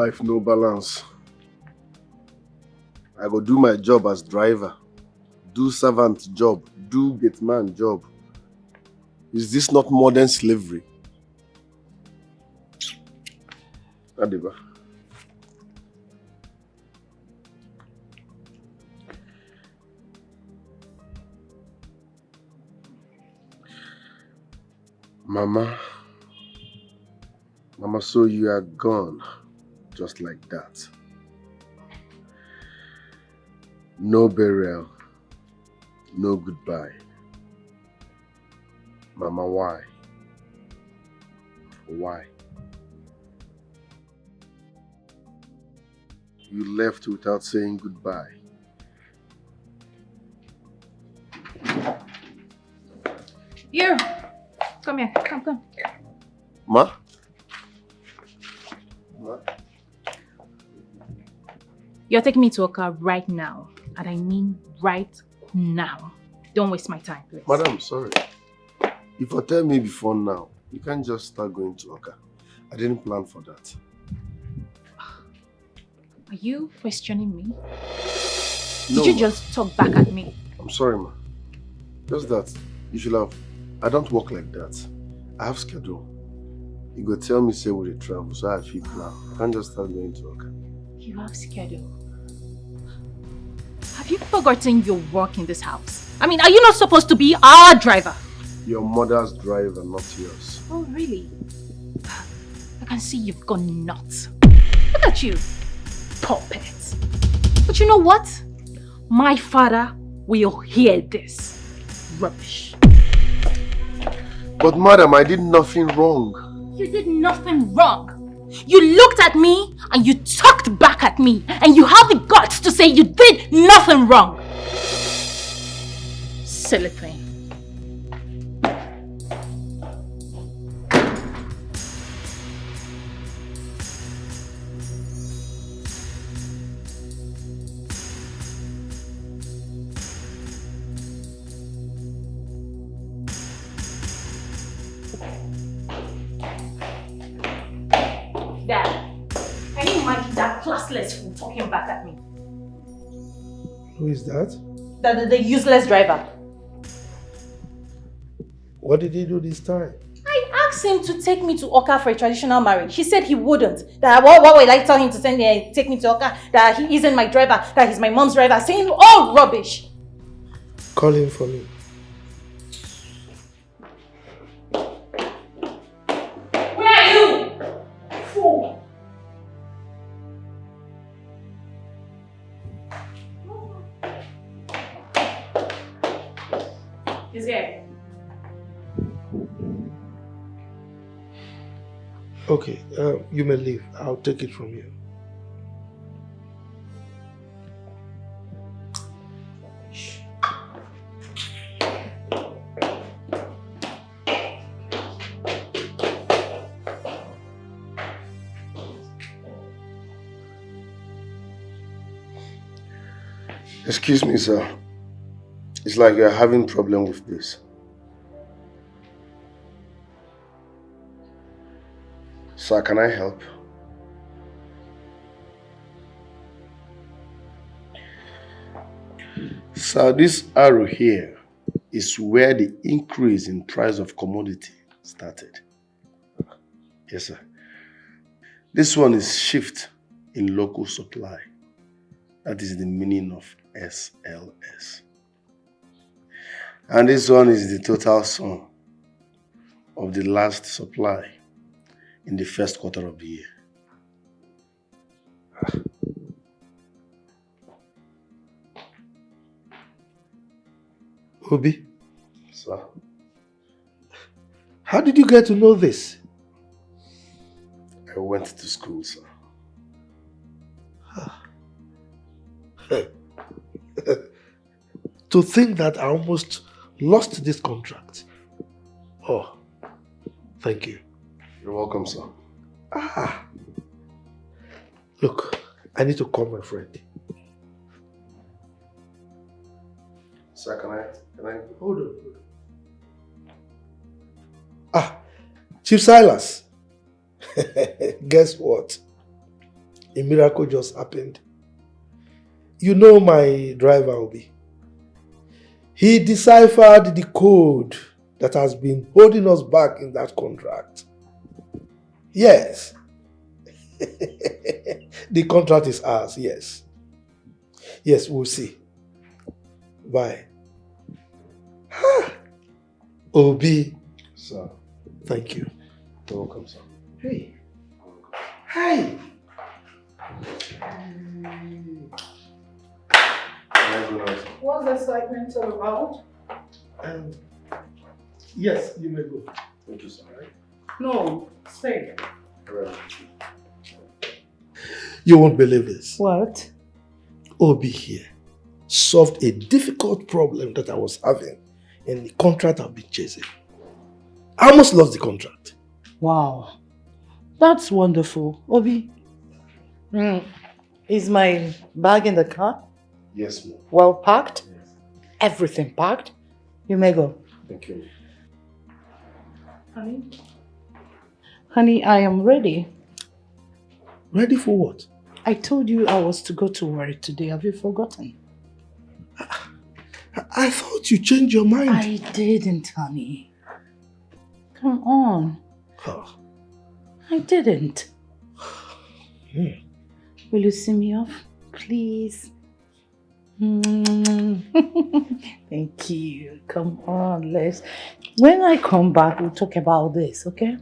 life no balance. I go do my job as driver, do servant job, do gate man job. Is this not modern slavery? Adiba. Mama, so you are gone, just like that. No burial, no goodbye. Mama, why? Why? You left without saying goodbye. Here, come here, come. Ma? You're taking me to Oka right now. And I mean right now. Don't waste my time, please. Madam, sorry. If you tell me before now, you can't just start going to Oka. I didn't plan for that. Are you questioning me? No, Did you just talk back at me? I'm sorry, ma. Just that. You should have... I don't work like that. I have schedule. You go tell me say we dey travel, so I feel plan. I can't just start going to Oka. You have schedule. Have you forgotten your work in this house? I mean, are you not supposed to be our driver? Your mother's driver, not yours. Oh, really? I can see you've gone nuts. Look at you, puppet. But you know what? My father will hear this. Rubbish. But madam, I did nothing wrong. You did nothing wrong. You looked at me and you talked back at me, and you have the guts to say you did nothing wrong. Silly thing. Dad, can you imagine that classless fool talking back at me? Who is that? The useless driver. What did he do this time? I asked him to take me to Oka for a traditional marriage. He said he wouldn't. That what will I tell him to take me to Oka? That he isn't my driver, that he's my mom's driver. Saying all rubbish. Call him for me. Where are you? Fool. He's here. Okay, you may leave. I'll take it from you. Excuse me, sir. It's like you're having problem with this. Sir, can I help? Sir, this arrow here is where the increase in price of commodity started. Yes, sir. This one is shift in local supply. That is the meaning of SLS. And this one is the total sum of the last supply in the first quarter of the year. Obi? Sir? How did you get to know this? I went to school, sir. To think that I almost lost this contract. Oh, thank you. You're welcome, sir. Look, I need to call my friend. Sir, can I? Hold on. Chief Silas. Guess what? a miracle just happened. You know my driver, Obi. He deciphered the code that has been holding us back in that contract. Yes. The contract is ours, yes. Yes, we'll see. Bye. Obi. Sir. Thank you. You're welcome, sir. Hey. Hi. What's the excitement all about? Yes, you may go. Thank you, sir. No, stay. Alright. You won't believe this. What? Obi here solved a difficult problem that I was having in the contract I've been chasing. I almost lost the contract. Wow, that's wonderful. Obi, is my bag in the car? Yes, ma'am. Well packed? Yes. Everything packed? You may go. Thank you. Honey? Honey, I am ready. Ready for what? I told you I was to go to work today. Have you forgotten? I thought you changed your mind. I didn't, honey. Come on. Oh. I didn't. Will you see me off, please? Thank you. Come on, let's... When I come back, we'll talk about this, okay?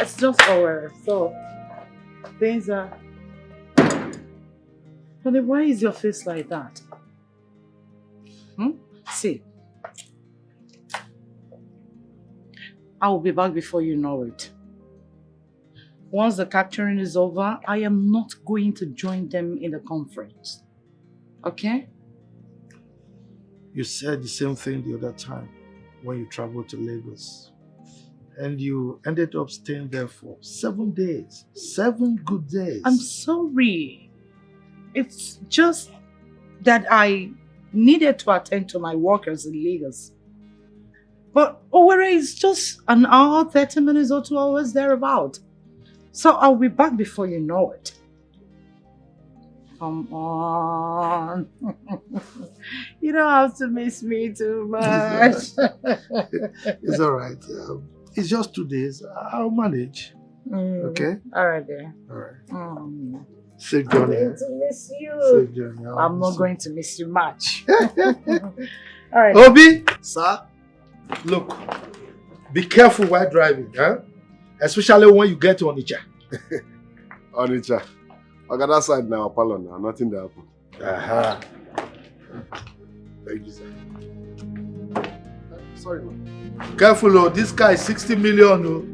It's just over. So, things are... Honey, why is your face like that? See. I will be back before you know it. Once the capturing is over, I am not going to join them in the conference. Okay? You said the same thing the other time when you traveled to Lagos. And you ended up staying there for 7 days. 7 good days. I'm sorry. It's just that I needed to attend to my workers in Lagos. But Owerri is just an hour, 30 minutes or 2 hours thereabout. So I'll be back before you know it. Come on. You don't have to miss me too much. It's all right. It's just 2 days. I'll manage. Okay? All right, then. All right. Mm. Safe I'm journey. going to miss you. Safe journey. I'm not going to miss you much. All right. Obi! Sir? Look, be careful while driving, huh? Especially when you get to Onitsha. Onitsha. Okay, that side now, Apollo now. Nothing that happened. Aha. Thank you, sir. Sorry, man. Careful, oh. This guy is 60 million, oh.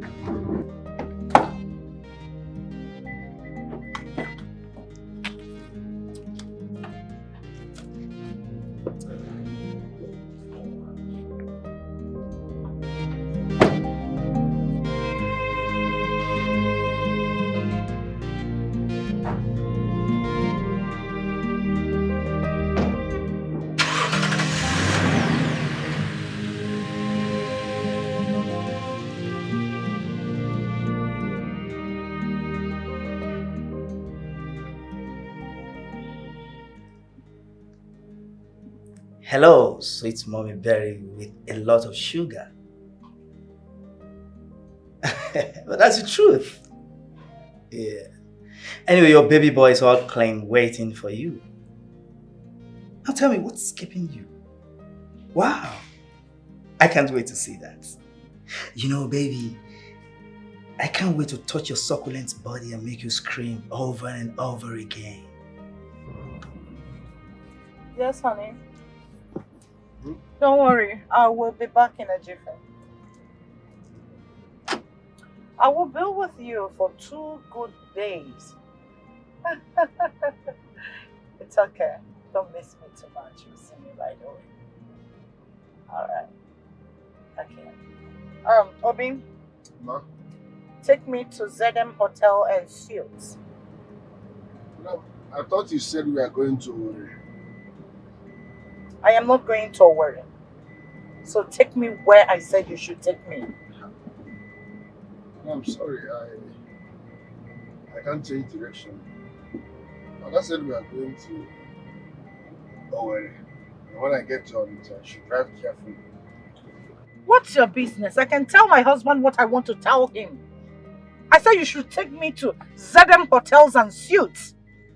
Hello, sweet mommy berry with a lot of sugar. But that's the truth. Yeah. Anyway, your baby boy is all clean, waiting for you. Now tell me, what's keeping you? Wow. I can't wait to see that. You know, baby, I can't wait to touch your succulent body and make you scream over and over again. Yes, honey. Don't worry, I will be back in a jiffy. I will be with you for 2 good days. It's okay. Don't miss me too much. You'll see me right away. Alright. Okay. Obi, Ma? take me to ZM Hotel and Suites. No, I thought you said we were going to... I am not going to Owerri. So take me where I said you should take me. I'm sorry, I can't change direction. Like I said, we are going to Owerri. And when I get to Onitsha, I should drive carefully. What's your business? I can tell my husband what I want to tell him. I said you should take me to ZM Hotels and Suites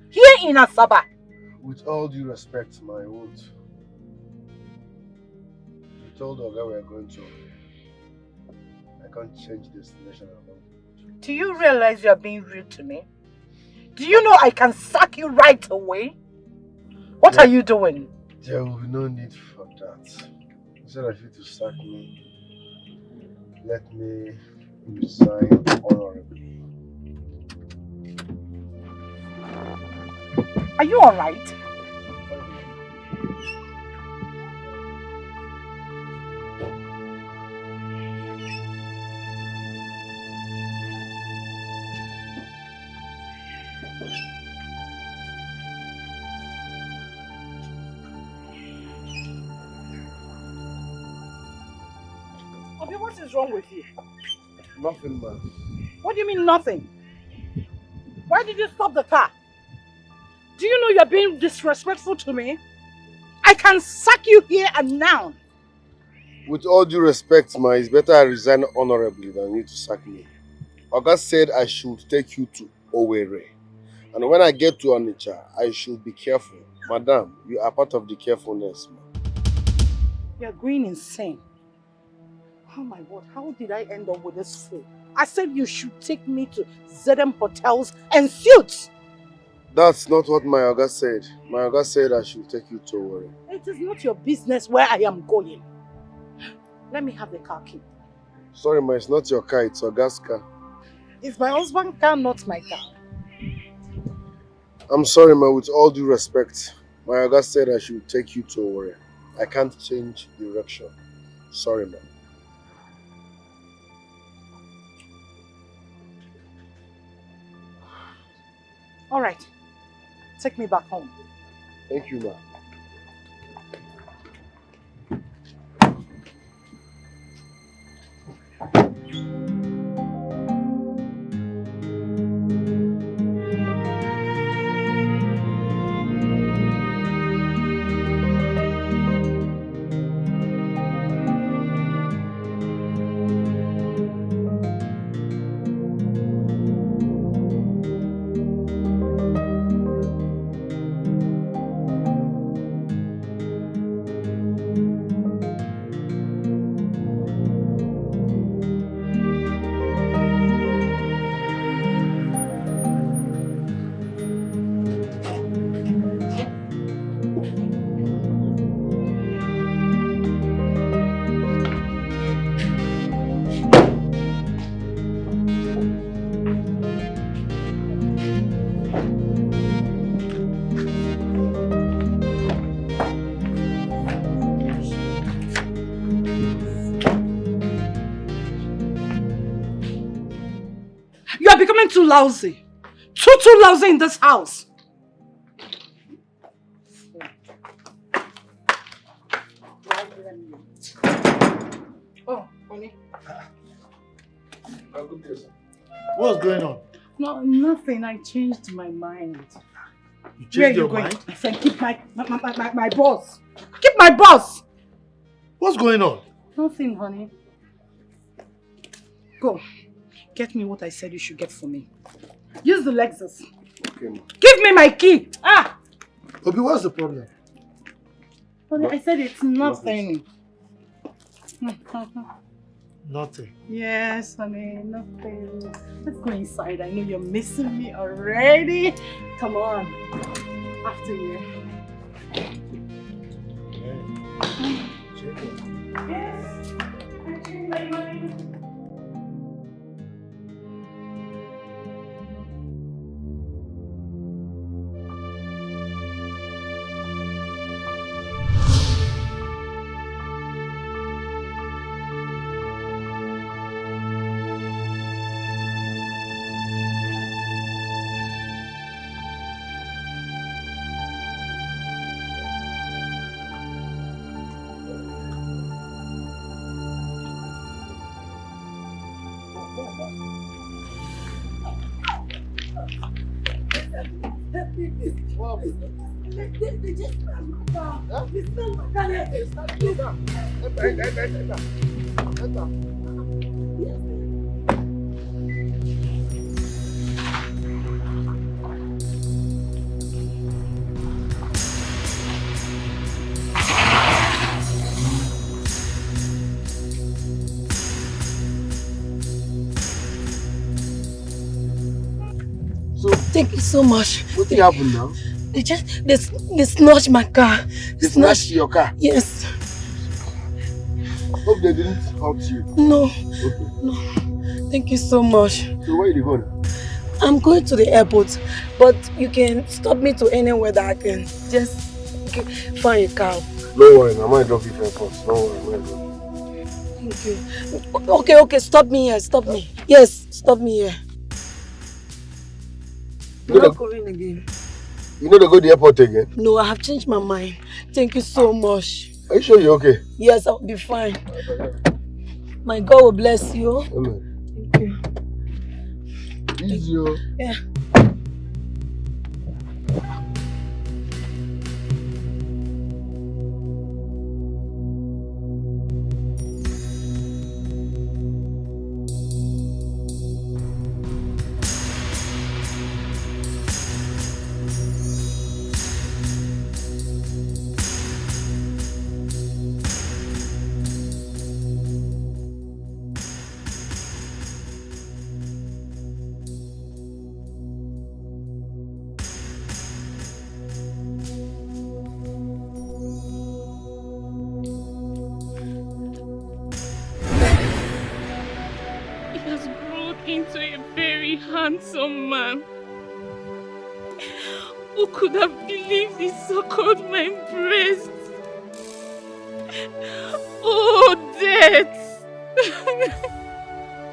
here in Asaba. With all due respect, my word, you told Oga we are going to Owerri. I can't change destination alone. Do you realize you are being rude to me? Do you know I can sack you right away? What are you doing? There will be no need for that. Instead of you to sack me, let me resign honorably. Are you alright? Obi, what is wrong with you? Nothing, man. What do you mean nothing? Why did you stop the car? Do you know you're being disrespectful to me? I can sack you here and now. With all due respect, ma, it's better I resign honorably than you to sack me. Oga said I should take you to Owerri. And when I get to Onitsha, I should be careful. Madam, you are part of the carefulness, ma. You're going insane. Oh my word, how did I end up with this fool? I said you should take me to ZM Hotels and Suites. That's not what my Oga said. My Oga said I should take you to Owerri. It is not your business where I am going. Let me have the car key. Sorry, ma, it's not your car, it's Oga's car. It's my husband's car, not my car. I'm sorry, ma, with all due respect. My Oga said I should take you to Owerri. I can't change direction. Sorry, ma. Alright, take me back home. Thank you, ma. You are becoming too lousy. Too lousy in this house. Oh, honey. What's going on? No, nothing. I changed my mind. You changed Where are you your going? mind? I said keep my boss. Keep my boss. What's going on? Nothing, honey. Go. Get me what I said you should get for me. Use the Lexus. Okay, ma. Give me my key. Ah! Obi, what's the problem? Honey, I said it's nothing. Nothing. Yes, honey, nothing. Let's go inside. I know you're missing me already. Come on. After you. Yes. I changed my mind. They just smell my car. They smell my car. Enter. Yes. So, thank you so much. What happened now? They snatched my car. They snatched your car? Yes. Hope they didn't hurt you. No. Okay. No. Thank you so much. So where are you going? I'm going to the airport, but you can stop me to anywhere that I can just find a car. Don't worry, I might drop you for airport. Don't worry, I might drop you. Thank you. Okay, stop me here. Stop me. Yes, stop me here. I'm not going again. You know to go to the airport again? No, I have changed my mind. Thank you so much. Are you sure you're okay? Yes, I'll be fine. My God will bless you. Amen. Thank you. Easy. Yeah. Into a very handsome man. Who could have believed he suckled my breast? Oh, death!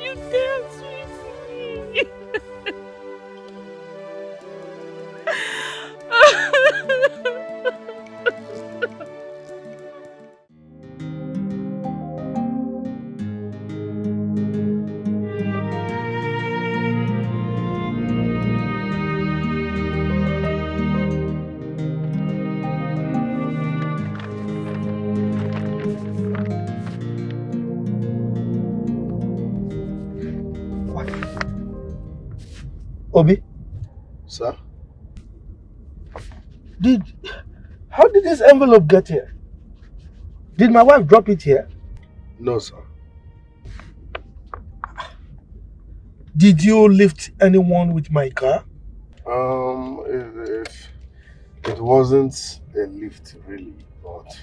You dance with me! Obi? Sir? How did this envelope get here? Did my wife drop it here? No, sir. Did you lift anyone with my car? It wasn't a lift, really, but...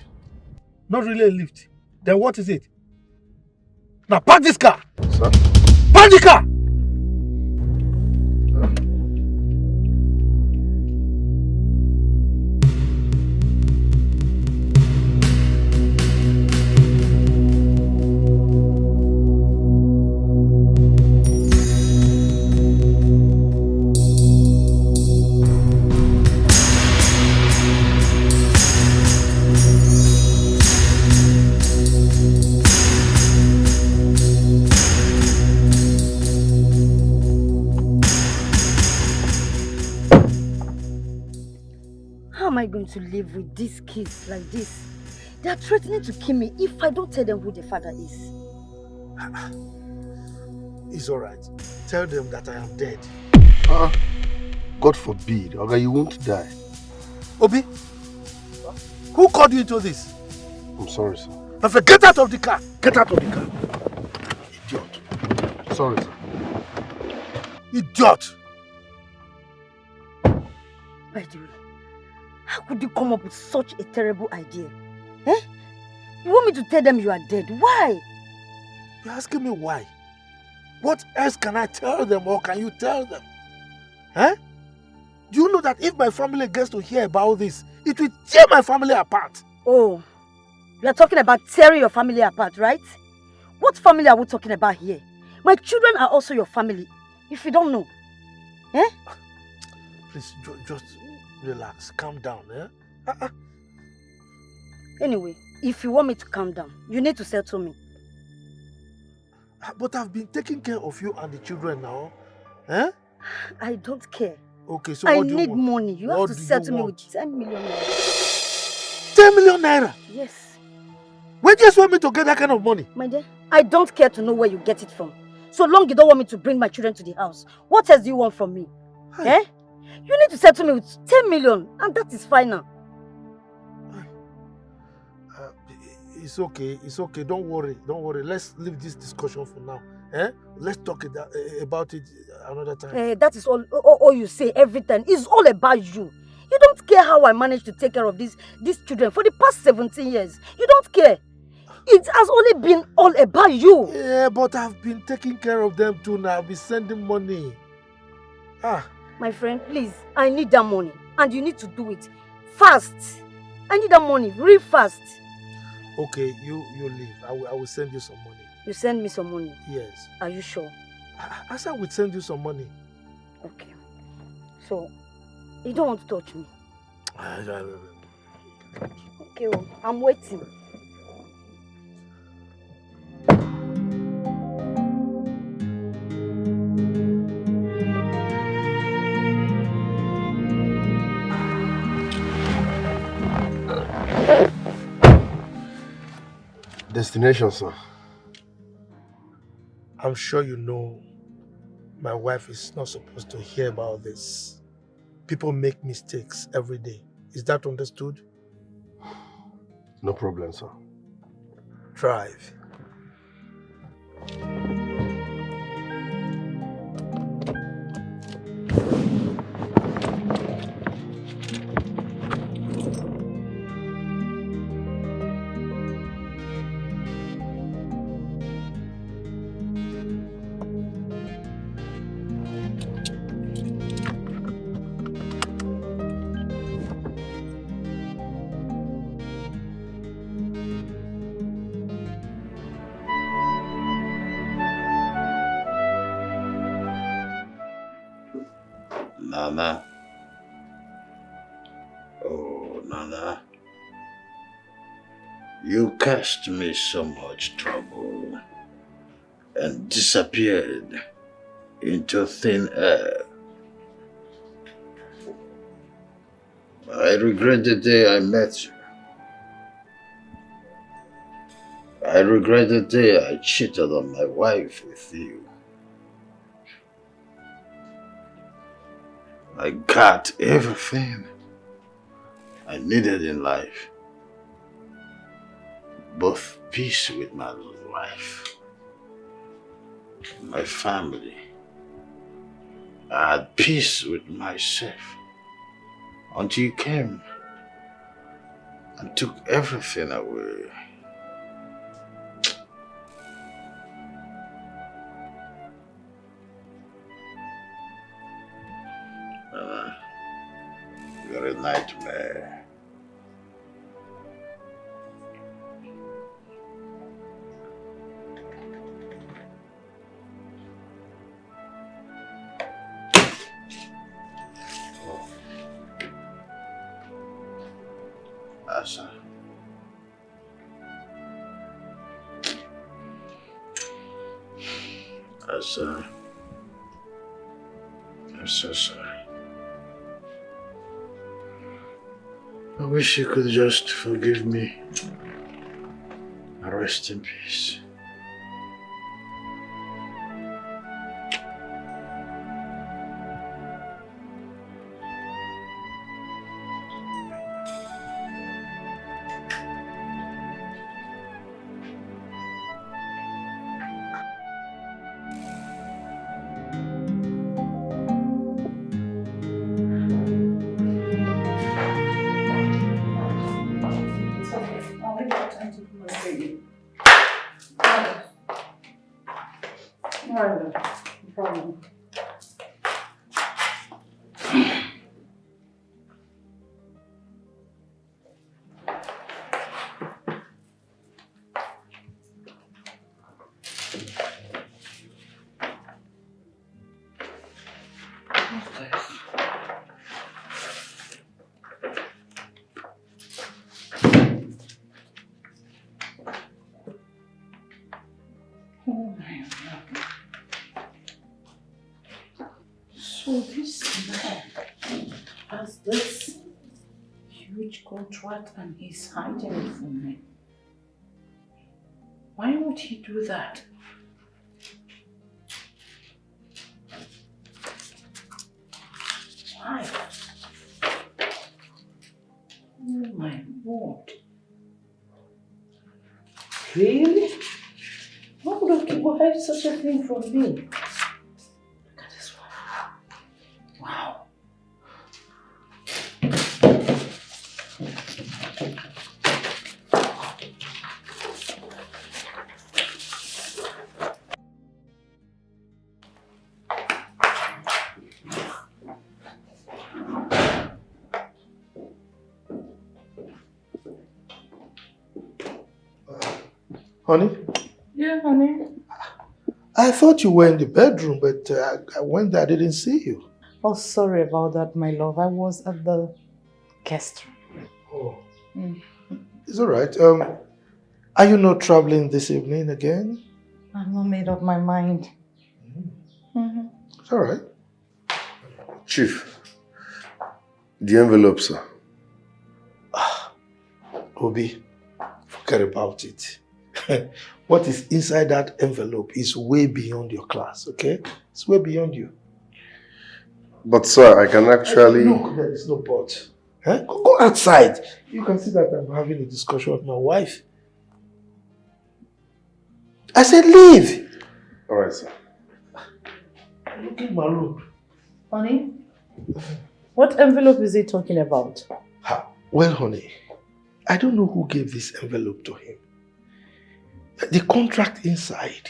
Not really a lift. Then what is it? Now park this car! Sir? Park the car! How am I going to live with these kids like this? They are threatening to kill me if I don't tell them who their father is. It's alright. Tell them that I am dead. God forbid, okay, you won't die. Obi, who called you into this? I'm sorry, sir. My friend, get out of the car! Get out of the car! Idiot. Sorry, sir. Idiot! By the way, how could you come up with such a terrible idea? Eh? You want me to tell them you are dead? Why? You're asking me why? What else can I tell them or can you tell them? Eh? Do you know that if my family gets to hear about this, it will tear my family apart? Oh, you are talking about tearing your family apart, right? What family are we talking about here? My children are also your family, if you don't know. Eh? Please, just relax, calm down. Eh? Anyway, if you want me to calm down, you need to settle me. But I've been taking care of you and the children now. Eh? I don't care. Okay, so I what do you need want? money. You have What to do you settle me want? with 10 million naira. 10 million naira? Yes. Where do you just want me to get that kind of money? My dear, I don't care to know where you get it from. So long you don't want me to bring my children to the house. What else do you want from me? Hey. Eh? You need to settle me with 10 million and that is final. It's okay. It's okay. Don't worry. Don't worry. Let's leave this discussion for now. Eh? Let's talk about it another time. That is all you say every time. It's all about you. You don't care how I managed to take care of these children for the past 17 years. You don't care. It has only been all about you. Yeah, but I've been taking care of them too now. I've been sending money. My friend, please, I need that money. And you need to do it fast. I need that money real fast. Okay, you leave. I will send you some money. You send me some money? Yes. Are you sure? I said I would send you some money. Okay. So, you don't want to touch me? Okay, well, I'm waiting. Destination, sir. I'm sure you know my wife is not supposed to hear about this. People make mistakes every day. Is that understood? No problem, sir. Drive. Nana. Oh, Nana. You caused me so much trouble and disappeared into thin air. I regret the day I met you. I regret the day I cheated on my wife with you. I got everything I needed in life. Both peace with my wife, my family. I had peace with myself until you came and took everything away. You're a nightmare. Asa. Asa. I'm so sorry. I wish you could just forgive me and rest in peace. So this man has this huge contract and he's hiding it from me. Why would he do that? Why? Oh my word. Really? Why would he hide such a thing from me? Look at this one. Wow. Honey, Yeah, honey. I thought you were in the bedroom, but I went there, I didn't see you. Oh, sorry about that, my love. I was at the guest room. Oh. Mm. It's all right. Are you not traveling this evening again? I've not made up my mind. Mm-hmm. It's all right. Chief, the envelope, sir. Obi, forget about it. What is inside that envelope is way beyond your class, okay? It's way beyond you. But sir, I can actually... Look, there is no but. Huh? Go outside. You can see that I'm having a discussion with my wife. I said leave. All right, sir. Look at my room. Honey, what envelope is he talking about? Well, honey, I don't know who gave this envelope to him. The contract inside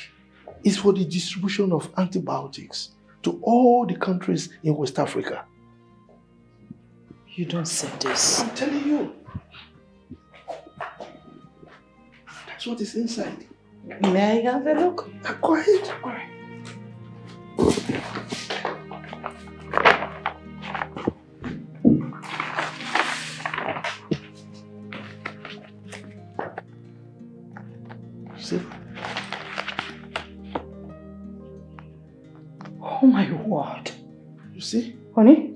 is for the distribution of antibiotics to all the countries in West Africa. You don't say this. I'm telling you. That's what is inside. May I have a look? Go ahead. All right. See? Oh my word. You see? Honey,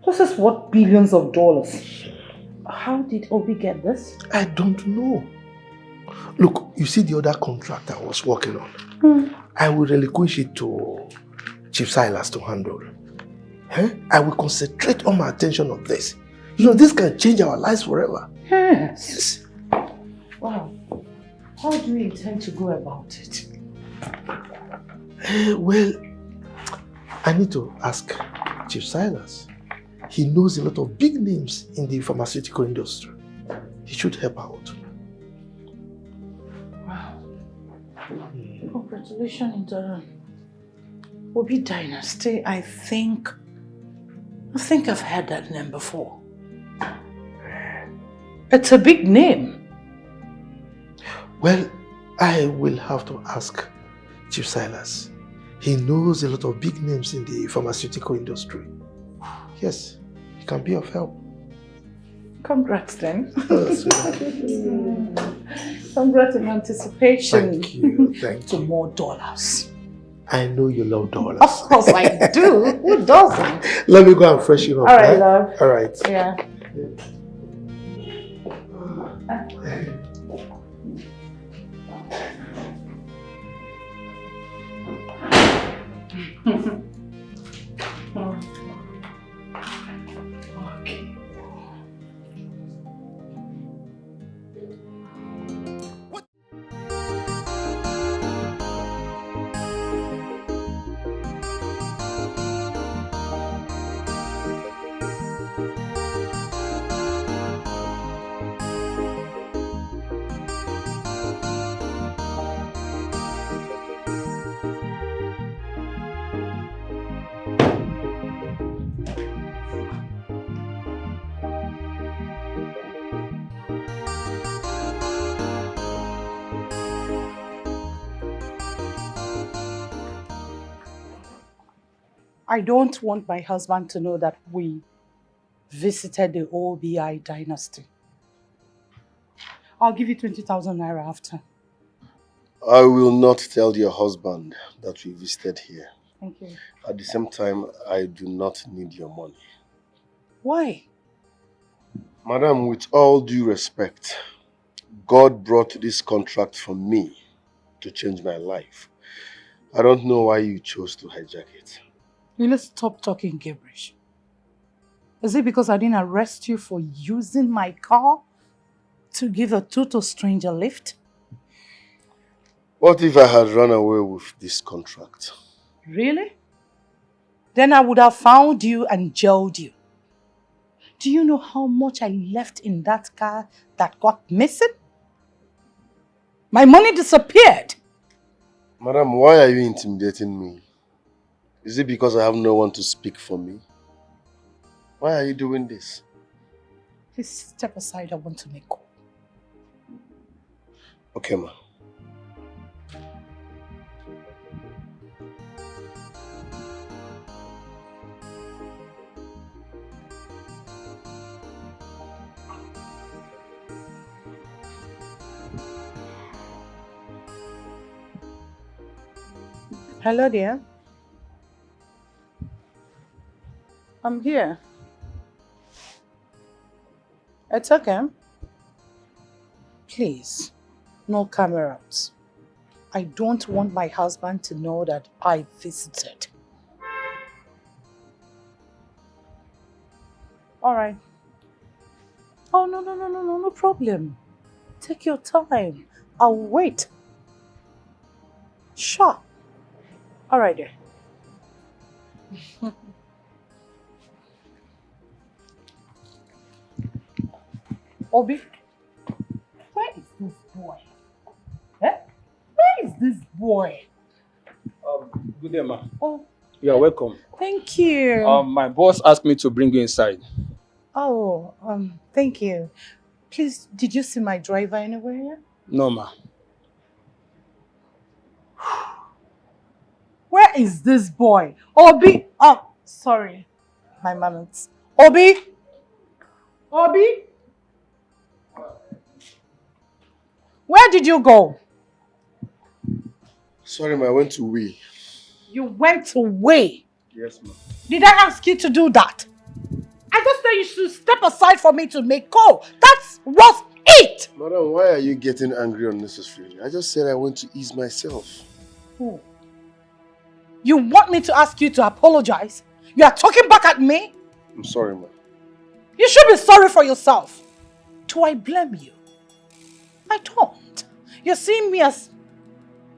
this is worth billions of dollars. How did Obi get this? I don't know. Look, you see the other contract I was working on? I will relinquish it to Chief Silas to handle. I will concentrate all my attention on this. You know, this can change our lives forever. Yes. Wow. How do you intend to go about it? Well, I need to ask Chief Silas. He knows a lot of big names in the pharmaceutical industry. He should help out. Wow. Congratulations in the Obi dynasty. I think I've heard that name before. It's a big name. Well, I will have to ask Chief Silas. He knows a lot of big names in the pharmaceutical industry. Yes, he can be of help. Congrats then. Congrats in anticipation. Thank you. Thank you. To more dollars. I know you love dollars. Of course I do. Who doesn't? Let me go and freshen up. All right, love. All right. Yeah. Okay. I don't want my husband to know that we visited the OBI dynasty. I'll give you 20,000 naira after. I will not tell your husband that we visited here. Thank you. At the same time, I do not need your money. Why? Madam, with all due respect, God brought this contract for me to change my life. I don't know why you chose to hijack it. You need to stop talking gibberish. Is it because I didn't arrest you for using my car to give a total stranger lift? What if I had run away with this contract? Really? Then I would have found you and jailed you. Do you know how much I left in that car that got missing? My money disappeared. Madam, why are you intimidating me? Is it because I have no one to speak for me? Why are you doing this? Please step aside, I want to make call. Okay, ma. Hello, dear. I'm here. It's okay. Please, no cameras. I don't want my husband to know that I visited. All right. Oh, no problem. Take your time. I'll wait. Sure. All right, dear. Obi, where is this boy? Eh? Where is this boy? Good day, ma. Oh, You are welcome. thank you. My boss asked me to bring you inside. Oh, thank you. Please, did you see my driver anywhere? No, ma. Where is this boy? Obi! Oh, sorry. My manners. Obi! Obi! Where did you go? Sorry, ma, I went to wee. You went away. Yes, ma. Did I ask you to do that? I just said you should step aside for me to make call. That was it! Madam, why are you getting angry unnecessarily? I just said I went to ease myself. Who? You want me to ask you to apologize? You are talking back at me? I'm sorry, ma. You should be sorry for yourself. Do I blame you? I don't. You're seeing me as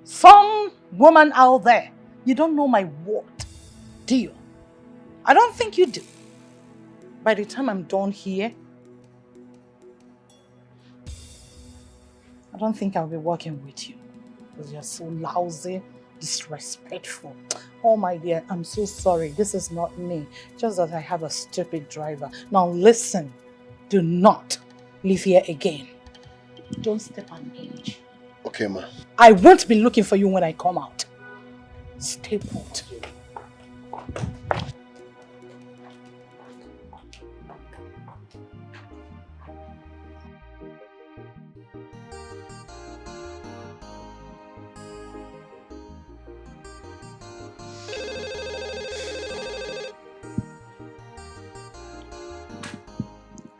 some woman out there. You don't know my word, do you? I don't think you do. By the time I'm done here, I don't think I'll be working with you. Because you're so lousy, disrespectful. Oh my dear, I'm so sorry. This is not me. Just that I have a stupid driver. Now listen, do not live here again. Don't step on me. Okay, ma. I won't be looking for you when I come out. Stay put.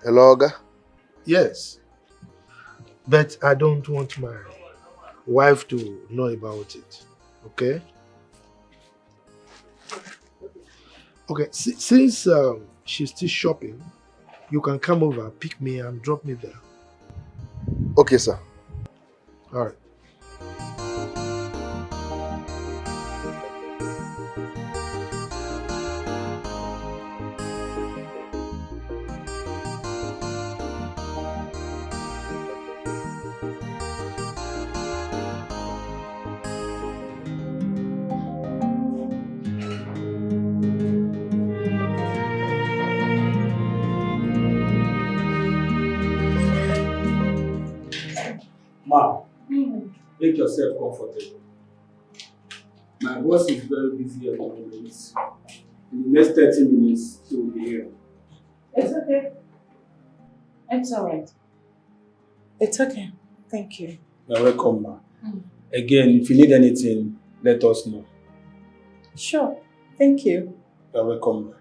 Hello, Oga? Yes. But I don't want my wife to know about it. Okay? Okay, since she's still shopping, you can come over, pick me and drop me there. Okay, sir. All right. Ma, make yourself comfortable. My boss is very busy at the moment. In the next 30 minutes, he will be here. It's okay. It's all right. It's okay. Thank you. You're welcome, ma. Again, if you need anything, let us know. Sure. Thank you. You're welcome.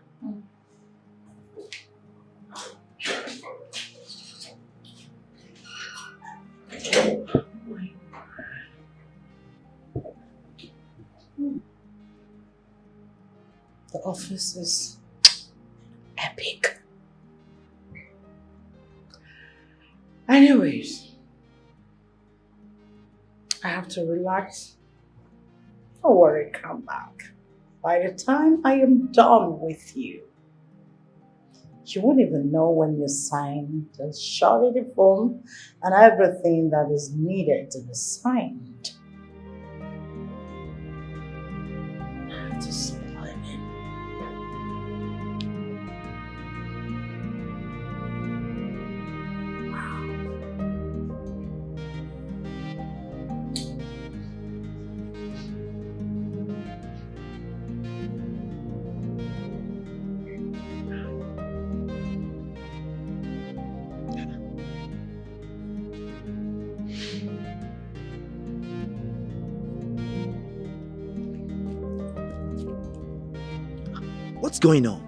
The office is epic. Anyways, I have to relax. Don't worry, come back. By the time I am done with you, you won't even know when you sign the surety form and everything that is needed to be signed. I have to smile it. What's going on?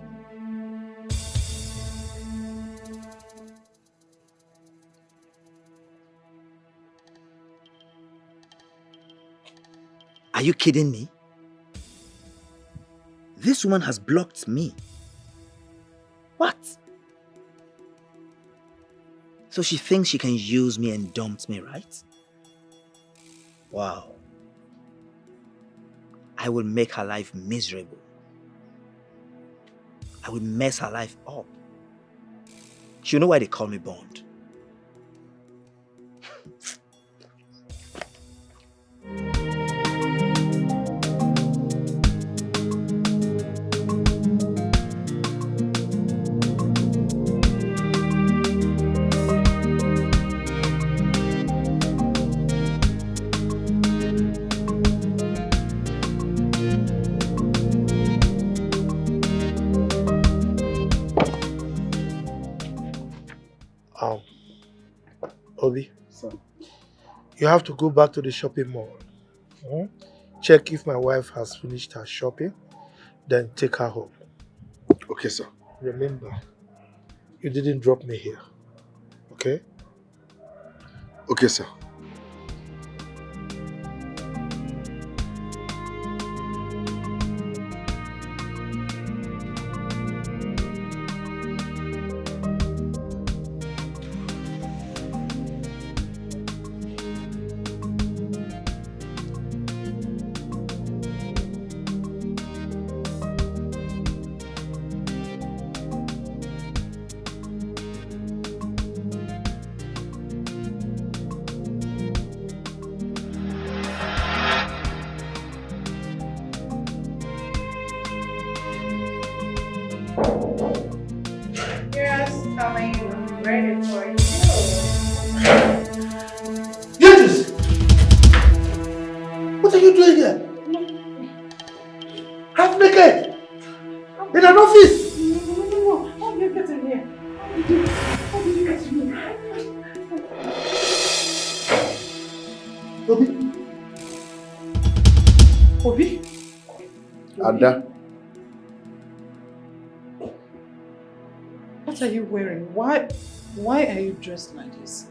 Are you kidding me? This woman has blocked me. What? So she thinks she can use me and dump me, right? Wow. I will make her life miserable. I will mess her life up. She'll know why they call me Bond. Obi, you have to go back to the shopping mall. Check if my wife has finished her shopping, then take her home. Okay, sir. Remember, you didn't drop me here, okay? Okay, sir. Ada. What are you wearing? Why are you dressed like this?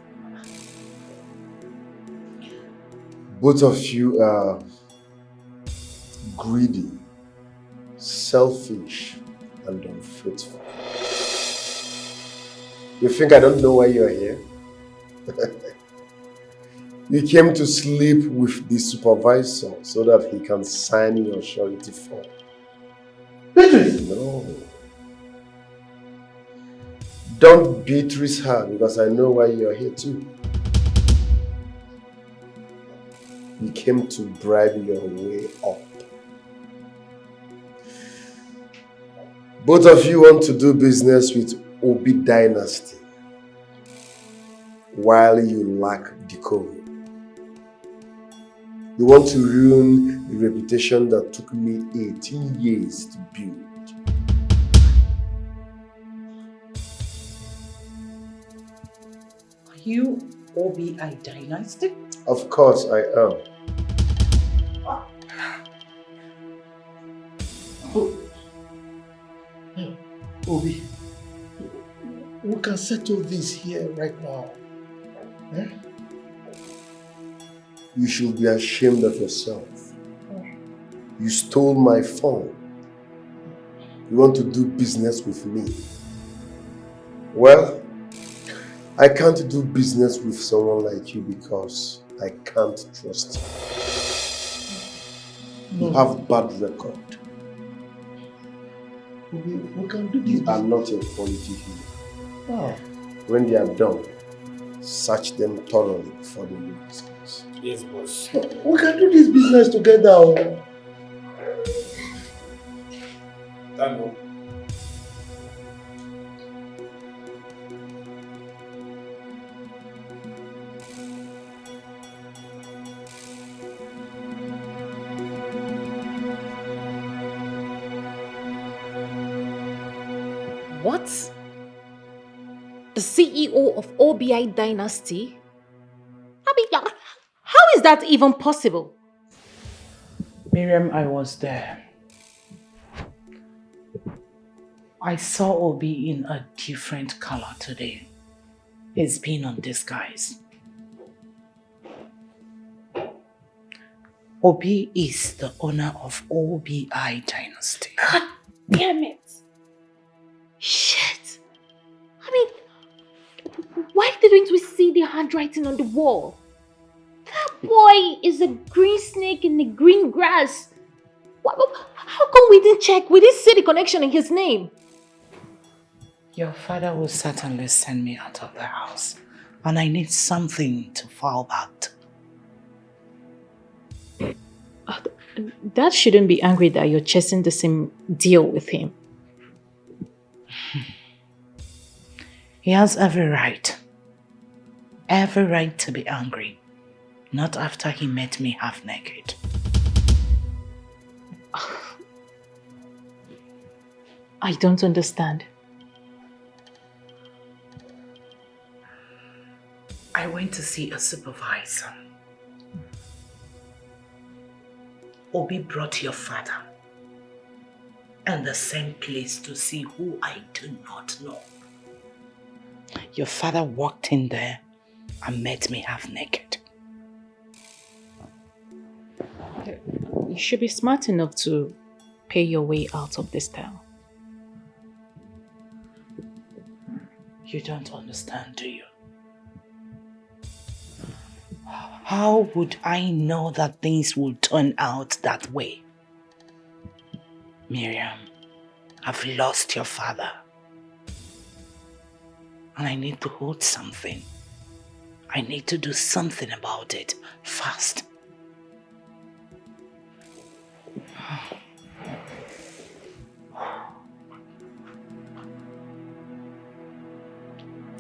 Both of you are greedy, selfish, and unfaithful. You think I don't know why you're here? You came to sleep with the supervisor so that he can sign your surety form. No. Don't Beatrice her because I know why you're here too. You came to bribe your way up. Both of you want to do business with Obi Dynasty while you lack decorum. You want to ruin the reputation that took me 18 years to build. Are you Obi Dynasty? Of course I am. Oh, Obi, we can settle this here right now. Eh? You should be ashamed of yourself. You stole my phone. You want to do business with me? Well, I can't do business with someone like you because I can't trust you. You have bad record. We can do this. You are not a quality human. Oh. When they are done, search them thoroughly before they leave this place. Yes, boss. We can do this business together. Oh. Tango. What? The CEO of OBI Dynasty? I mean, how is that even possible? Miriam, I was there. I saw Obi in a different color today. He's been on disguise. Obi is the owner of OBI Dynasty. God damn it! Shit! I mean, why didn't we see the handwriting on the wall? That boy is a green snake in the green grass. How come we didn't check? We didn't see the connection in his name. Your father will certainly send me out of the house, and I need something to fall back to. Dad shouldn't be angry that you're chasing the same deal with him. He has every right to be angry. Not after he met me half naked. I don't understand. I went to see a supervisor. Obi brought your father and the same place to see who I do not know. Your father walked in there and met me half naked. You should be smart enough to pay your way out of this town. You don't understand, do you? How would I know that things will turn out that way? Miriam, I've lost your father. And I need to hold something. I need to do something about it fast.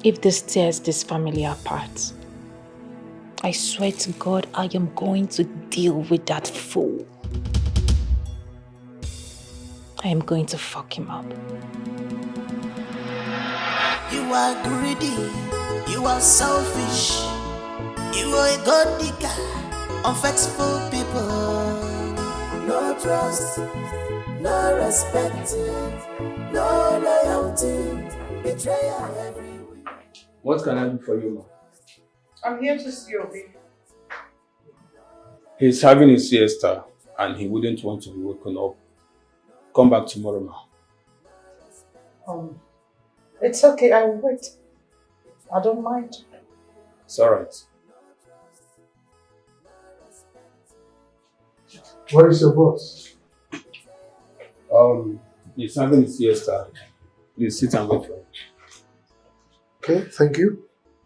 If this tears this family apart, I swear to God, I am going to deal with that fool. I am going to fuck him up. You are greedy, you are selfish, you are a god digger, unfaithful people. No trust, no respect, no loyalty, betrayal everywhere. What can I do for you, ma? I'm here to see Obi. He's having a siesta and he wouldn't want to be woken up. Come back tomorrow, ma. It's okay, I will wait. I don't mind. It's alright. Where is your boss? He's having a siesta. Please sit and wait for him. Okay, thank you.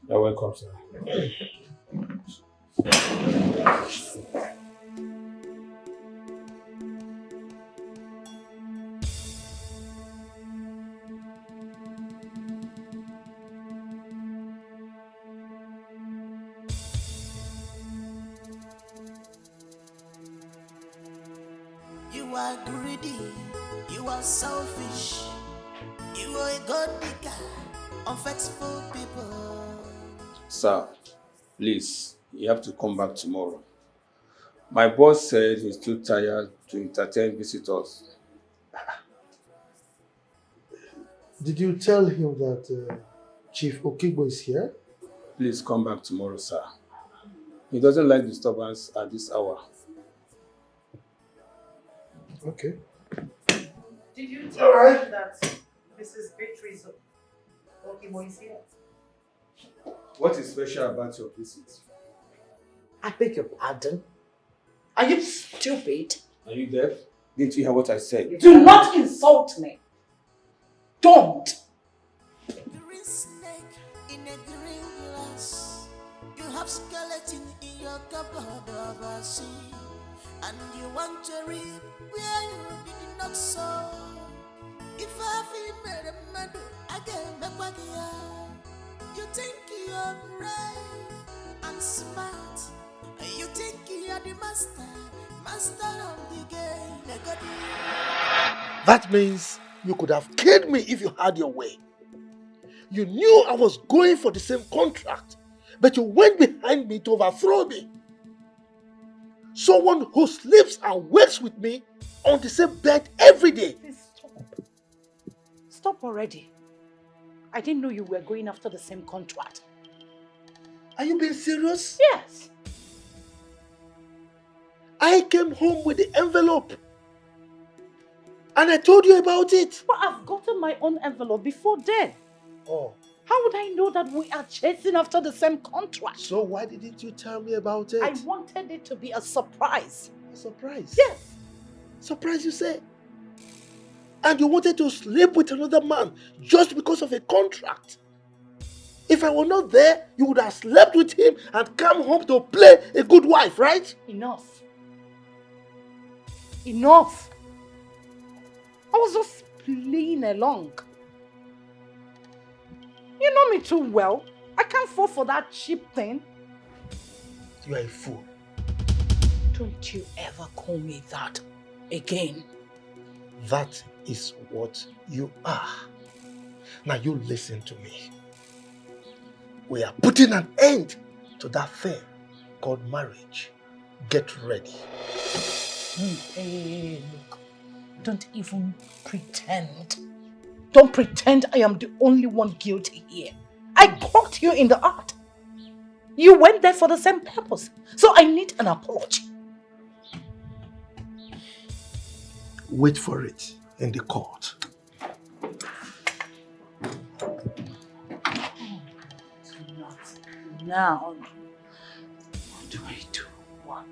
You're welcome, sir. You are greedy, you are selfish, you are a god digger, unfaithful people. Sir, please, you have to come back tomorrow. My boss said he's too tired to entertain visitors. Did you tell him that Chief Okigbo is here? Please come back tomorrow, sir. He doesn't like disturbance at this hour. Okay. Did you tell him that Mrs. Beatrice Okigbo is here? What is special about your visit? I beg your pardon? Are you stupid? Are you deaf? Didn't you hear what I said? Do not insult me. Don't. Green snake in a green glass. You have skeleton in your cupboard of a sea. And you want to reap where you did not sow. If I feel made a medal, I get back what you are. You think you're brave and smart. You think you're the master of the game. That means you could have killed me if you had your way. You knew I was going for the same contract, but you went behind me to overthrow me. Someone who sleeps and wakes with me on the same bed every day. Please stop. Stop already. I didn't know you were going after the same contract. Are you being serious? Yes. I came home with the envelope. And I told you about it. But I've gotten my own envelope before then. Oh. How would I know that we are chasing after the same contract? So why didn't you tell me about it? I wanted it to be a surprise. A surprise? Yes. Surprise, you say? And you wanted to sleep with another man just because of a contract? If I were not there, you would have slept with him and come home to play a good wife, right? Enough. Enough. I was just playing along. You know me too well. I can't fall for that cheap thing. You are a fool. Don't you ever call me that again. That is what you are. Now you listen to me. We are putting an end to that thing called marriage. Get ready. Hey, look. Don't even pretend. Don't pretend I am the only one guilty here. I caught you in the act. You went there for the same purpose. So I need an apology. Wait for it in the court. Not now. What do I do? What?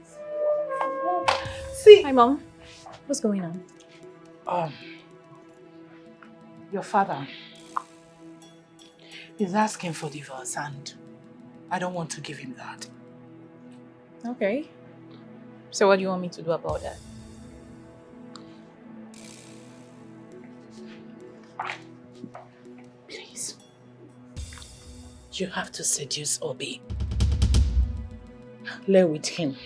See. Hi, Mom. What's going on? Your father is asking for divorce and I don't want to give him that. Okay. So what do you want me to do about that? Please. You have to seduce Obi. Lay with him.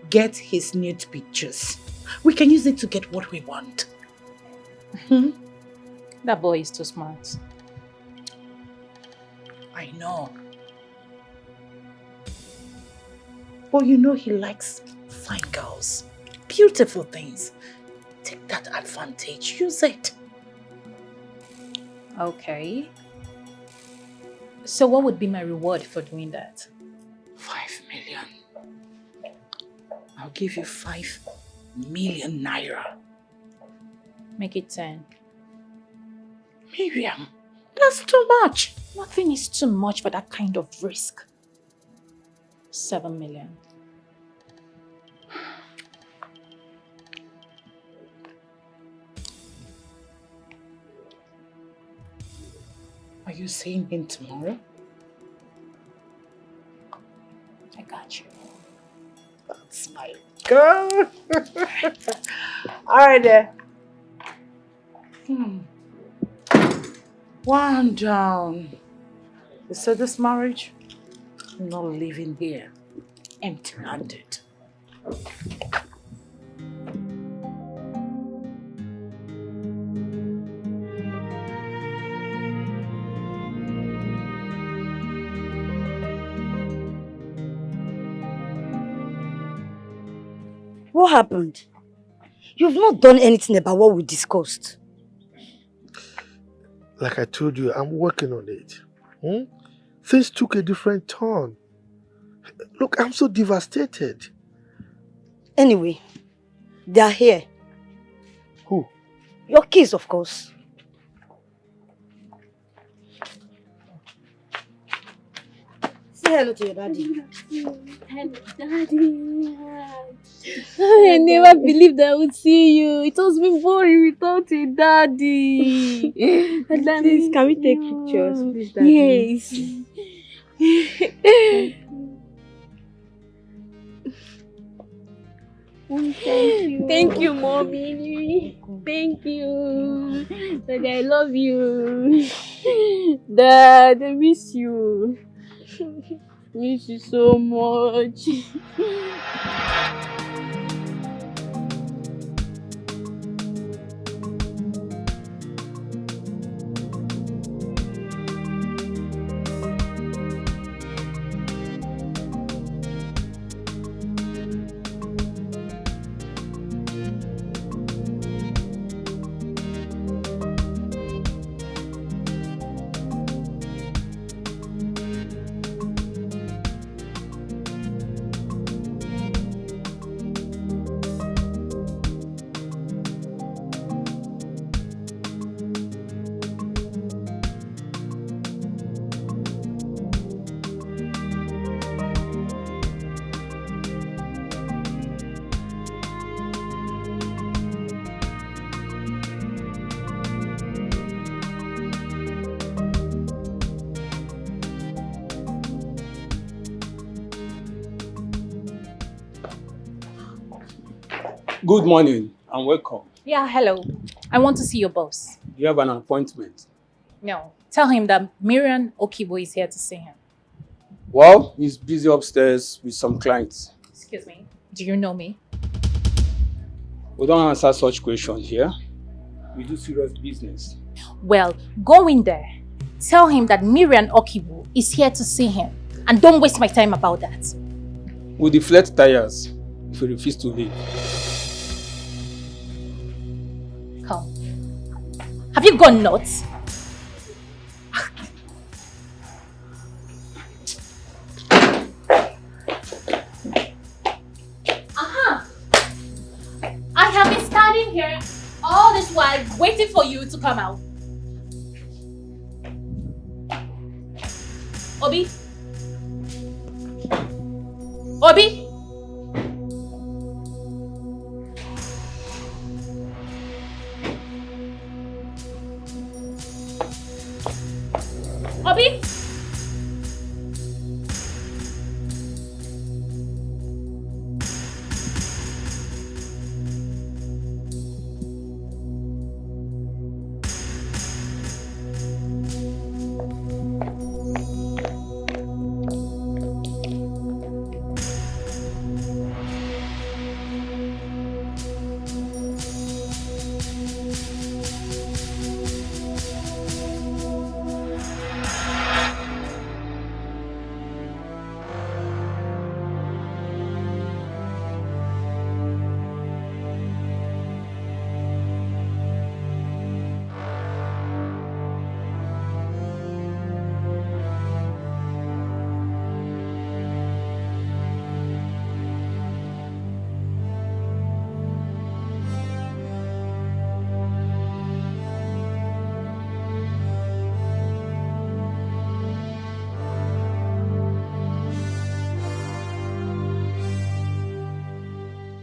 Get his nude pictures. We can use it to get what we want. That boy is too smart. I know. But you know he likes fine girls. Beautiful things. Take that advantage. Use it. Okay. So what would be my reward for doing that? 5 million. I'll give you 5 million naira. Make it 10. Miriam, that's too much. Nothing is too much for that kind of risk. 7 million. Are you seeing him tomorrow? I got you. That's my girl. All right there. One down. You said this marriage? I'm not living here empty-handed. What happened? You've not done anything about what we discussed. Like I told you, I'm working on it. Things took a different turn. Look, I'm so devastated. Anyway, they are here. Who? Your kids, of course. Say hello to your daddy. Hello, Daddy. I never believed I would see you. It was been boring without a daddy. Please, can we take pictures, please, Daddy? Yes. Thank you, Mommy. Thank you. Daddy, I love you. Dad, I miss you. Miss you so much. Good morning and welcome. Yeah, hello. I want to see your boss. You have an appointment. No. Tell him that Miriam Okibo is here to see him. Well, he's busy upstairs with some clients. Excuse me. Do you know me? We don't answer such questions here. We do serious business. Well, go in there. Tell him that Miriam Okibo is here to see him. And don't waste my time about that. We'll deflate tires if you refuse to leave. Come. Have you gone nuts? I have been standing here all this while waiting for you to come out. Obi? Obi? Obi?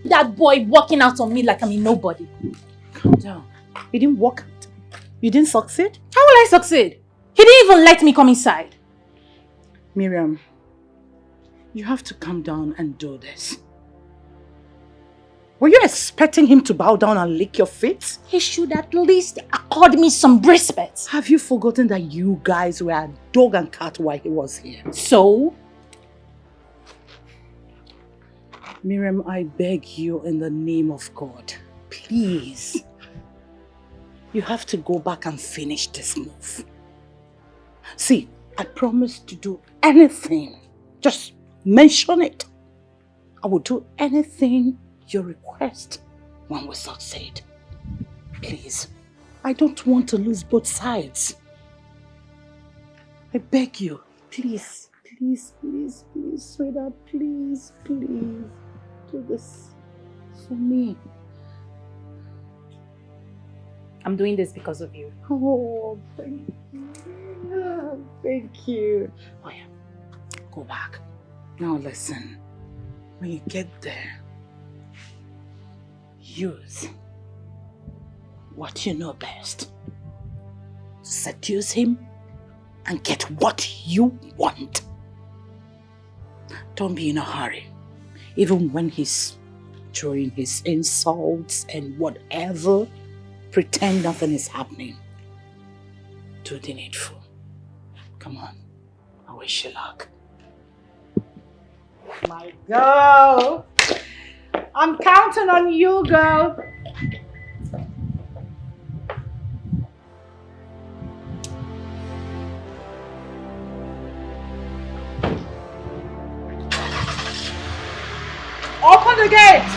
That boy walking out on me like I'm a nobody. Calm down. You didn't walk out. You didn't succeed? How will I succeed? He didn't even let me come inside. Miriam, you have to calm down and do this. Were you expecting him to bow down and lick your feet? He should at least accord me some respect. Have you forgotten that you guys were a dog and cat while he was here? So? Miriam, I beg you in the name of God, please. You have to go back and finish this move. See, I promise to do anything. Just mention it. I will do anything you request. when we succeed. Please, I don't want to lose both sides. I beg you, please, please, please, please, sweetheart, please, please, do this for me. I'm doing this because of you. Oh, thank you. Thank you. Oh yeah, go back. Now listen, when you get there, use what you know best. Seduce him and get what you want. Don't be in a hurry. Even when he's throwing his insults and whatever, pretend nothing is happening. Do the needful. Come on. I wish you luck. My girl. I'm counting on you, girl. Open the gate!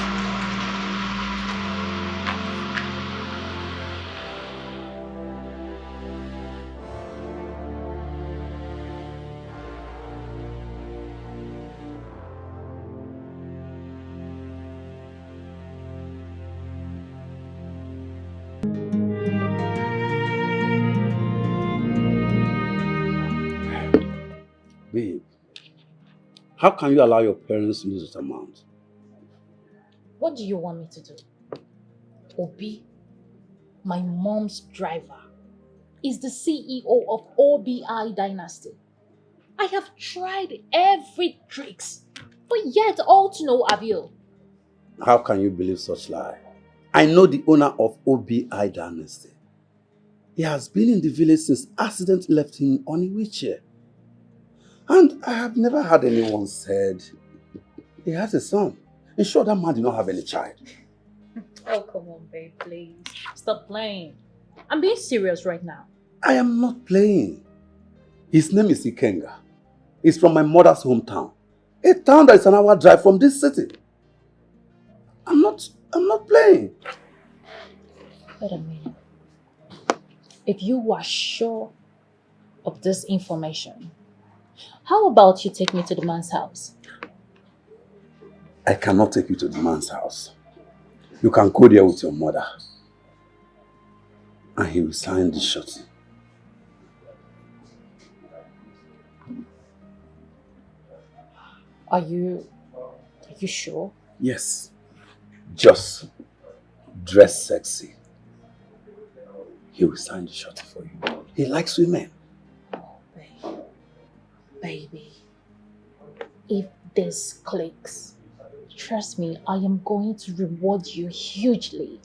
Babe, how can you allow your parents to lose this amount? What do you want me to do? Obi, my mom's driver, is the CEO of OBI Dynasty. I have tried every tricks, but yet all to no avail. How can you believe such lie? I know the owner of OBI Dynasty. He has been in the village since accident left him on a wheelchair. And I have never heard anyone said he has a son. In short, that man did not have any child. Oh, come on, babe, please. Stop playing. I'm being serious right now. I am not playing. His name is Ikenga. He's from my mother's hometown. A town that is an hour drive from this city. I'm not playing. Wait a minute. If you are sure of this information, how about you take me to the man's house? I cannot take you to the man's house. You can go there with your mother. And he will sign the shorty. Are you sure? Yes. Just dress sexy. He will sign the shorty for you. He likes women. Oh, baby. If this clicks, trust me, I am going to reward you hugely.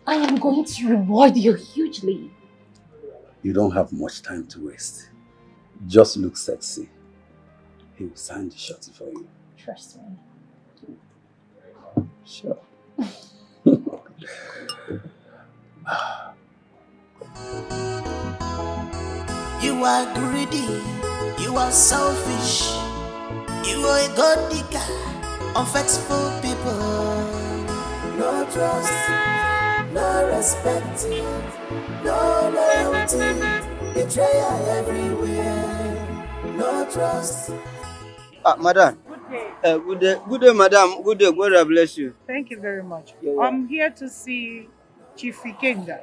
I am going to reward you hugely. You don't have much time to waste. Just look sexy. He will sign the shorty for you. Trust me. Sure. You are greedy, you are selfish, you are a god digger, unfaithful people. No trust, no respect, no loyalty, betrayal everywhere. No trust. Madam. Good day. Good day, madam. Good day. God bless you. Thank you very much. You're I'm here to see Chief Ikenga.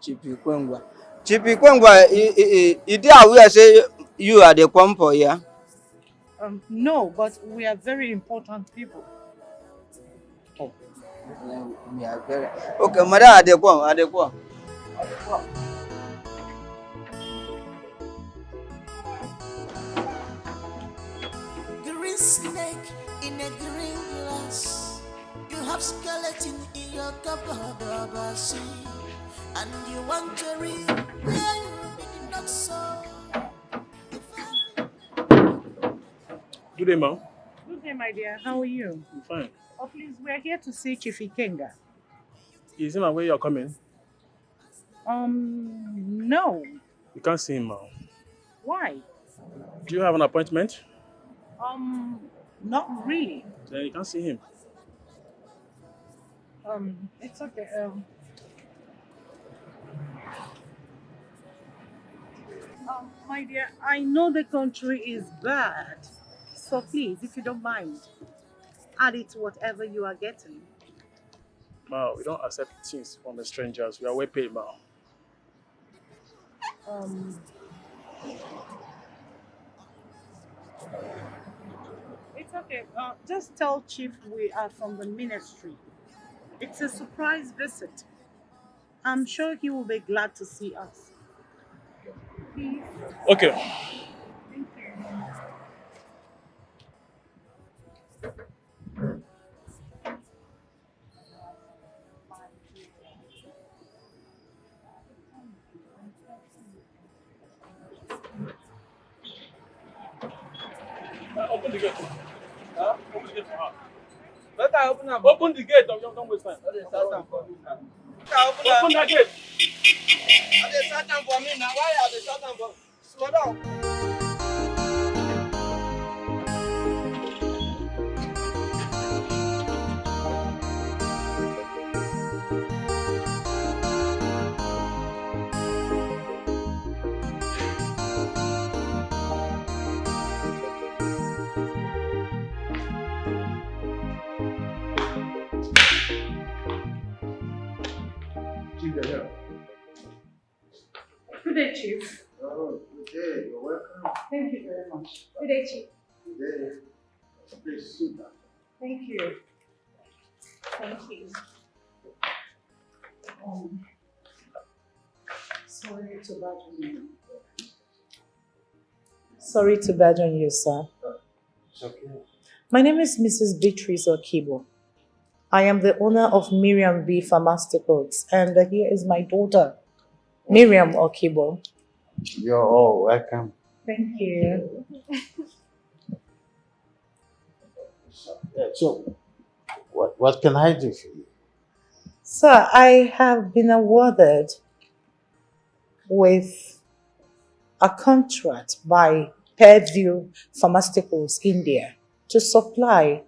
Chipi Kwengwa, you did aware say you are the kwampo, yeah? No, but we are very important people. Oh, we are very... Okay, madam, adequate. Green snake in a green glass. You have skeleton in your cupboard, see, and you want to read where you did not sow. Good day, ma'am. Good day, my dear. How are you? I'm fine. Oh, please, we're here to see Chief Ikenga. Is him aware you're coming? No. You can't see him, ma'am. Why? Do you have an appointment? Not really. Then you can't see him. It's okay. My dear, I know the country is bad. So please, if you don't mind, add it to whatever you are getting. Ma, we don't accept things from the strangers. We are well paid, ma. Um, it's okay. Just tell Chief we are from the ministry. It's a surprise visit. I'm sure he will be glad to see us. Please. Okay. Thank you. Open the gate. Huh? Open the gate for her. Let her open them. Open the gate. Don't waste time. Open that gate. They shut down for me now. Why are they shut down for? Slow down. Good day, Chief. Oh, good day. You're welcome. Thank you very much. Good day, Chief. Good day. Please sit down. Thank you. Thank you. Sorry to burden you. Sorry to burden you, sir. It's okay. My name is Mrs. Beatrice Okibo. I am the owner of Miriam B. Pharmaceuticals, and here is my daughter, Miriam Okibo. You're all welcome. Thank you. So, what can I do for you? Sir, I have been awarded with a contract by Purview Pharmaceuticals India to supply,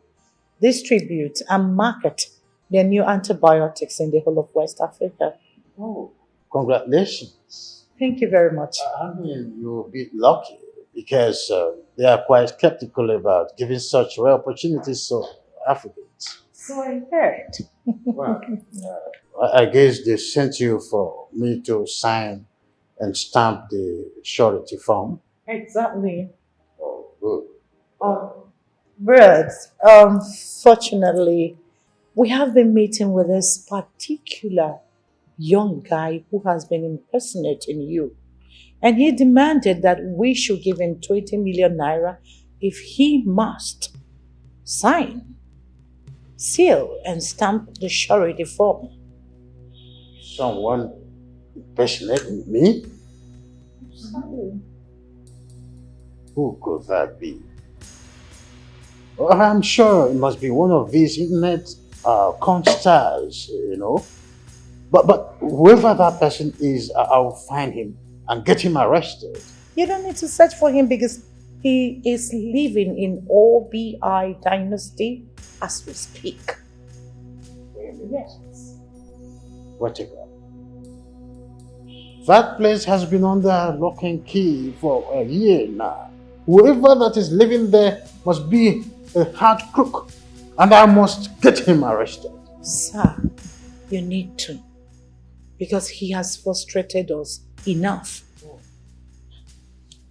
distribute, and market their new antibiotics in the whole of West Africa. Oh, congratulations. Thank you very much. I mean, you're a bit lucky because they are quite skeptical about giving such rare opportunities to Africans. So I heard. Well, I guess they sent you for me to sign and stamp the surety form. Exactly. Oh, good. But fortunately, we have been meeting with this particular young guy who has been impersonating you. And he demanded that we should give him 20 million naira if he must sign, seal, and stamp the surety form. Someone impersonating me? Who could that be? Well, I'm sure it must be one of these internet con stars, you know. But whoever that person is, I'll find him and get him arrested. You don't need to search for him because he is living in OBI dynasty as we speak. Yes. What you got? That place has been under lock and key for a year now. Whoever that is living there must be a hard crook, and I must get him arrested. Sir, you need to, because he has frustrated us enough.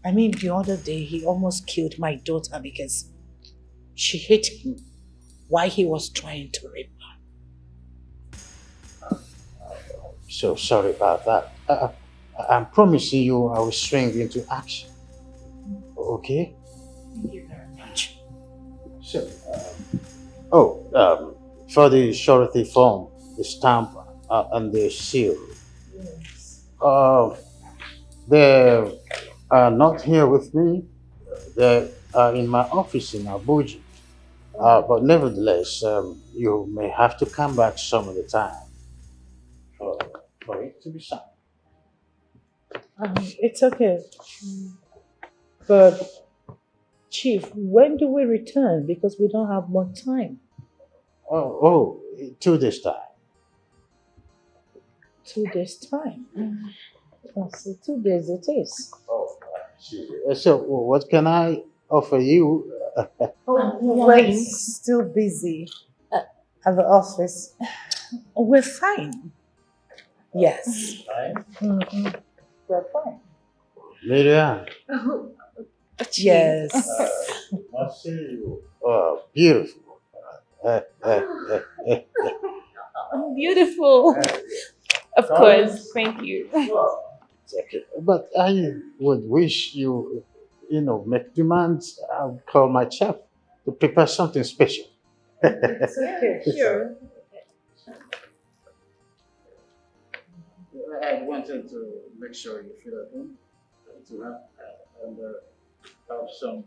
I mean, the other day he almost killed my daughter because she hit him while he was trying to rape her. So sorry about that. I'm promising you I will swing into action. Okay? Thank you very much. So, for the surety form, the stamp, and the seal. Yes. They are not here with me. They are in my office in Abuja. But nevertheless, you may have to come back some of the time for it to be signed. It's okay. But Chief, when do we return? Because we don't have more time. Oh, 2 days time. 2 days time. Oh, so 2 days it is. Oh, so what can I offer you? Oh, we're still busy at the office. We're fine. Yes. Fine? We're fine. Lydia. Yes. I see you. Oh, beautiful. Beautiful. Of course. Thank you. Okay. But I would wish you, make demands. I'll call my chef to prepare something special. It's okay. Sure. I wanted to make sure you feel at home to have some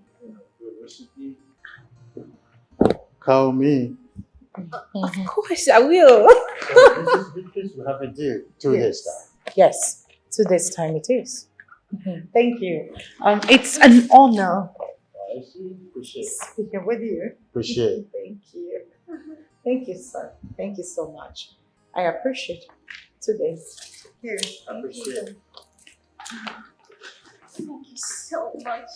good recipe. Call me. Of course, I will. Because we have a deal 2 days time. Yes. 2 days time it is. Thank you. It's an honor I see. Appreciate it. speaking with you. Appreciate it. Thank you. Thank you, sir. Thank you so much. I appreciate 2 days. Here. Appreciate it. Thank you so much.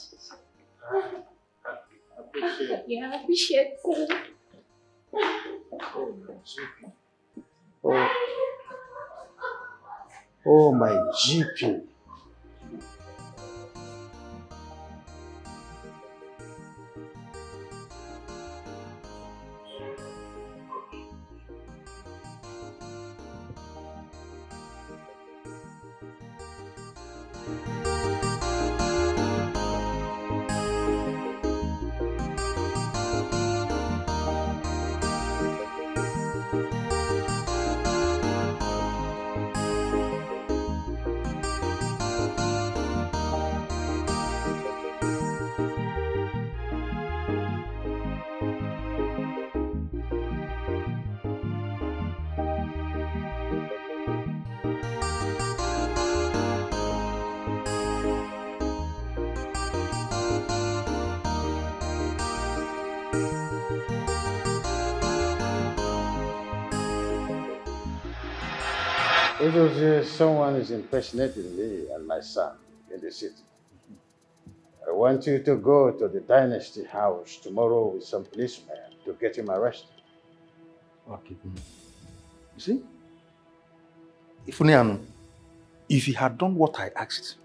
Appreciate it. Yeah, I appreciate it. Oh, my GP. It was someone is impersonating me and my son in the city. I want you to go to the Dynasty house tomorrow with some policemen to get him arrested. Okay. You see? Ifunianu, if you had done what I asked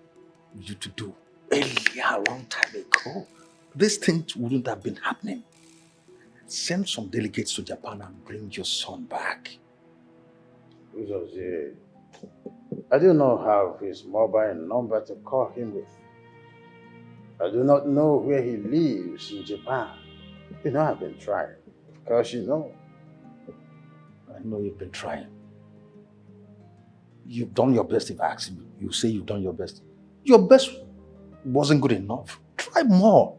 you to do earlier, a long time ago, this thing wouldn't have been happening. Send some delegates to Japan and bring your son back. Uzozie, I do not have his mobile number to call him with. I do not know where he lives in Japan. I've been trying. Because I know you've been trying. You've done your best. If I ask you say you've done your best. Your best wasn't good enough. Try more.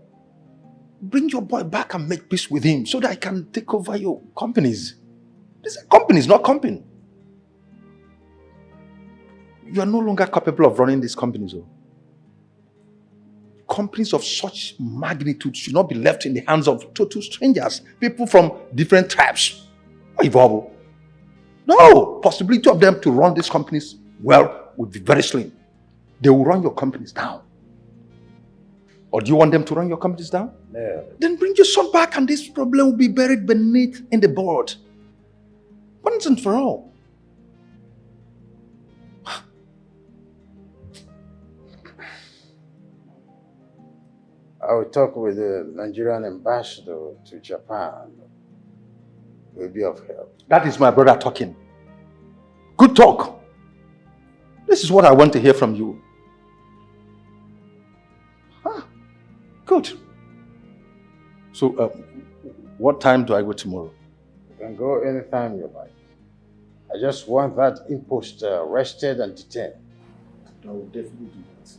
Bring your boy back and make peace with him so that I can take over your companies. These are companies, not company. You are no longer capable of running these companies. Companies of such magnitude should not be left in the hands of total strangers, people from different tribes. No, possibility of them to run these companies well would be very slim. They will run your companies down. Or do you want them to run your companies down? No. Then bring your son back and this problem will be buried beneath in the board. Once and for all. I will talk with the Nigerian ambassador to Japan. It will be of help. That is my brother talking. Good talk. This is what I want to hear from you. Good. So, what time do I go tomorrow? You can go anytime you like. I just want that impostor arrested and detained. I will definitely do that.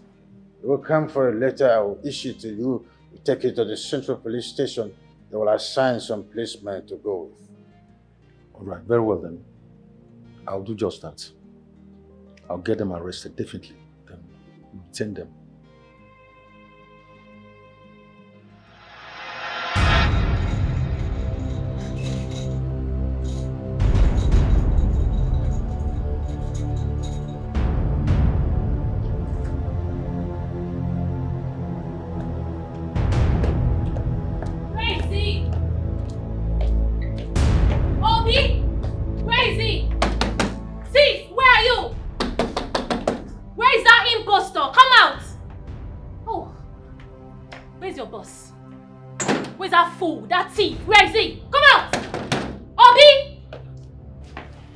You will come for a letter I will issue to you. You take it to the central police station. They will assign some policemen to go with. All right, very well then. I'll do just that. I'll get them arrested, definitely. Then detain them. Obi! Where is he? Thief, where are you? Where is that impostor? Come out! Oh, where's your boss? Where's that fool, that thief? Where is he? Come out! Obi!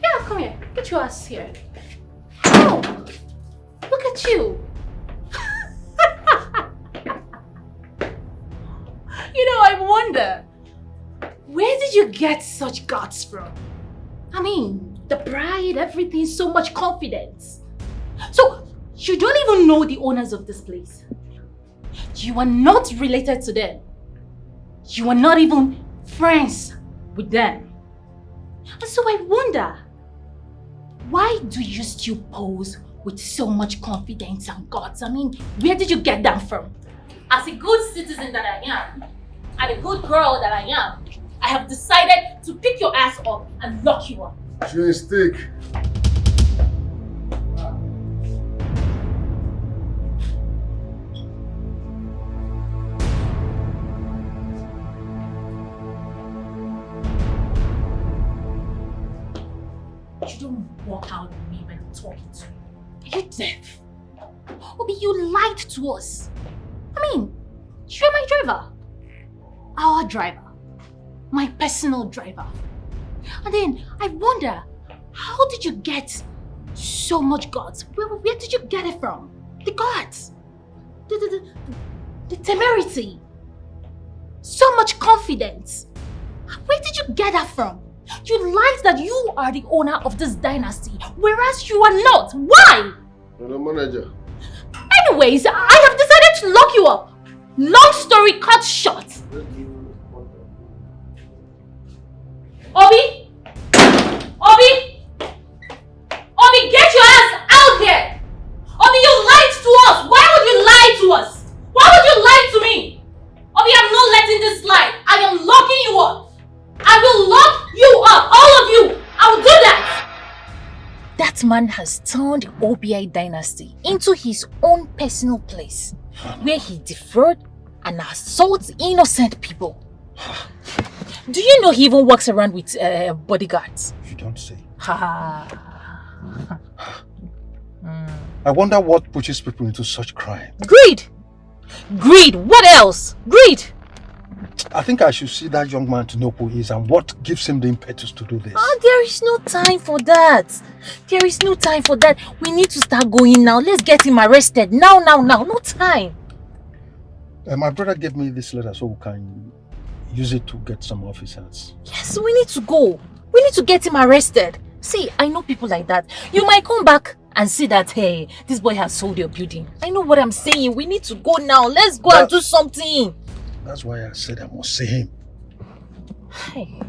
Yeah, come here. Get your ass here. Oh, look at you. You know, I wonder, where did you get such guts from? I mean, the pride, everything, so much confidence. So, you don't even know the owners of this place. You are not related to them. You are not even friends with them. And so I wonder, why do you still pose with so much confidence and guts? I mean, where did you get that from? As a good citizen that I am, and a good girl that I am, I have decided to pick your ass up and lock you up. Chewing stick. You don't walk out on me when I'm talking to you. Are you deaf? Obi, you lied to us. I mean, you're my driver. Our driver. My personal driver. And then I wonder, how did you get so much guts? Where did you get it from? The guts. The temerity. So much confidence. Where did you get that from? You lied that you are the owner of this dynasty, whereas you are not. Why? You're the manager. Anyways, I have decided to lock you up. Long story cut short. Obi! Obi! Obi, get your ass out here! Obi, you lied to us! Why would you lie to us? Why would you lie to me? Obi, I'm not letting this slide. I am locking you up. I will lock you up, all of you. I will do that. That man has turned the OBI dynasty into his own personal place, where he defraud and assaults innocent people. Do you know he even walks around with bodyguards? You don't say. Ha. I wonder what pushes people into such crime. Greed! Greed! What else? Greed! I think I should see that young man to know who he is and what gives him the impetus to do this. There is no time for that. There is no time for that. We need to start going now. Let's get him arrested. Now. No time. My brother gave me this letter so we can use it to get some of his hands. Yes, we need to go. We need to get him arrested. See, I know people like that. You might come back and see that, hey, this boy has sold your building. I know what I'm saying. We need to go now. Let's go and do something. That's why I said I must see him. Hey.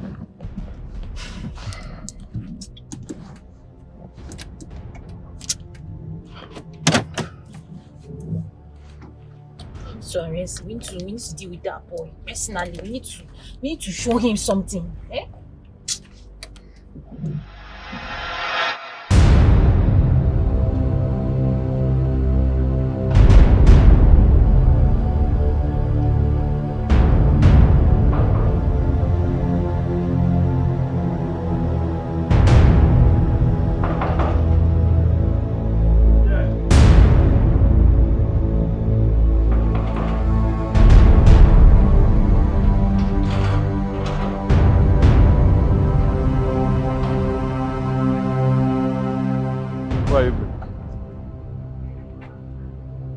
So we need to deal with that boy. Personally, we need to show him something. Eh?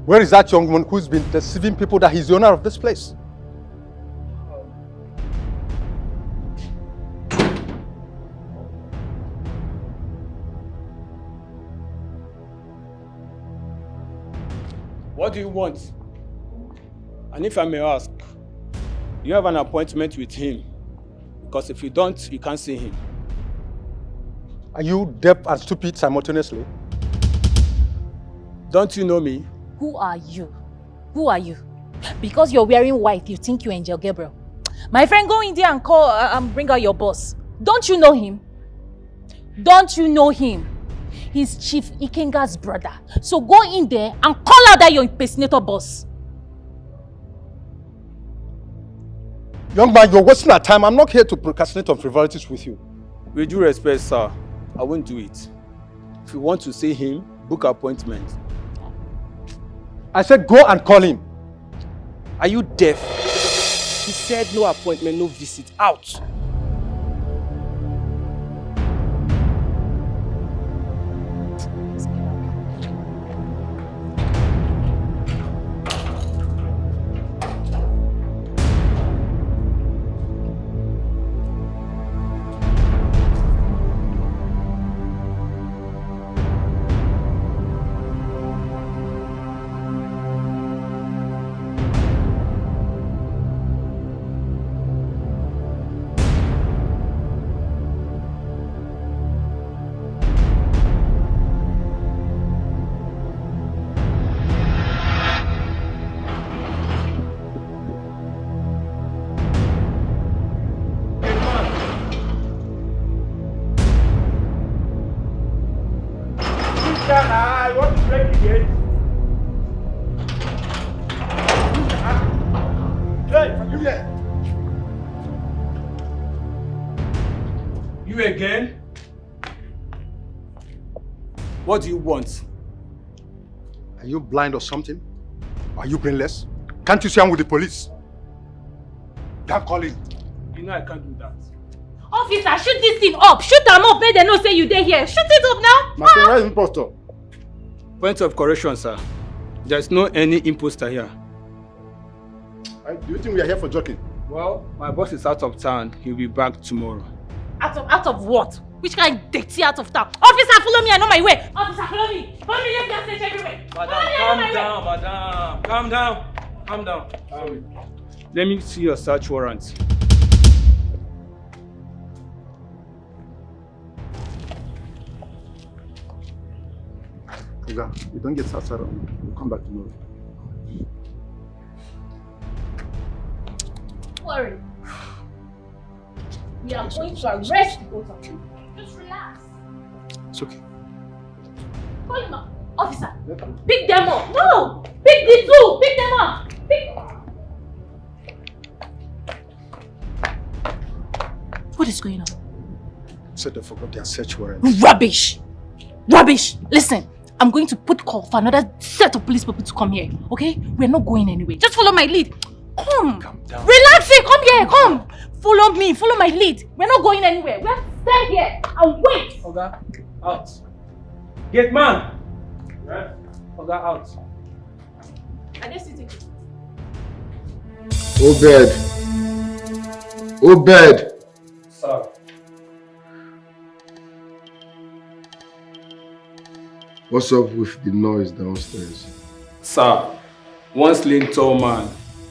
Where is that young man who's been deceiving people that he's the owner of this place? What do you want? And if I may ask, you have an appointment with him? Because if you don't, you can't see him. Are you deaf and stupid simultaneously? Don't you know me? Who are you? Who are you? Because you're wearing white, you think you're Angel Gabriel. My friend, go in there and call and bring out your boss. Don't you know him? Don't you know him? He's Chief Ikenga's brother. So go in there and call out that your impersonator boss. Young man, you're wasting our time. I'm not here to procrastinate on frivolities with you. With due respect, sir, I won't do it. If you want to see him, book appointment. I said go and call him. Are you deaf? He said no appointment, no visit. Out! I want to break the gate. Hey, you there? You again? What do you want? Are you blind or something? Are you brainless? Can't you see I'm with the police? Can't call him. You know I can't do that. Officer, shoot this thing up. Shoot them up. Make them know say you there here. Shoot it up now. My friend, where is impostor? Point of correction, sir. There's no any imposter here. Do you think we are here for joking? Well, my boss is out of town. He'll be back tomorrow. Out of what? Which kind of dirty out of town? Officer, follow me. I know my way. Officer, follow me. Follow me. Let's just search everywhere. Madam, calm down. Calm down. Let me see your search warrant. You don't get outside of me. We'll come back tomorrow. Don't worry. We are going to arrest the both of you. Just relax. It's okay. Call him up. Officer, pick them up. No! Pick the two. Pick them up. What is going on? Said they forgot their search warrant. Rubbish! Listen, I'm going to put call for another set of police people to come here, okay? We're not going anywhere. Just follow my lead. Come. Calm down. Relax it. Come here. Come. Follow me. Follow my lead. We're not going anywhere. We have to stay here and wait. Oga, out. Gate man. Yes. Oga, out. I just need to. Obed. Sir. What's up with the noise downstairs? Sir, one slim tall man,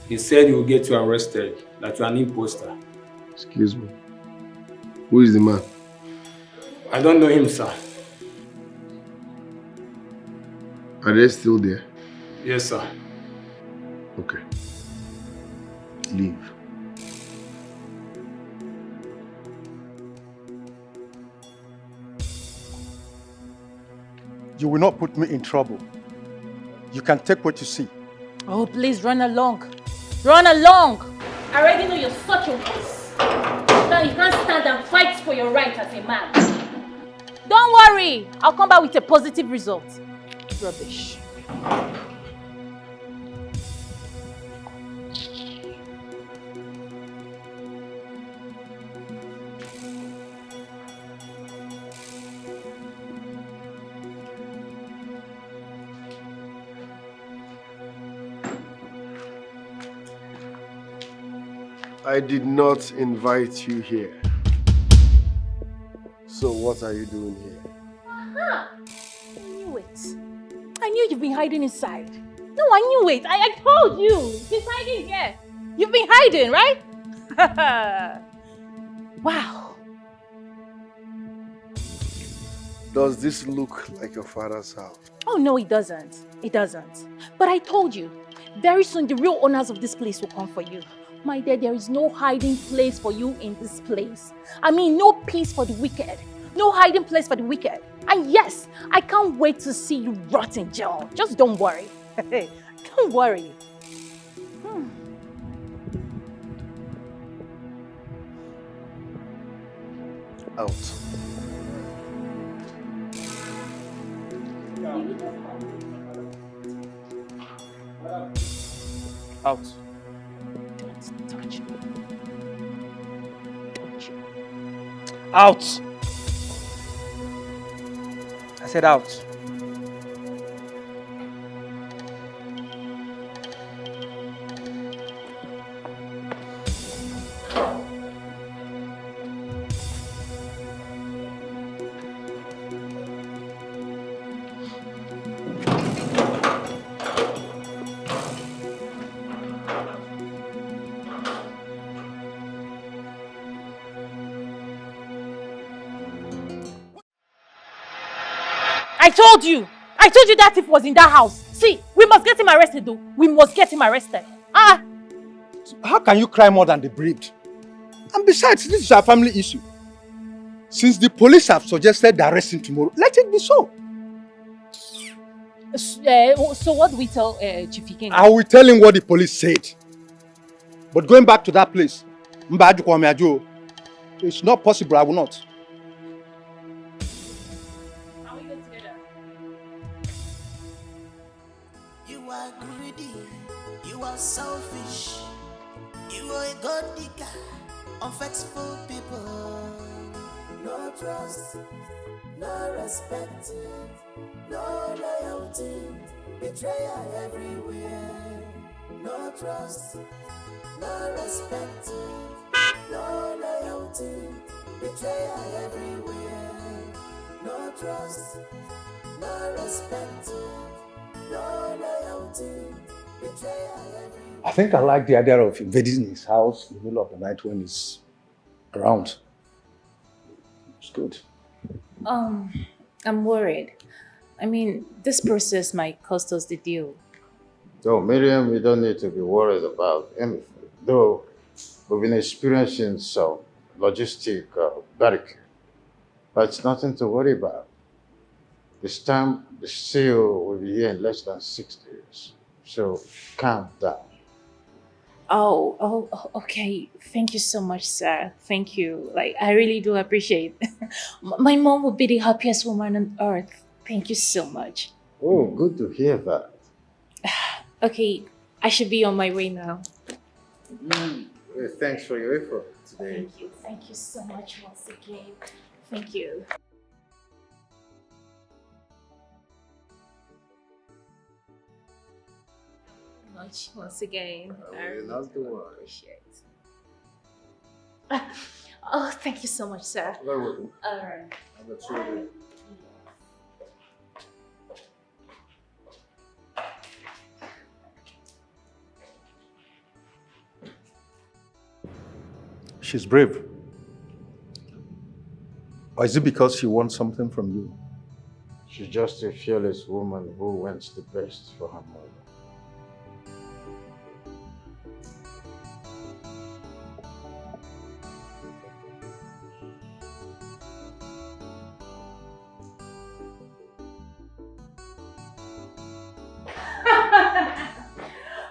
he said he will get you arrested, that you're an imposter. Excuse me. Who is the man? I don't know him, sir. Are they still there? Yes, sir. Okay. Leave. You will not put me in trouble. You can take what you see. Oh, please run along. Run along. I already know you're such a wuss. Now you can't stand and fight for your right as a man. Don't worry. I'll come back with a positive result. Rubbish. I did not invite you here. So what are you doing here? Aha! I knew it. I knew you've been hiding inside. No, I knew it. I told you. He's hiding here. You've been hiding, right? Wow. Does this look like your father's house? Oh, no, it doesn't. It doesn't. But I told you, very soon the real owners of this place will come for you. My dear, there is no hiding place for you in this place. I mean, no peace for the wicked. No hiding place for the wicked. And yes, I can't wait to see you rot in jail. Just don't worry. Don't worry. Out. Out. Don't touch me. Out. I said out. I told you that thief was in that house. See, we must get him arrested though. We must get him arrested. How can you cry more than the bereaved? And besides, this is a family issue. Since the police have suggested the arresting tomorrow, let it be so. So what do we tell Chief Ikenga? I will tell him what the police said. But going back to that place, it's not possible, I will not. You are greedy, you are selfish, you are a god digger, unfaithful people. No trust, no respect, no loyalty, betrayal everywhere. No trust, no respect, no loyalty, betrayal everywhere. No trust, no respect, no loyalty, betrayal everywhere. I think I like the idea of invading his house in the middle of the night when he's around. It's good. I'm worried. I mean, this process might cost us the deal. So, Miriam, we don't need to be worried about anything. Though we've been experiencing some logistic barricade. But it's nothing to worry about. This time, the sale will be here in less than 6 days. So, calm down. Oh, okay. Thank you so much, sir. Thank you. Like, I really do appreciate it. My mom would be the happiest woman on earth. Thank you so much. Oh, good to hear that. Okay, I should be on my way now. Well, thanks for your effort today. Thank you. Thank you so much once again. Thank you. Much once again. I really do appreciate. Oh, thank you so much, sir. Very welcome. All right. She's brave. Or is it because she wants something from you? She's just a fearless woman who wants the best for her mother.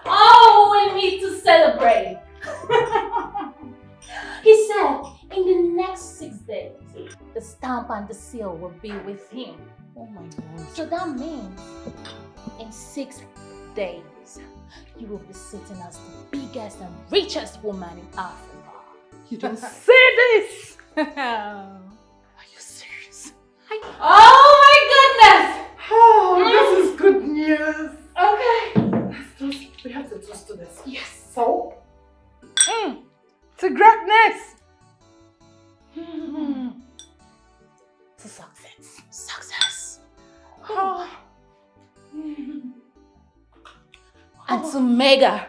Oh, we need to celebrate. He said in the next 6 days, the stamp and the seal will be with him. Oh my God. So that means in 6 days, you will be sitting as the biggest and richest woman in Africa. You don't say this! Are you serious? Oh my goodness! Oh, this is good news. Okay. We have to toast to this. Yes. So, to greatness. To success. Success. And to mega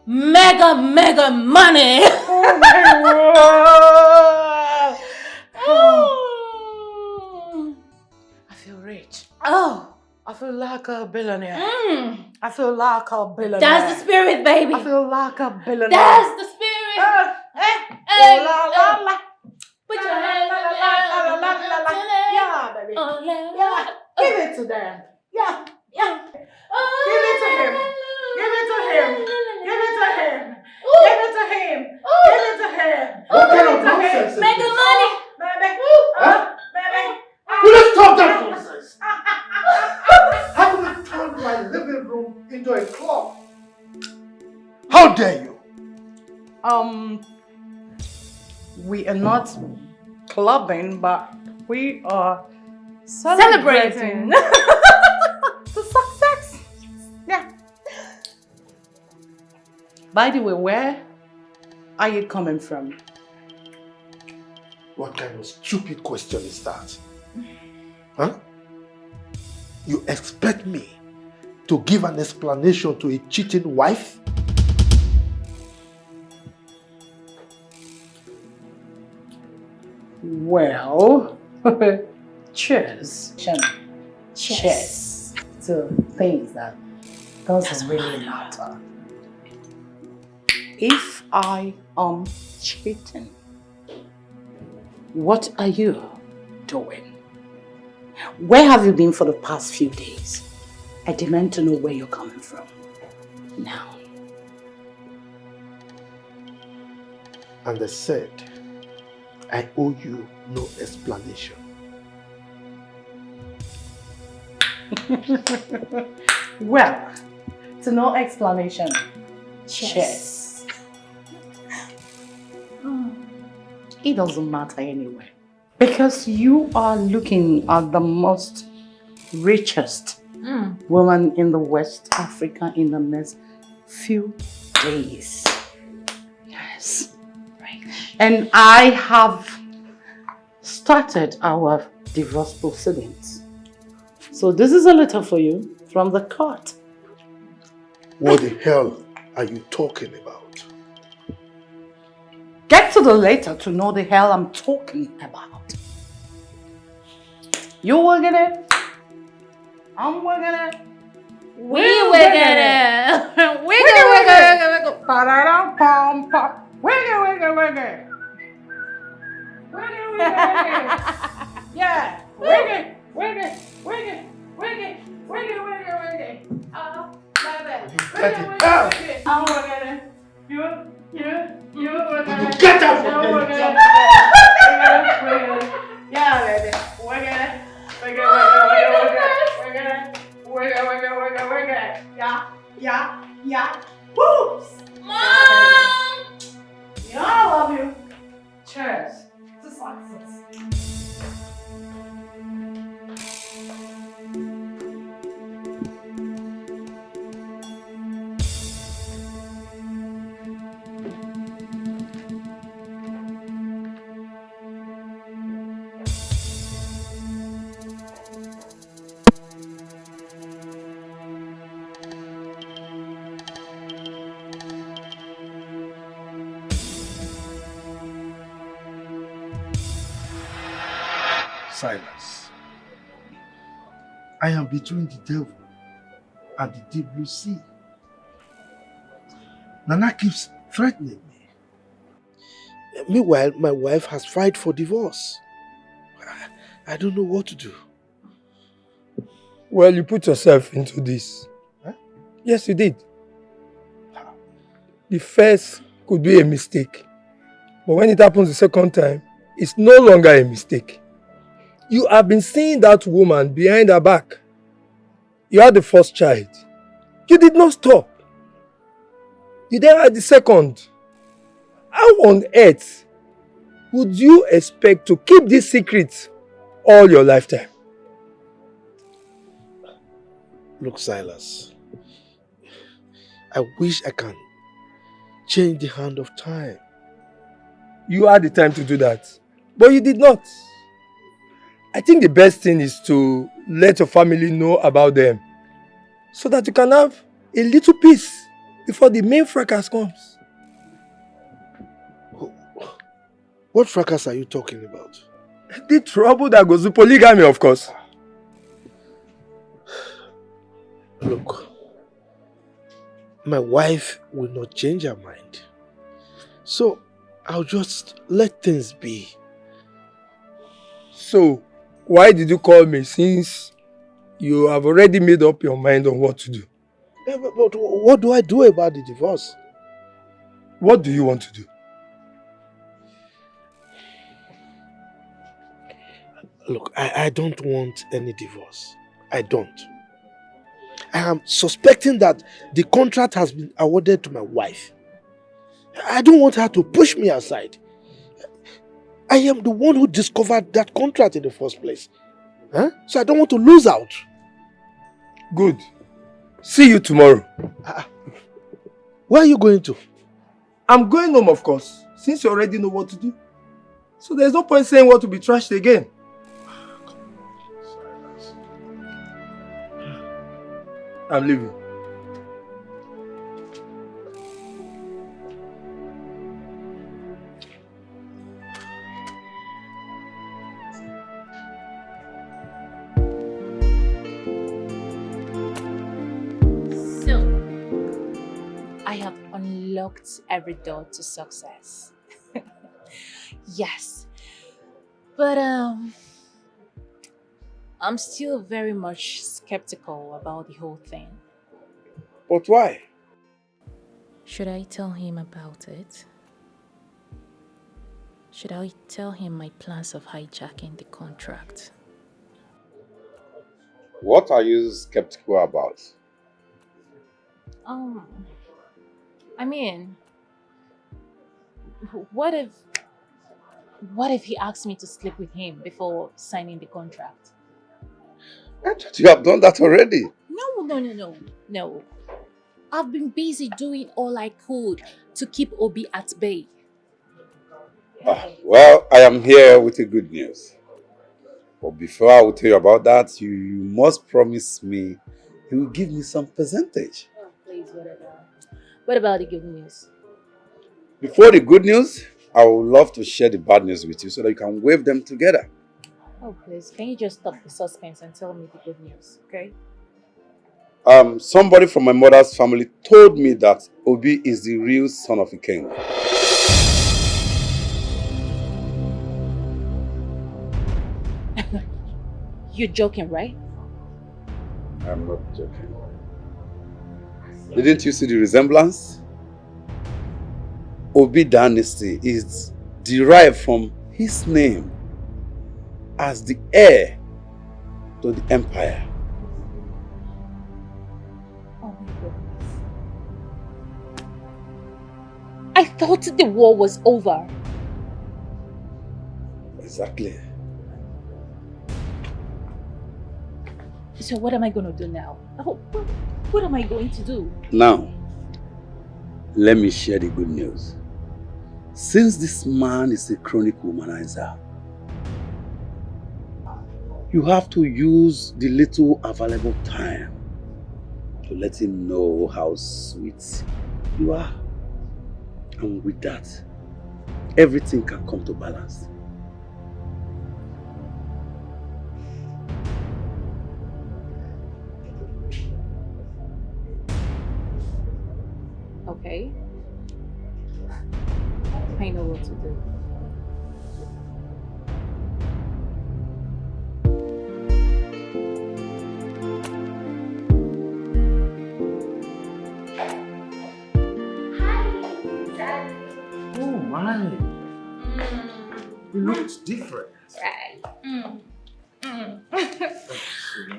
money. Oh my word. I feel rich. Oh. I feel like a billionaire. I feel like a billionaire. That's the spirit, baby. I feel like a billionaire. That's the spirit. Oh, la, la, la. Put your hands Yeah, baby. Yeah. Give it to them. Yeah. Yeah. Give it to him. Give it to him. Give it to him. Give it to him. Give it to him. What kind of nonsense is Make the this? money. Baby. We are not clubbing, but we are Celebrating. the success. Yeah. By the way, where are you coming from? What kind of stupid question is that? Huh? You expect me to give an explanation to a cheating wife? Well, cheers. Cheers to things that doesn't really matter. If I am cheating, what are you doing? Where have you been for the past few days? I demand to know where you're coming from. Now. And I said, I owe you no explanation. Well, to no explanation. Cheers. It doesn't matter anyway. Because you are looking at the most richest woman in the West Africa in the next few days. Yes. Right. And I have started our divorce proceedings. So this is a letter for you from the court. What the hell are you talking about? Get to the letter to know the hell I'm talking about. You working it? I'm working it. We wigging it. Wiggle. Pa-da-dum-pum-pum. Wiggle. Yeah. Wiggle. Oh, my bad. Wiggle. I'm working it. You working it. Get out! Yeah, baby. Working it. Wiggle. Yeah. Whoops. Mom! Yeah, I love you. Cheers. Just like this. Silas, I am between the devil and the deep blue sea. Nana keeps threatening me. Meanwhile, my wife has filed for divorce. I don't know what to do. Well, you put yourself into this. Huh? Yes, you did. The first could be a mistake. But when it happens the second time, it's no longer a mistake. You have been seeing that woman behind her back. You had the first child. You did not stop. You then had the second. How on earth would you expect to keep this secret all your lifetime? Look, Silas, I wish I can change the hand of time. You had the time to do that, but you did not. I think the best thing is to let your family know about them so that you can have a little peace before the main fracas comes. What fracas are you talking about? The trouble that goes with polygamy, of course. Look, my wife will not change her mind. So, I'll just let things be. So, why did you call me since you have already made up your mind on what to do? Yeah, but what do I do about the divorce? What do you want to do? Look, I don't want any divorce. I don't. I am suspecting that the contract has been awarded to my wife. I don't want her to push me aside. I am the one who discovered that contract in the first place. Huh? So I don't want to lose out. Good. See you tomorrow. Where are you going to? I'm going home, of course, since you already know what to do. So there's no point saying what to be trashed again. I'm leaving. So, I have unlocked every door to success. Yes. But I'm still very much skeptical about the whole thing. But why? Should I tell him about it? Should I tell him my plans of hijacking the contract? What are you skeptical about? I mean, what if he asked me to sleep with him before signing the contract? I thought you have done that already. No. I've been busy doing all I could to keep Obi at bay. Well, I am here with the good news. But before I will tell you about that, you must promise me you will give me some percentage. Oh, please, whatever. What about the good news? Before the good news, I would love to share the bad news with you so that you can wave them together. Oh, please, can you just stop the suspense and tell me the good news, okay? Somebody from my mother's family told me that Obi is the real son of a king. You're joking, right? I'm not joking. Didn't you see the resemblance? Obi dynasty is derived from his name as the heir to the empire. Oh my goodness. I thought the war was over. Exactly. So what am I going to do now? What am I going to do? Now, let me share the good news. Since this man is a chronic womanizer, you have to use the little available time to let him know how sweet you are. And with that, everything can come to balance. Okay. I know what to do. Oh my. You look different. Right.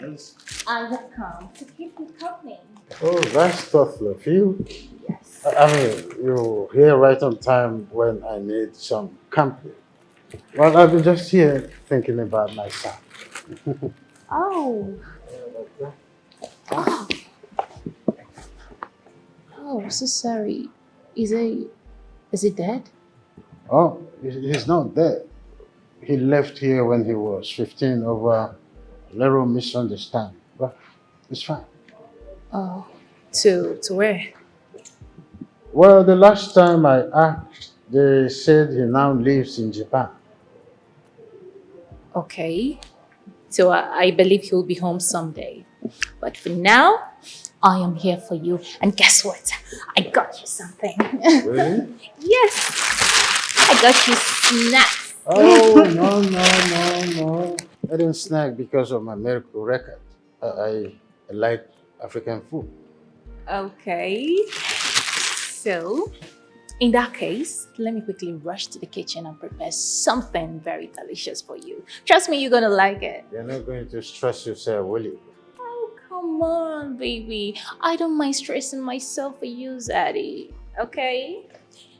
Yes. I have come to keep you company. Oh, that's thoughtful of you. Yes. I mean, you're here right on time when I need some company. Well, I've been just here thinking about my son. Oh. Oh, so sorry. Is he dead? Oh, he's not dead. He left here when he was 15 over a little misunderstanding. But it's fine. Oh. To where? Well, the last time I asked, they said he now lives in Japan. Okay. So I believe he'll be home someday. But for now, I am here for you. And guess what? I got you something. Really? Yes. I got you snacks. Oh, no. I didn't snack because of my medical record. I like African food. Okay. So, in that case, let me quickly rush to the kitchen and prepare something very delicious for you. Trust me, you're gonna like it. You're not going to stress yourself, will you? Oh, come on, baby. I don't mind stressing myself for you, Zaddy. Okay?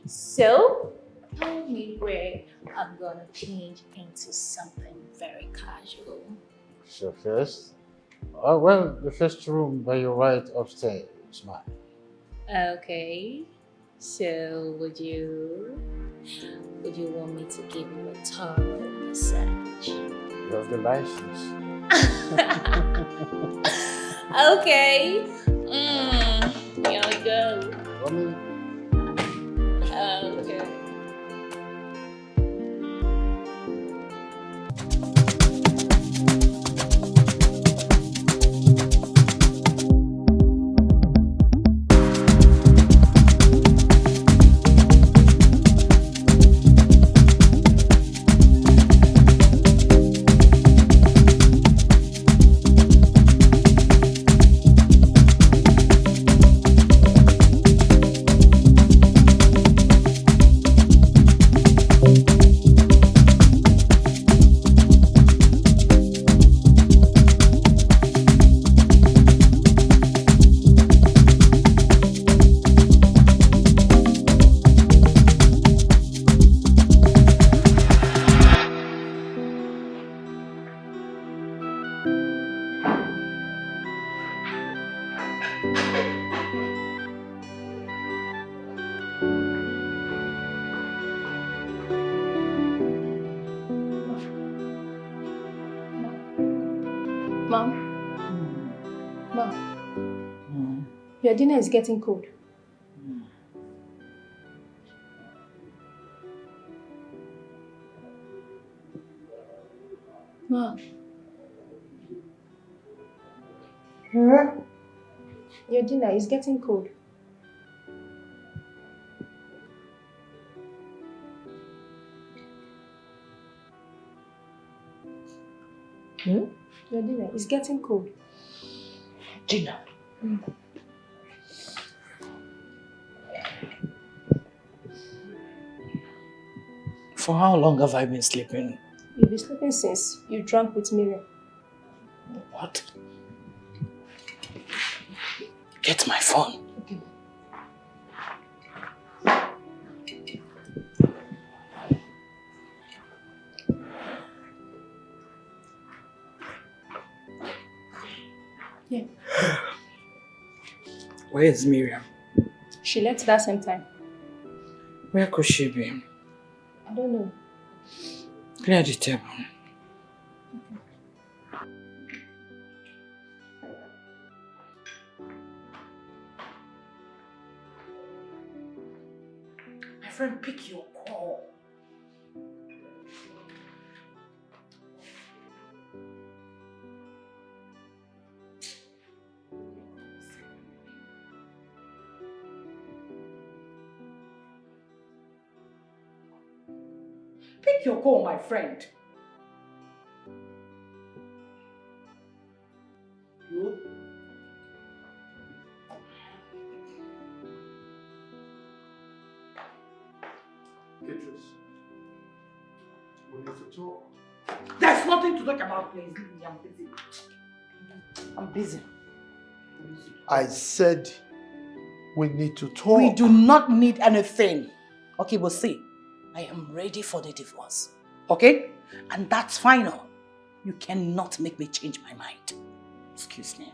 So, tell me where I'm gonna change into something very casual. So first, well, the first room by your right upstairs, ma'am. Okay. So, would you want me to give you a thorough massage? You have the license. Okay. Here we go. Okay. Mom, your dinner is getting cold. Mom. Your dinner is getting cold. Your dinner is getting cold. Dinner? For how long have I been sleeping? You've been sleeping since you drank with Miriam. What? Get my phone. Okay. Yeah. Where is Miriam? She left that same time. Where could she be? I don't know. Clear the table. My friend, pick your call. Pick your call, my friend. You? Beatrice, we need to talk. There's nothing to talk about, please. I'm busy. I'm busy. I said we need to talk. We do not need anything. Okay, we'll see. I am ready for the divorce. Okay? And that's final. You cannot make me change my mind. Excuse me.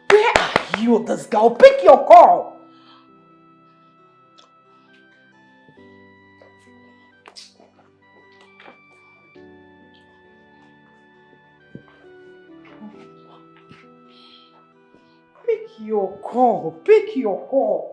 Where are you, this girl? Pick your call. Pick your call. Pick your call.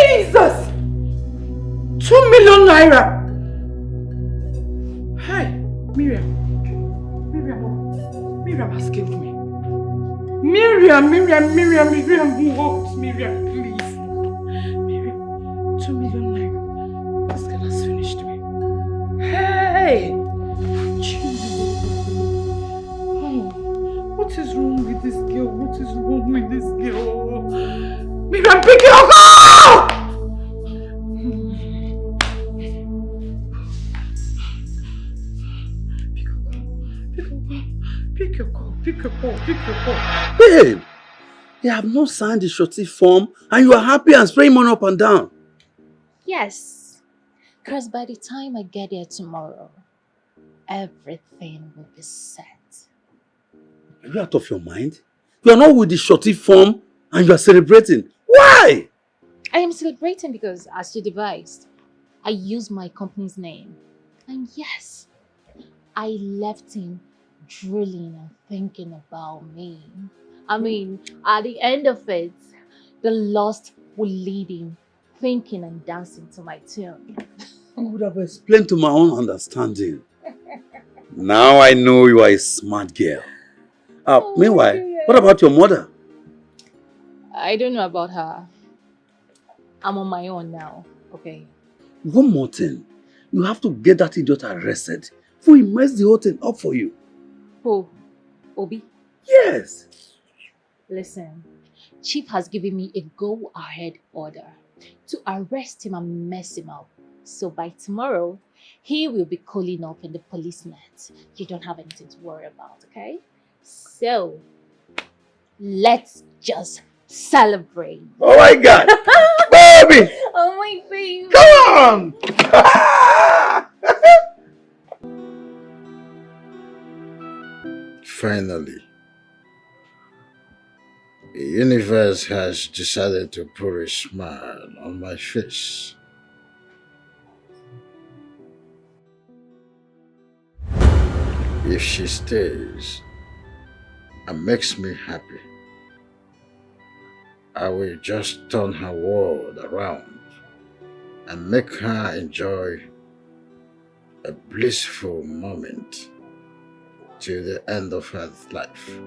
Jesus! 2 million naira! Hey, Miriam has killed me. Miriam, what? Miriam, please. Miriam, 2 million naira. This girl has finished me. Hey! Oh, what is wrong with this girl? Miriam, pick your call! Pick your call. Babe, you have not signed the surety form and you are happy and spraying money up and down. Yes, because by the time I get there tomorrow, everything will be set. Are you out of your mind? You are not with the surety form and you are celebrating. Why? I am celebrating because, as you devised, I used my company's name. And yes, I left him drooling and thinking about me. I mean, at the end of it, the lost will lead him thinking and dancing to my tune. I would have explained to my own understanding. Now I know you are a smart girl. Meanwhile, what about your mother? I don't know about her. I'm on my own now, okay? One more thing. You have to get that idiot arrested before he messed the whole thing up for you. Who? Obi? Yes. Listen, Chief has given me a go-ahead order to arrest him and mess him up. So by tomorrow, he will be calling up in the police net. You don't have anything to worry about, okay? So, let's just celebrate. Oh my God! Baby! Oh my baby! Come on! Finally, the universe has decided to put a smile on my face. If she stays and makes me happy, I will just turn her world around and make her enjoy a blissful moment till the end of her life.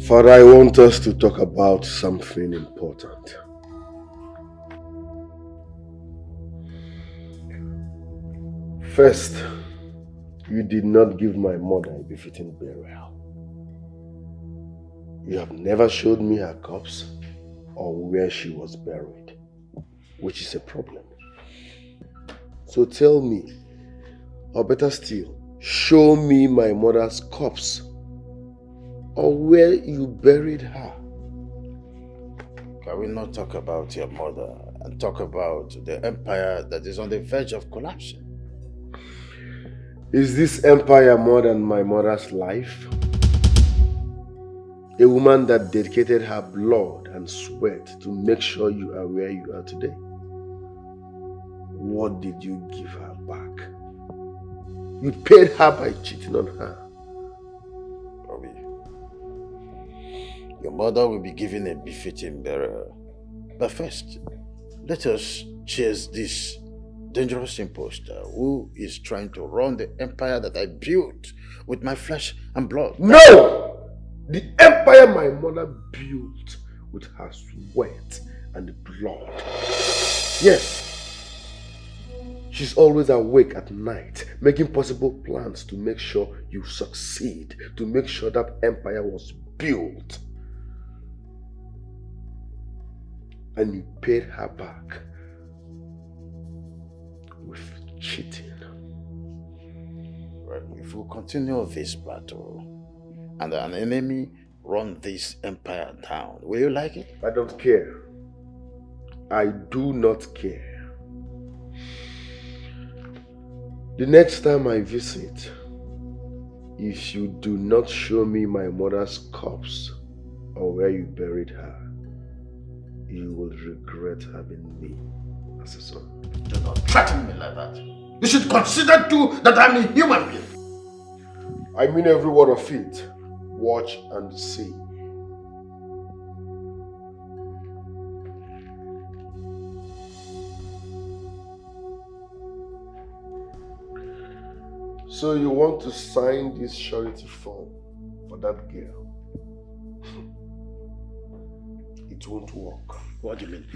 Father, I want us to talk about something important. First, you did not give my mother a befitting burial. You have never showed me her corpse or where she was buried, which is a problem. So tell me, or better still, show me my mother's corpse or where you buried her. Can we not talk about your mother and talk about the empire that is on the verge of collapsing? Is this empire more than my mother's life? A woman that dedicated her blood and sweat to make sure you are where you are today. What did you give her back? You paid her by cheating on her. Bobby, your mother will be given a befitting burial. But first, let us chase this dangerous impostor who is trying to run the empire that I built with my flesh and blood. No! The empire my mother built with her sweat and blood. Yes. She's always awake at night, making possible plans to make sure you succeed, to make sure that empire was built. And you paid her back with cheating. Right. If we continue this battle and an enemy run this empire down, will you like it? I don't care. I do not care. The next time I visit, if you do not show me my mother's corpse or where you buried her, you will regret having me as a son. Do not threaten me like that. You should consider too that I'm a human being. I mean every word of it. Watch and see. So you want to sign this surety form for that girl? It won't work. What do you mean?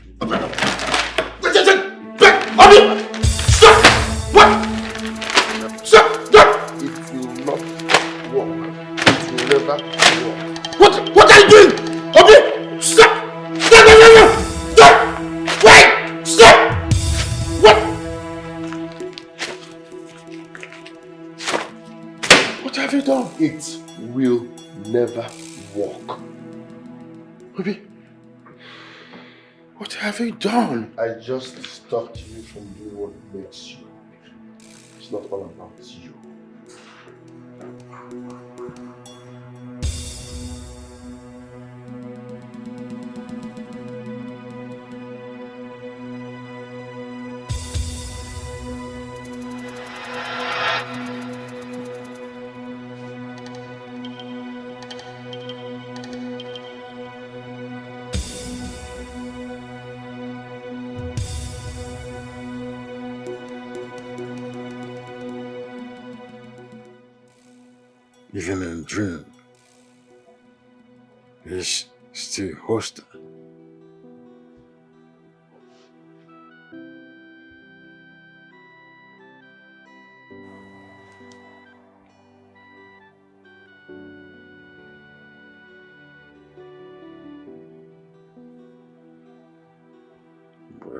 Stop! What? Stop! Stop! It will not work. It will never work. What are you doing? Obi! Stop! Stop! Stop! Wait! Stop! What? What have you done? It will never work. Obi, what have you done? I just stopped you from doing what makes you. It's not all about you. Even in dream, he's still hostile.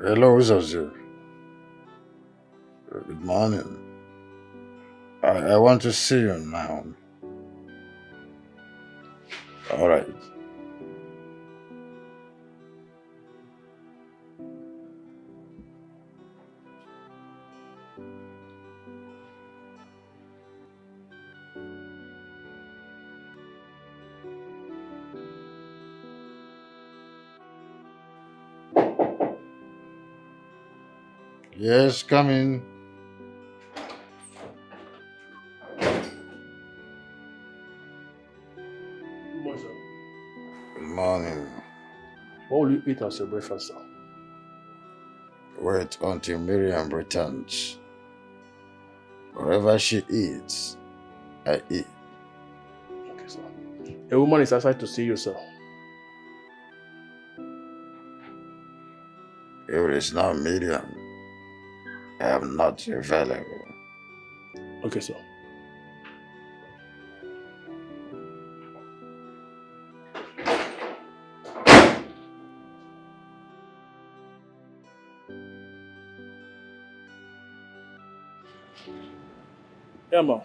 Hello, Zazu. Good morning. I want to see you now. All right. Yes, come in. Good morning. What will you eat as your breakfast, sir? Wait until Miriam returns. Wherever she eats, I eat. Okay, sir. A woman is outside to see you, sir. If it is not Miriam, I am not available. Okay, sir. Yeah, ma'am.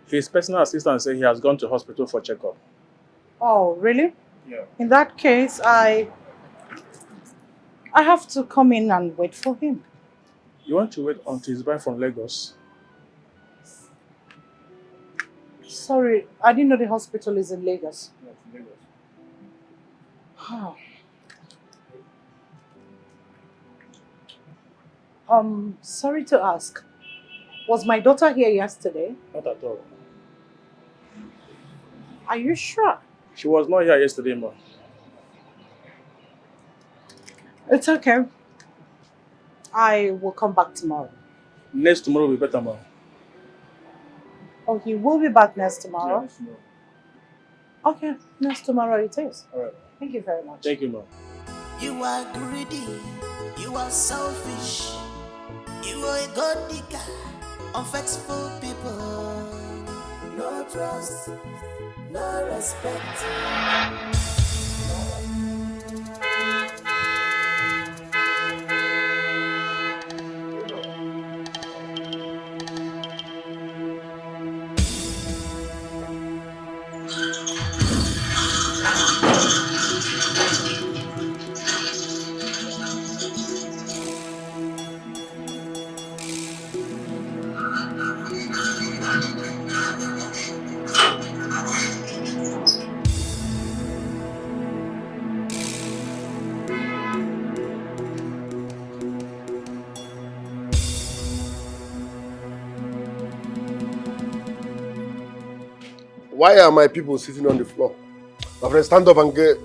His personal assistant said he has gone to hospital for checkup. Oh, really? Yeah. In that case, I have to come in and wait for him. You want to wait until he's back from Lagos? Sorry, I didn't know the hospital is in Lagos. Yeah, it's Lagos. Sorry to ask. Was my daughter here yesterday? Not at all. Are you sure? She was not here yesterday, ma'am. It's okay. I will come back tomorrow. Next tomorrow will be better, ma'am. Oh, he will be back next tomorrow? Yeah, next tomorrow. Okay, next tomorrow it is. All right. Thank you very much. Thank you, ma'am. You are greedy, you are selfish, you are a god digger, unfaithful people. No trust, no respect. Why are my people sitting on the floor? My friend, stand up and get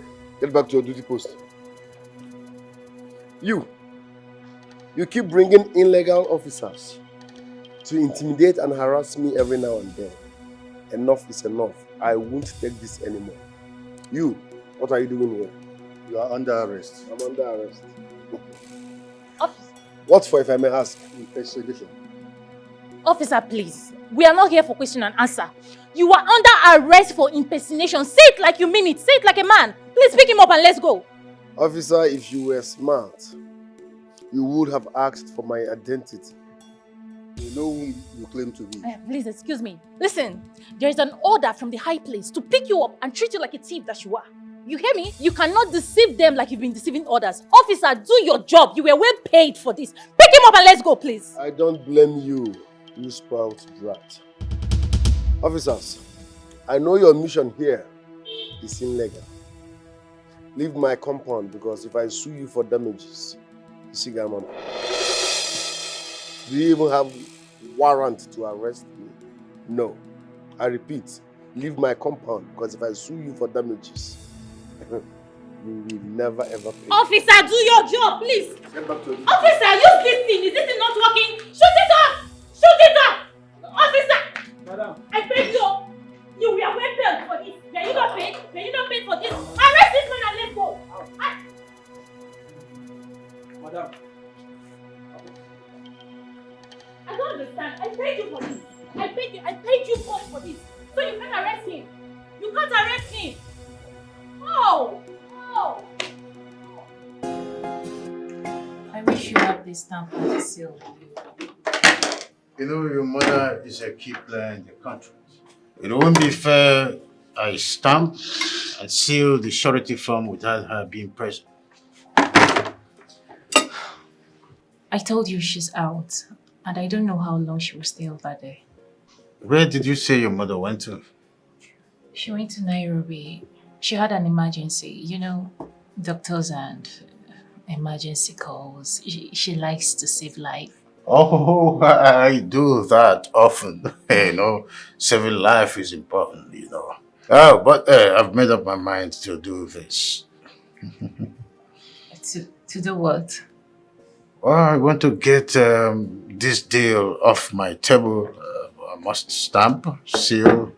back to your duty post. You keep bringing illegal officers to intimidate and harass me every now and then. Enough is enough. I won't take this anymore. You, what are you doing here? You are under arrest. I'm under arrest. Officer. What for, if I may ask? Investigation. Officer, please. We are not here for question and answer. You are under arrest for impersonation. Say it like you mean it. Say it like a man. Please pick him up and let's go. Officer, if you were smart, you would have asked for my identity. You know who you claim to be. Please, excuse me. Listen, there is an order from the high place to pick you up and treat you like a thief that you are. You hear me? You cannot deceive them like you've been deceiving others. Officer, do your job. You were well paid for this. Pick him up and let's go, please. I don't blame you, you spout brat. Officers, I know your mission here is illegal. Leave my compound because if I sue you for damages, you see, Gaman. Do you even have warrant to arrest me? No. I repeat, leave my compound because if I sue you for damages, you will never ever pay. Officer, do your job, please. Get back to it. Officer, use this thing. Is this thing not working? Shoot it up! Shoot it up! Officer! Madam. I paid you. You were well paid for this. Were you not paid? Were you not paid for this? Arrest this man and let's go. Madam. I don't understand. I paid you for this. I paid you for this. So you can't arrest him. You can't arrest him. Oh! Oh! I wish you had this stamp on the seal. You know, your mother is a key player in the contract. It won't be fair I stamp and seal the surety form without her being present. I told you she's out, and I don't know how long she will stay over there. Where did you say your mother went to? She went to Nairobi. She had an emergency. You know, doctors and emergency calls. She likes to save life. Oh, I do that often. You know, saving life is important, you know. Oh, but I've made up my mind to do this. To do what? Well, I want to get this deal off my table. I must stamp, seal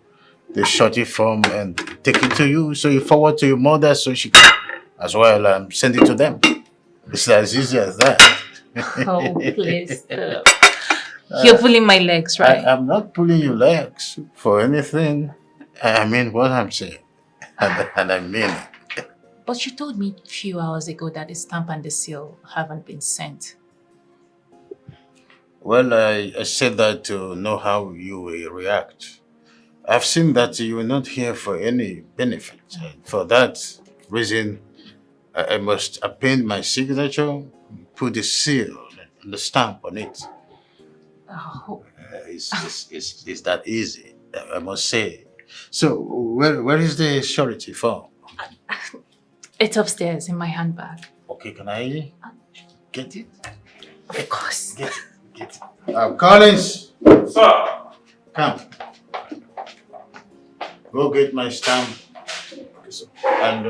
the shorty form and take it to you. So you forward to your mother so she can as well send it to them. It's as easy as that. Oh, please. You're pulling my legs, right? I'm not pulling your legs for anything. I mean what I'm saying. And I mean it. But you told me a few hours ago that the stamp and the seal haven't been sent. Well, I said that to know how you will react. I've seen that you are not here for any benefit. For that reason, I must append my signature, put the seal and the stamp on it. Oh. It's that easy, I must say. So, where is the surety form? It's upstairs in my handbag. Okay, can I get it? Of course. Get it. Collins! Sir! Come. Go get my stamp and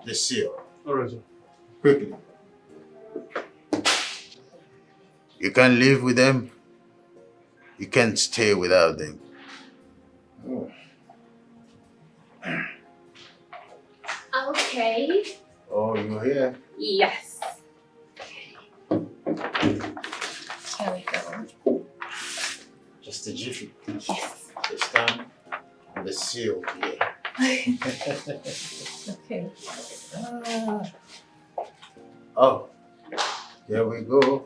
the seal. All right, sir. Quickly. You can't live with them. You can't stay without them. Oh. Okay. Oh, you're here? Yes. Here we go. Just a jiffy. Yes. The stamp and the seal here. Okay. Oh, here we go.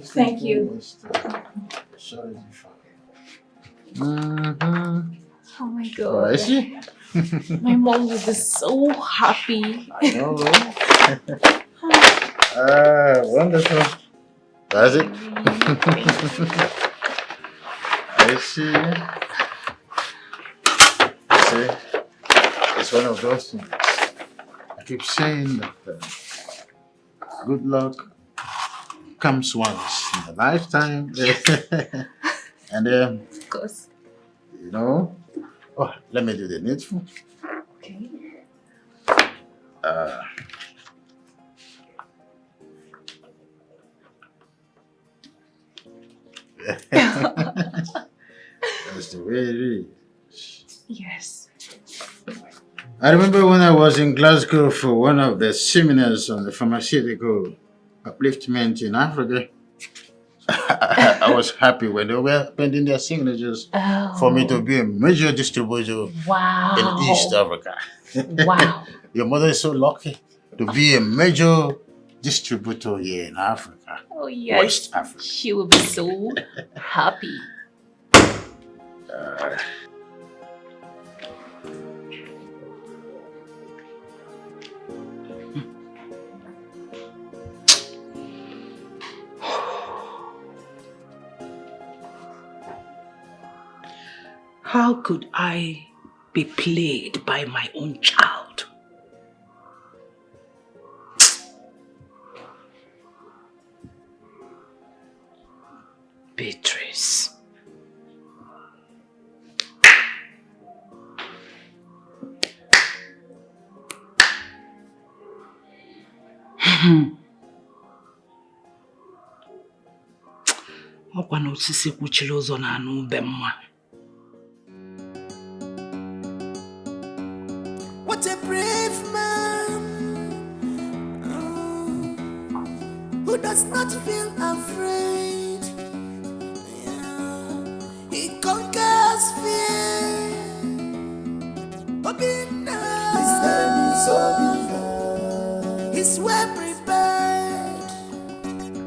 Thank you. Oh my God. Is she? My mom will be so happy. I know. Wonderful. That's it. I see. See, it's one of those things. I keep saying that good luck comes once in a lifetime. And of course. you know. Oh, let me do the needful. Okay. That's the way it is. Yes. I remember when I was in Glasgow for one of the seminars on the pharmaceutical upliftment in Africa. I was happy when they were pending their signatures for me to be a major distributor in East Africa. Wow. Your mother is so lucky to be a major distributor here in Africa. Oh yes. West Africa. She will be so happy. How could I be played by my own child? Beatrice. Ọkwa na osisi kwuchiri ụzọ na-anụ ube mma. What a brave man who does not feel afraid. Yeah. He conquers fear. Obina. His name is Obina. He's well prepared.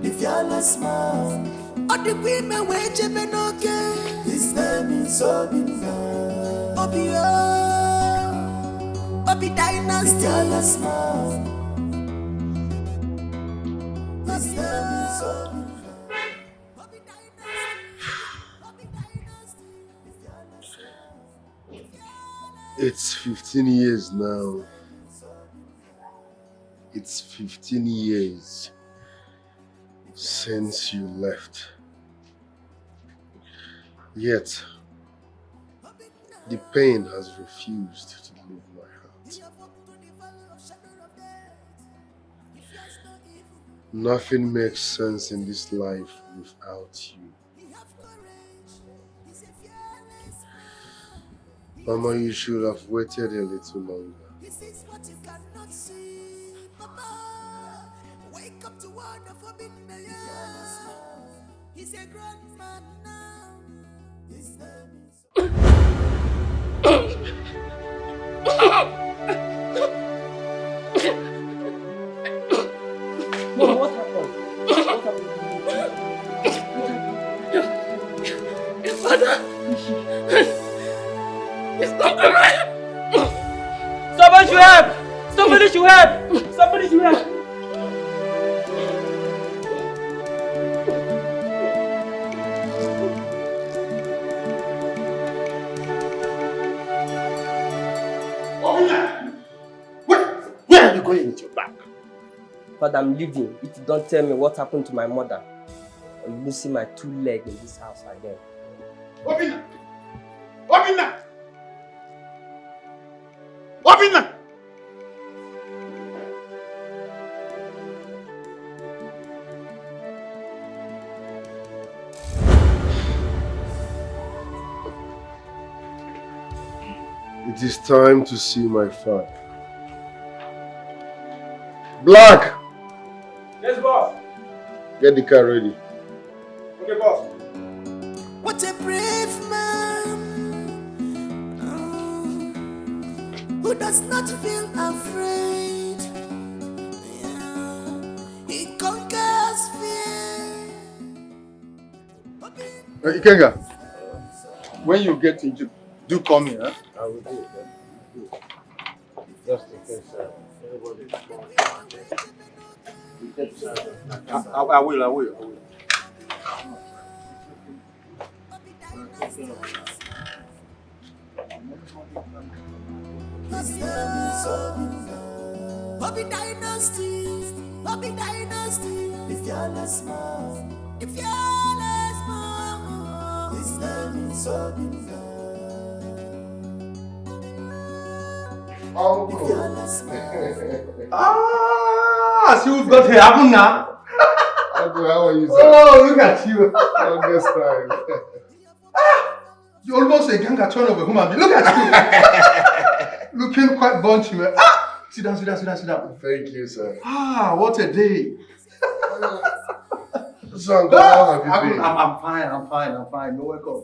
The fearless man. All the women wage again. His name is Obina. Obio. Obi Dynasty. The fearless man. His name is Obina. Obi Dynasty. It's 15 years now. It's 15 years since you left. Yet, the pain has refused to leave my heart. Nothing makes sense in this life without you. Mama, you should have waited a little longer. This is what you cannot see, Papa. Wake up to one of Obina. He's a grown man now. His name is. Mom, what happened? Your father is not alive. Somebody should help! Somebody should help! Somebody should help! Where are you going with your bag? Father, I'm leaving. If you don't tell me what happened to my mother, you will see my two legs in this house again. Obina! Obina! Obina! It is time to see my father. Black! Yes, boss. Get the car ready. Okay, boss. What a brave man who does not feel afraid. Yeah. He conquers fear. Ikenga, when you get into, do call me, huh? I will do it. Just in case everybody is I will. Bobby Dynasty, the fearless man, the fearless man. His name is Obina. See who's got here. Happen now. Uncle, how are you, sir? Oh, look at you. Longest time. You're almost a ganga turn of a human being. Look at you. Looking quite bunchy, man. Sit down. Thank you, sir. What a day. So, Uncle, how have you been? I'm fine. You're welcome.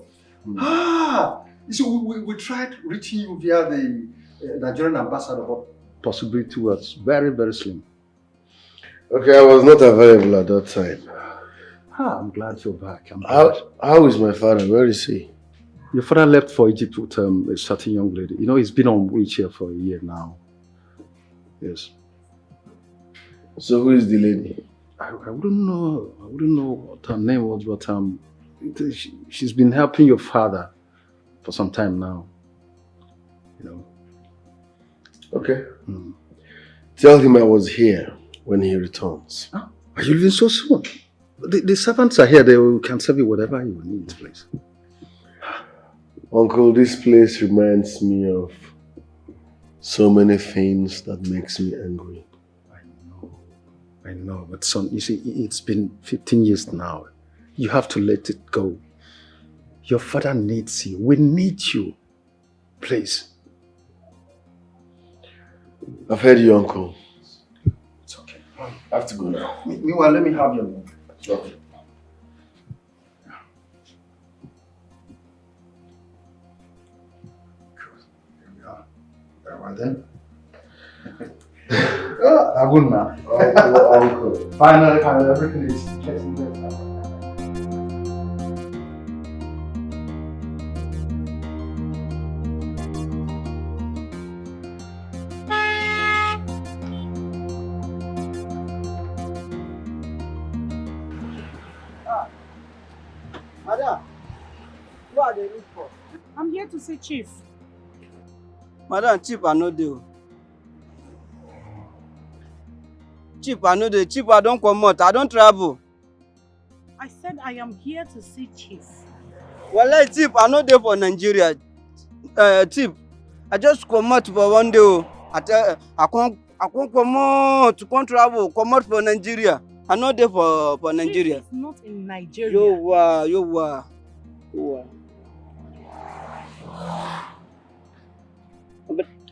You see, we tried reaching you via the Nigerian ambassador, but possibility was very, very slim. Okay, I was not available at that time. I'm glad you're back. How is my father? Where is he? Your father left for Egypt with a certain young lady. You know, he's been on wheelchair for a year now. Yes. So who is the lady? I wouldn't know what her name was, but she's been helping your father for some time now. You know. Okay. Tell him I was here when he returns. Are you leaving so soon? The servants are here. They can serve you whatever you need, please. Uncle, this place reminds me of so many things that makes me angry. I know, but son, you see, it's been 15 years now. You have to let it go. Your father needs you. We need you. Please. I've heard you, Uncle. It's okay. I have to go now. Meanwhile, let me have your number. Okay. Then. I wouldn't now. Uncle. Finally, everything is getting better. Madam, who are they looking for? I'm here to see Chief. Madam, Chief, I know you. Chief, I know the Chief, I don't come out. I don't travel. I said I am here to see Chief. Well, Chief, I know they for Nigeria. Chief, I just come out for one day. I can't come out to travel. Come out for Nigeria. I know they for Nigeria. Chief is not in Nigeria. You are.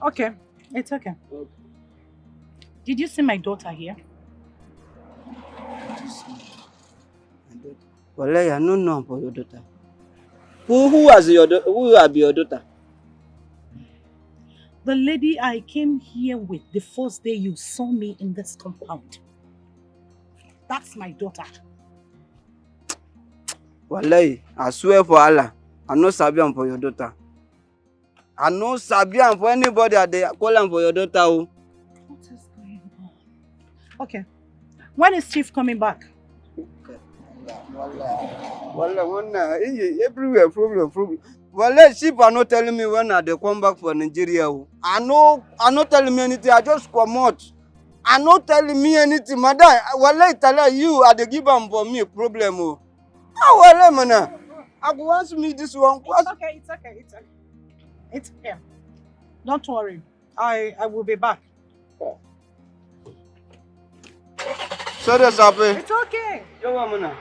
Okay, it's okay. Did you see my daughter here? Well, I don't know for your daughter. Who has your daughter? Who will be your daughter? The lady I came here with the first day you saw me in this compound. That's my daughter. Wallahi, I swear for Allah, I no sabi for your daughter. I no sabi for anybody that they call am for your daughter. What is going on? Okay. When is Chief coming back? Wallah, everywhere problem. Well, Chief are not telling me when they come back for Nigeria. I not telling me anything. I just come out. I not telling me anything, madam. Wallah, tell you are the give am for me problem. Wallah, man. I go ask me this one. It's okay. It's okay. Don't worry. I will be back. Sorry, Sapi. It's okay. Yo, man.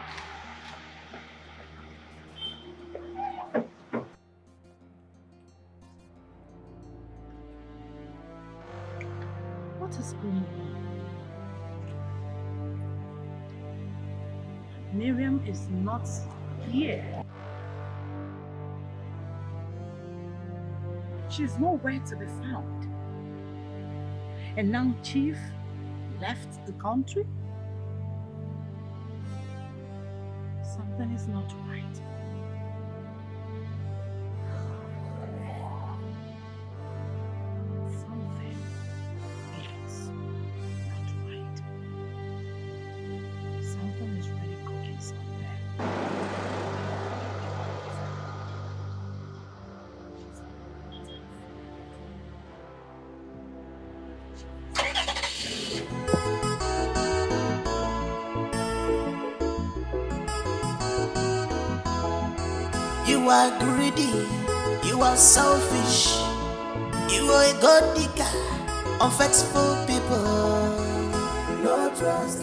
What is going on? Miriam is not here. She's nowhere to be found. And now Chief left the country? Something is not right. Something is not right. Something is really cooking somewhere. You are greedy, you are selfish, you are a god digger. unfaithful people, no trust.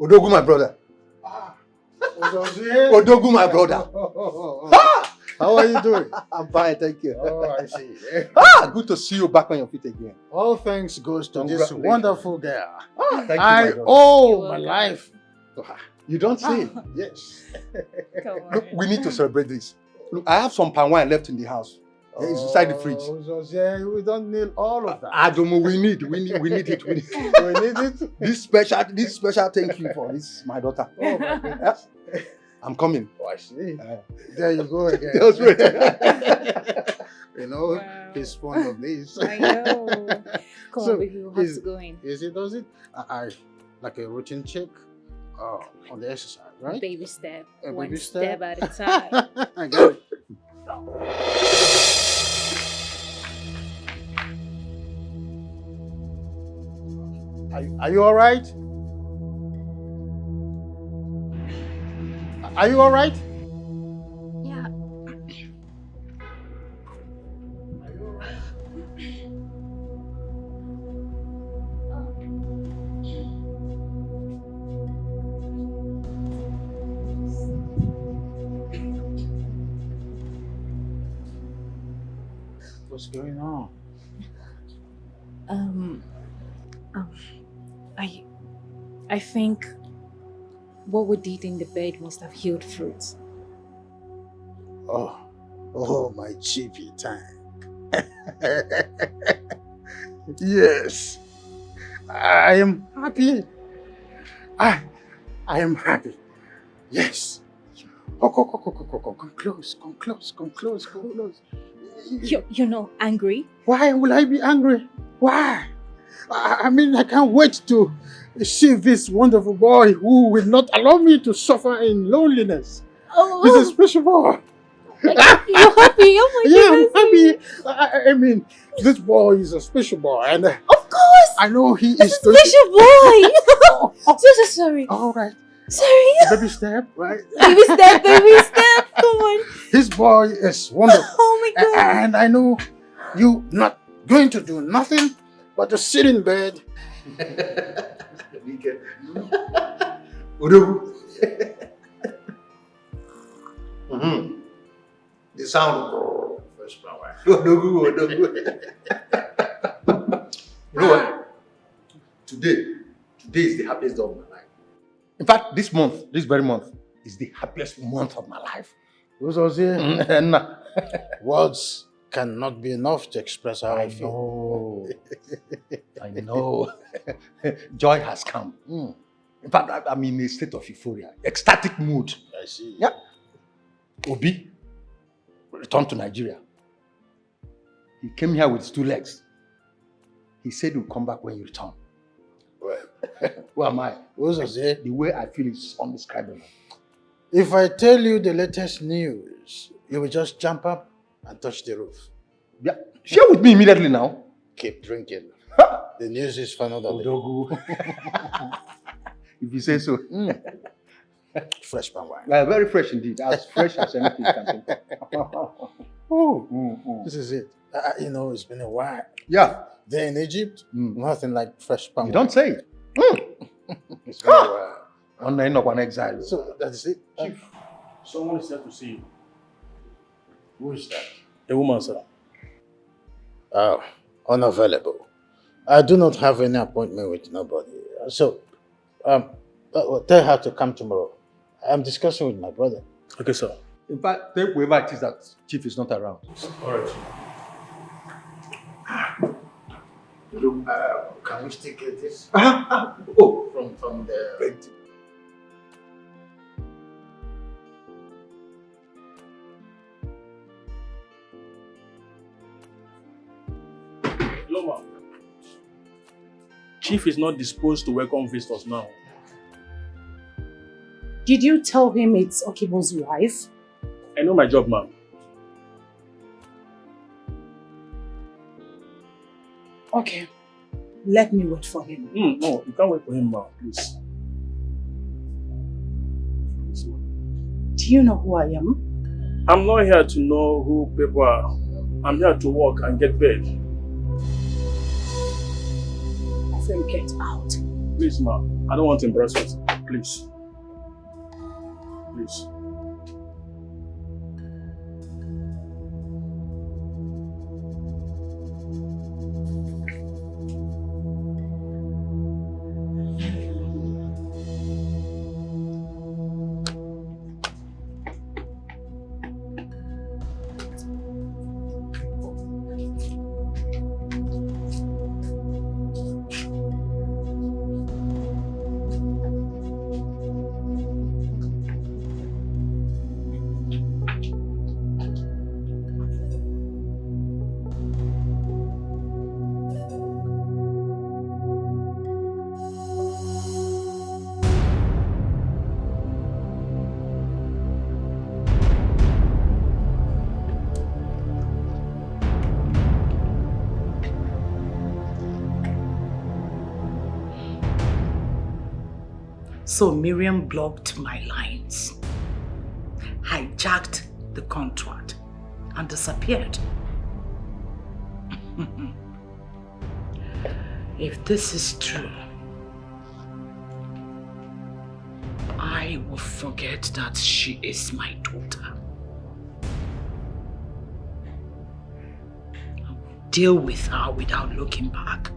Odogu, my brother. Odogu, my brother. How are you doing? I'm fine, thank you. Oh, I see. Good to see you back on your feet again. All thanks goes to this Congratulations. wonderful girl. Thank you, my I brother. owe my life to her. You don't say. Yes. Look, we need to celebrate this. Look, I have some palm wine left in the house. It's inside the fridge. Yeah, we don't need all of that. Adomo, we need it. We need it. We need it. This special thank you for this, my daughter. Oh my goodness. I'm coming. Oh, I see. There you go again. That's right. You know, he's fond of this. I know. Come on, baby, we'll have to go in. Does it? I like a routine check on the exercise, right? Baby step. A One baby step at a time. I got it. Are you all right? Are you all right? Yeah. What's going on? I think what we did in the bed must have healed fruit. Oh, my chippy tank. Yes, I am happy. I am happy. Yes. Come close. You're not angry? Why will I be angry? Why? I mean, I can't wait to see this wonderful boy who will not allow me to suffer in loneliness. Oh. He's a special boy. You're happy? Oh my goodness. I'm happy. I mean, this boy is a special boy, and of course, I know he is is a special boy. So sorry. All right. Sorry. Baby step, right? Baby step. Come on. This boy is wonderful. Oh my God. And I know you not going to do nothing but to sit in bed. Udogu. The sound of fresh flower. Udogu. You know what? Today is the happiest day of my life. In fact, this very month, is the happiest month of my life. Words cannot be enough to express how I feel. I know. Joy has come. In fact, I'm in a state of euphoria, ecstatic mood. I see. Yeah. Obi, return to Nigeria. He came here with his 2 legs. He said he'll come back when you return. Well, who am I? The way I feel is undescribable. If I tell you the latest news, you will just jump up and touch the roof. Yeah, share with me immediately now. Keep drinking. The news is for another day. If you say so. Fresh palm wine. Yeah, very fresh indeed. As fresh as anything you can think of. This is it. It's been a while. Yeah. There in Egypt, nothing like fresh palm You wine. don't say. It's been a while. On the end of an exile. So that is it. Chief, someone is here to see you. Who is that? A woman, sir. Oh, unavailable. I do not have any appointment with nobody. So, tell her to come tomorrow. I'm discussing with my brother. Okay, sir. In fact, tell whoever it is that Chief is not around. All right. Look, can we still get this? From the... Hello, ma'am. Chief is not disposed to welcome visitors now. Did you tell him it's Okibo's wife? I know my job, ma'am. Okay. Let me wait for him. No, you can't wait for him, ma'am, please. Do you know who I am? I'm not here to know who people are. I'm here to work and get paid. Then get out. Please, ma'am. I don't want embarrassment. Please. Please. So Miriam blocked my lines, hijacked the contract, and disappeared. If this is true, I will forget that she is my daughter. I will deal with her without looking back.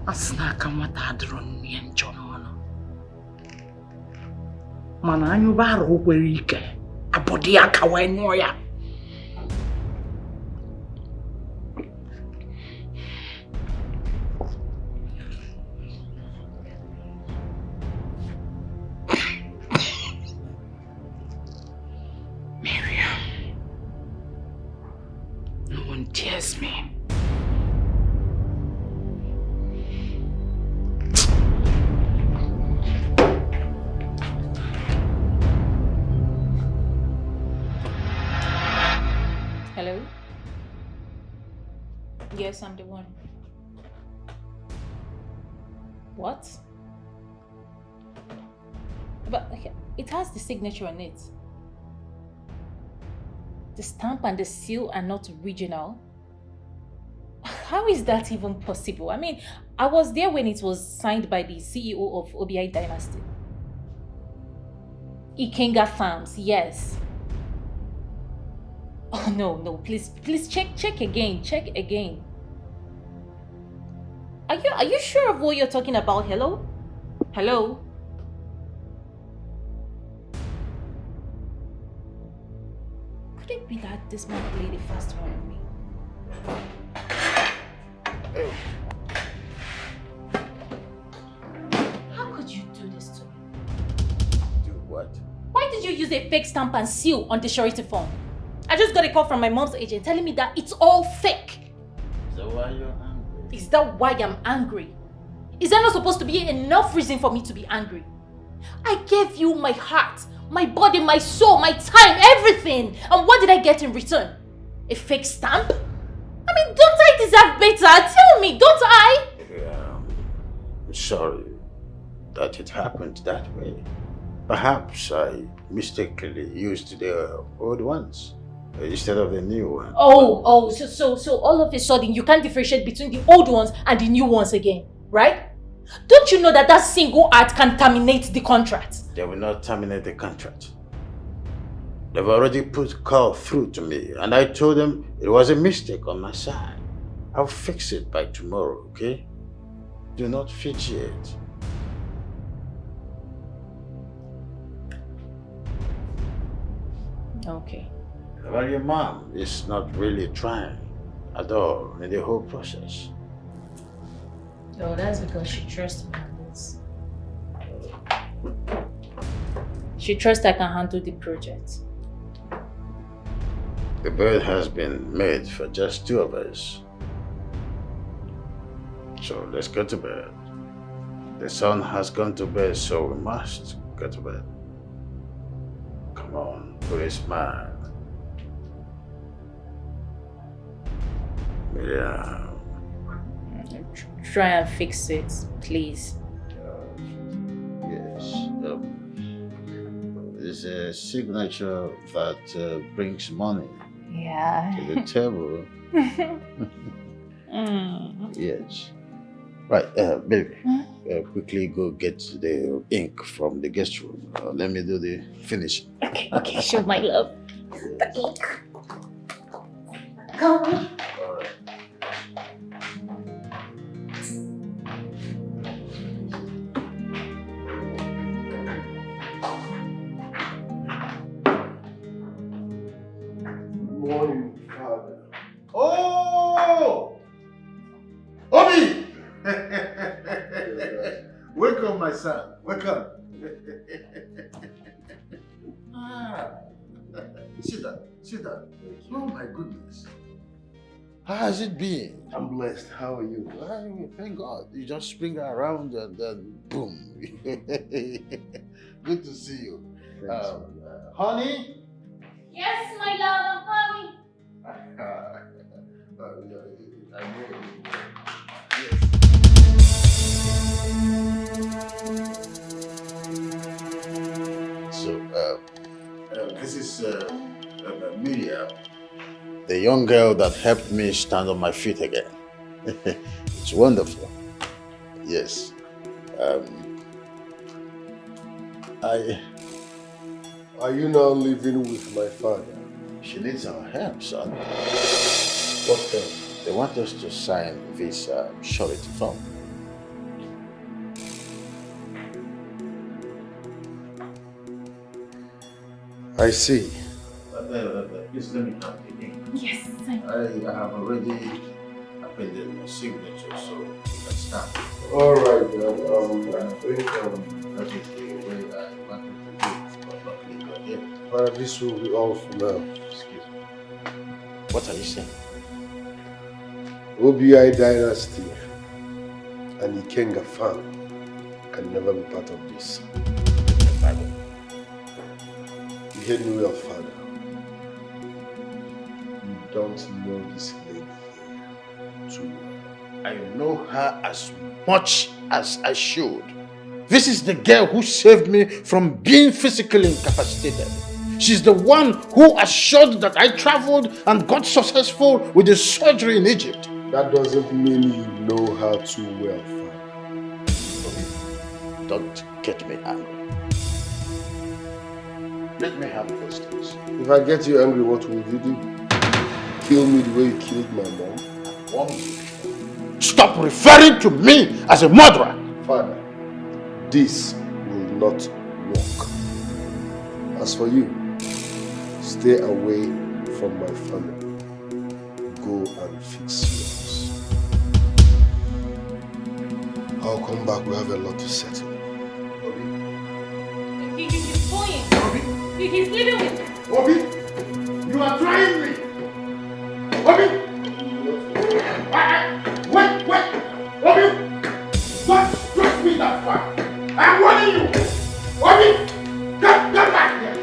Asnaka matadron ni nchono. Mana anyubaro kwere ike. Abodi aka wenwo ya. Miriam. No one dares me. Hello? Yes, I'm the one. What? But it has the signature on it. The stamp and the seal are not original. How is that even possible? I mean, I was there when it was signed by the CEO of OBI Dynasty. Ikenga Farms, yes. Oh no, please check again. Are you sure of what you're talking about? Hello? Hello? Could it be that this man played a fast one on me? How could you do this to me? Do what? Why did you use use a fake stamp and seal on the surety form. I just got a call from my mom's agent telling me that it's all fake. Is that why you're angry? Is that why I'm angry? Is that not supposed to be enough reason for me to be angry? I gave you my heart, my body, my soul, my time, everything. And what did I get in return? A fake stamp? I mean, don't I deserve better? Tell me, don't I? I'm sorry that it happened that way. Perhaps I mistakenly used the old ones instead of the new one. So all of a sudden you can't differentiate between the old ones and the new ones again, right? Don't you know that that single act can terminate the contract? They will not terminate the contract. They've already put call through to me, and I told them it was a mistake on my side. I'll fix it by tomorrow, okay? Do not fidget. Okay. But your mom is not really trying at all in the whole process. Oh, that's because she trusts me on this. She trusts I can handle the project. The bed has been made for just two of us. So let's go to bed. The sun has gone to bed, so we must go to bed. Come on, put a smile. Yeah. Try and fix it, please. Yes. It's a signature that brings money to the table. Yes. Right, baby. Quickly go get the ink from the guest room. Let me do the finishing. Okay, sure, my love. The ink. Come on. Morning, Father. Oh! Obi! Welcome, my son. Welcome. Sit down. Sit down. Oh, my goodness. How has it been? I'm blessed. How are you? Thank God. You just spring around and then boom. Good to see you. Honey? Yes, my love, I'm coming. I know. So, this is Miriam, the young girl that helped me stand on my feet again. It's wonderful. Yes. Are you now living with my father? She needs our help, son. What help? They want us to sign this surety form. I see. Please let me have the ink. Yes, I have already appended my signature, so you can start. All right, then. I think that is the way I wanted to do it, but not legal yet. This will be all for now. Excuse me. What are you saying? OBI dynasty and Ikenga fan can never be part of this. You heard me well, Father. You don't know this lady here too well. I know her as much as I should. This is the girl who saved me from being physically incapacitated. She's the one who assured that I traveled and got successful with the surgery in Egypt. That doesn't mean you know her too well, Father. Don't get me angry. Let me have those things. If I get you angry, what will you do? Kill me the way you killed my mom? Stop referring to me as a murderer! Father, this will not work. As for you, stay away from my family. Go and fix yours. I'll come back. We have a lot to settle. He's going. He's living with me. Obi, you are trying me. Obi! Wait! Obi! Don't stretch me that far. I'm warning you. Obi! Come back here.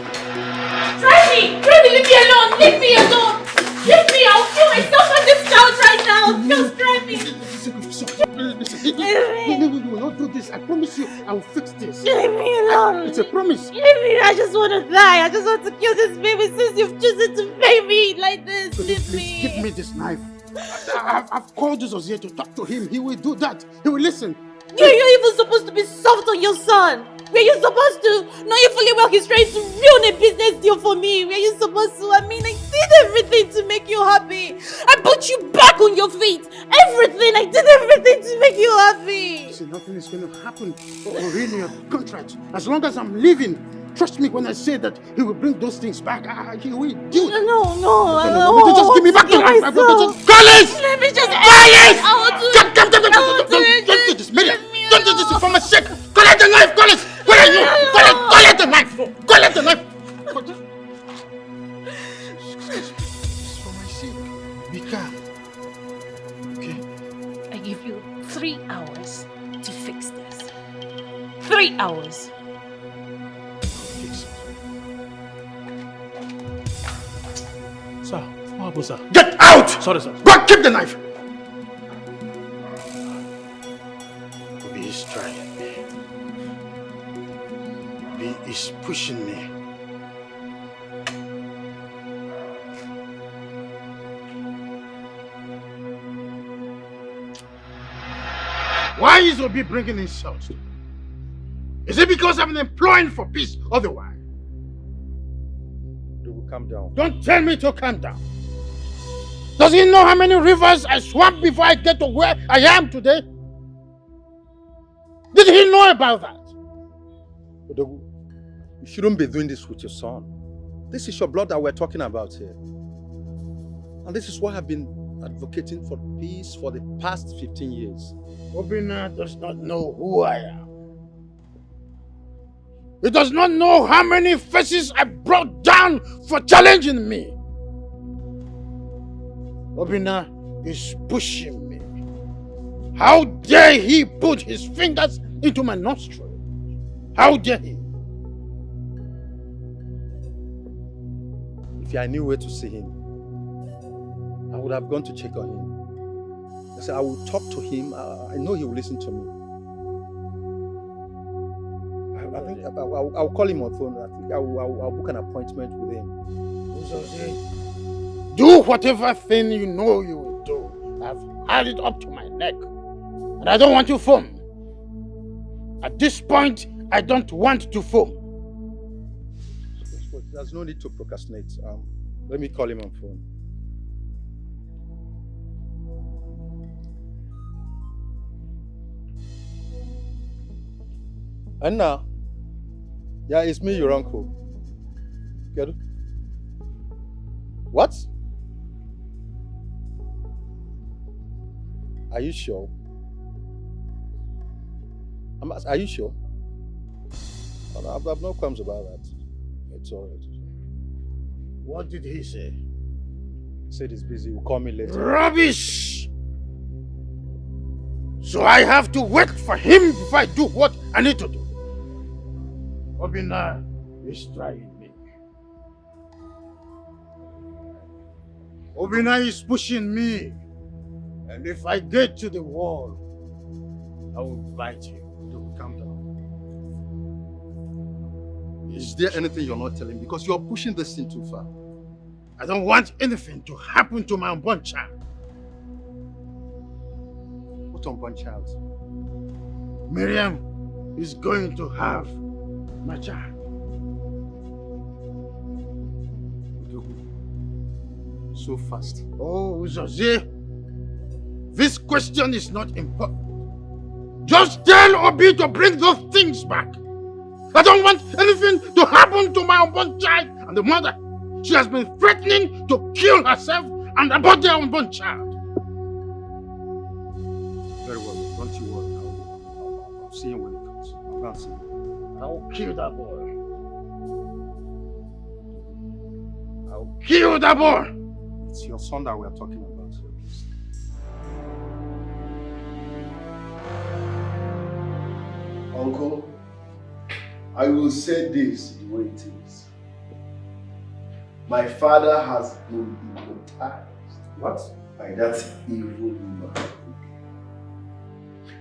Try me! Leave me alone! Leave me alone! Leave me! I'll kill myself on this couch right now! Just try me! No, we will not do this. I promise you, I will fix this. Leave me alone! It's a promise. Leave me! I just want to die! I just want to kill this baby since you've chosen to pay me like this! Leave me! Give me this knife. I've called Jesus here to talk to him. He will do that. He will listen. You're even supposed to be soft on your son! Were you supposed to? Knowing fully well he's trying to ruin a business deal for me. Were you supposed to? I mean, I did everything to make you happy. I put you back on your feet. Everything. I did everything to make you happy. See, nothing is going to happen or ruin your contract. As long as I'm living, trust me when I say that he will bring those things back. He will do it. No. Just give me back the knife. Collins! Let me just... Collins! I will do it. Come. Don't do this, Miriam. Don't do this for my sake. Collect the knife, Collins! Where are you? Collect the knife! Collect the knife! It's for my sake. Be calm. Okay? I give you 3 hours to fix this. 3 hours. Fix it. Sir, what happened, sir? Get out! Sorry, sir. Go keep the knife! Obi is trying me. Obi is pushing me. Why is Obi bringing insults? Is it because I'm employing for peace otherwise? Calm down. Don't tell me to calm down. Does he know how many rivers I swam before I get to where I am today? Did he know about that? Odogu, you shouldn't be doing this with your son. This is your blood that we're talking about here. And this is why I've been advocating for peace for the past 15 years. Obina does not know who I am. He does not know how many faces I brought down for challenging me. Obina is pushing me. How dare he put his fingers into my nostril? How dare he? If I knew where to see him, I would have gone to check on him. I said, I will talk to him. I know he will listen to me. I think I'll call him on phone. I think I'll book an appointment with him. Do whatever thing you know you will do. I've had it up to my neck. And I don't want to foam. At this point, I don't want to foam. There's no need to procrastinate. Let me call him on phone. And now, yeah, it's me, your uncle. Get it? What? Are you sure? Are you sure? I've no qualms about that. It's alright. What did he say? He said he's busy. He'll call me later. Rubbish! So I have to wait for him before I do what I need to do. Obina is trying me. Obina is pushing me. And if I get to the wall, I will bite you. Calm down. Is there anything you're not telling? Because you're pushing this thing too far. I don't want anything to happen to my unborn child. What unborn child? Miriam is going to have my child. So fast. Oh, Jose, this question is not important. Just tell Obi to bring those things back. I don't want anything to happen to my unborn child and the mother. She has been threatening to kill herself and abort their unborn child. Very well, don't you worry. I'll see him when he comes. I'll go and see him. I'll kill that boy. I'll kill that boy! It's your son that we are talking about. Uncle, I will say this the way it is. My father has been hypnotized. What? By that evil man.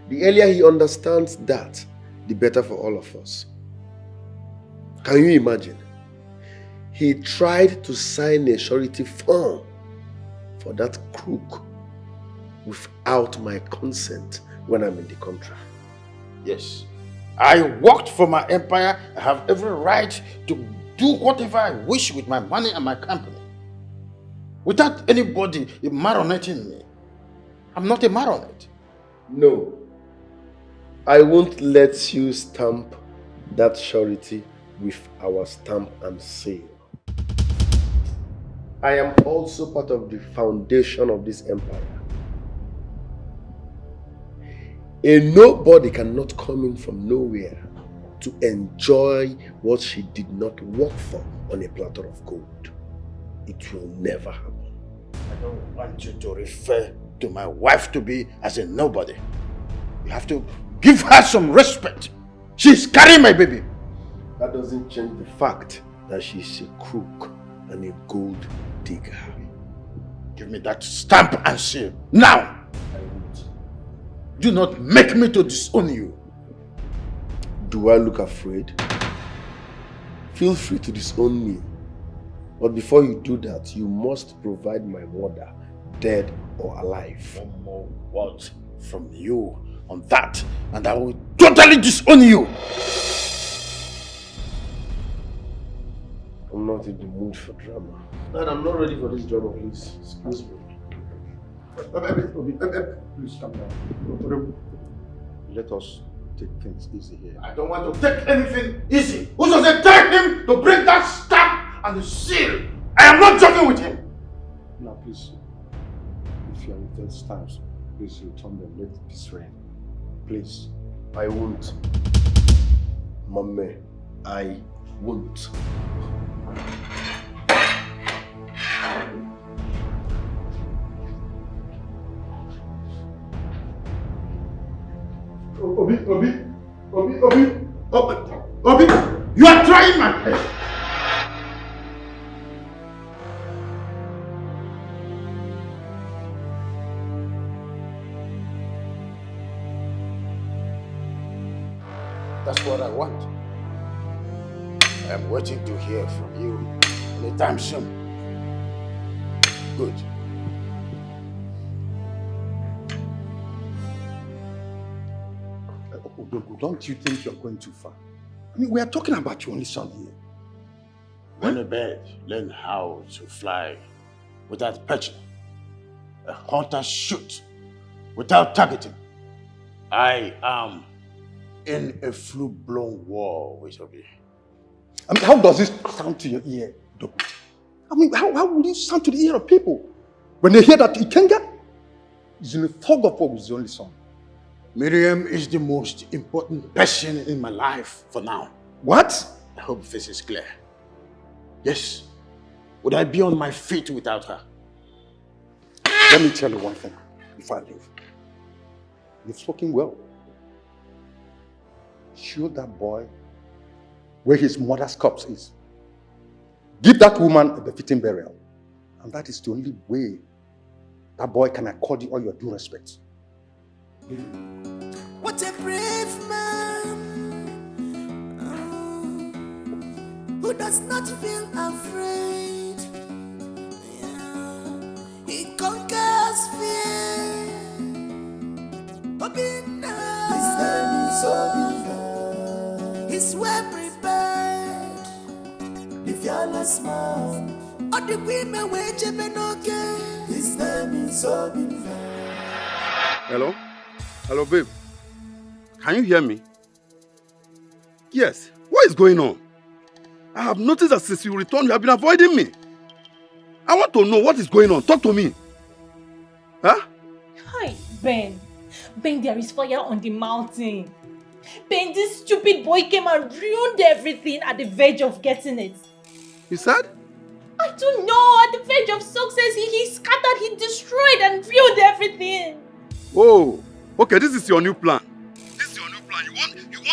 The earlier he understands that, the better for all of us. Can you imagine? He tried to sign a surety form for that crook without my consent when I'm in the country. Yes. I worked for my empire. I have every right to do whatever I wish with my money and my company. Without anybody marioneting me. I'm not a marionette. No. I won't let you stamp that surety with our stamp and seal. I am also part of the foundation of this empire. A nobody cannot come in from nowhere to enjoy what she did not work for on a platter of gold. It will never happen. I don't want you to refer to my wife to be as a nobody. You have to give her some respect. She's carrying my baby. That doesn't change the fact that she's a crook and a gold digger. Give me that stamp and seal now. Do not make me to disown you. Do I look afraid? Feel free to disown me. But before you do that, you must provide my mother, dead or alive. One more word from you on that, and I will totally disown you. I'm not in the mood for drama. And I'm not ready for this drama, please. Excuse me. Please come down. Let us take things easy here. I don't want to take anything easy. Who does it take him to bring that stamp and the seal? I am not joking with him. Now please, if you are in those times, please return them. Let peace reign. Please. I won't. Mommy, I won't. Obi, you are trying my head. That's what I want. I am waiting to hear from you anytime soon. Good. Don't you think you're going too far? I mean, we are talking about your only son here. When a bird learns how to fly without perching, a hunter shoots without targeting. I am in a full-blown war with Obi. I mean, how does this sound to your ear, Doku? I mean, how would it sound to the ear of people when they hear that Ikenga is in a thug of war with his only son? Miriam is the most important person in my life for now. What? I hope this is clear. Yes. Would I be on my feet without her? Let me tell you one thing before I leave. You've spoken well. Show that boy where his mother's corpse is. Give that woman a befitting burial. And that is the only way that boy can accord you all your due respect. What a brave man who does not feel afraid. Yeah. He conquers fear. His name is Obina. He's well prepared. The fearless man. All the women wait okay. His name is Obina. Hello? Hello, babe. Can you hear me? Yes. What is going on? I have noticed that since you returned, you have been avoiding me. I want to know what is going on. Talk to me. Huh? Hi, Ben. Ben, there is fire on the mountain. Ben, this stupid boy came and ruined everything at the verge of getting it. You said? I don't know. At the verge of success, he scattered, he destroyed and ruined everything. Oh, okay, this is your new plan. This is your new plan. You want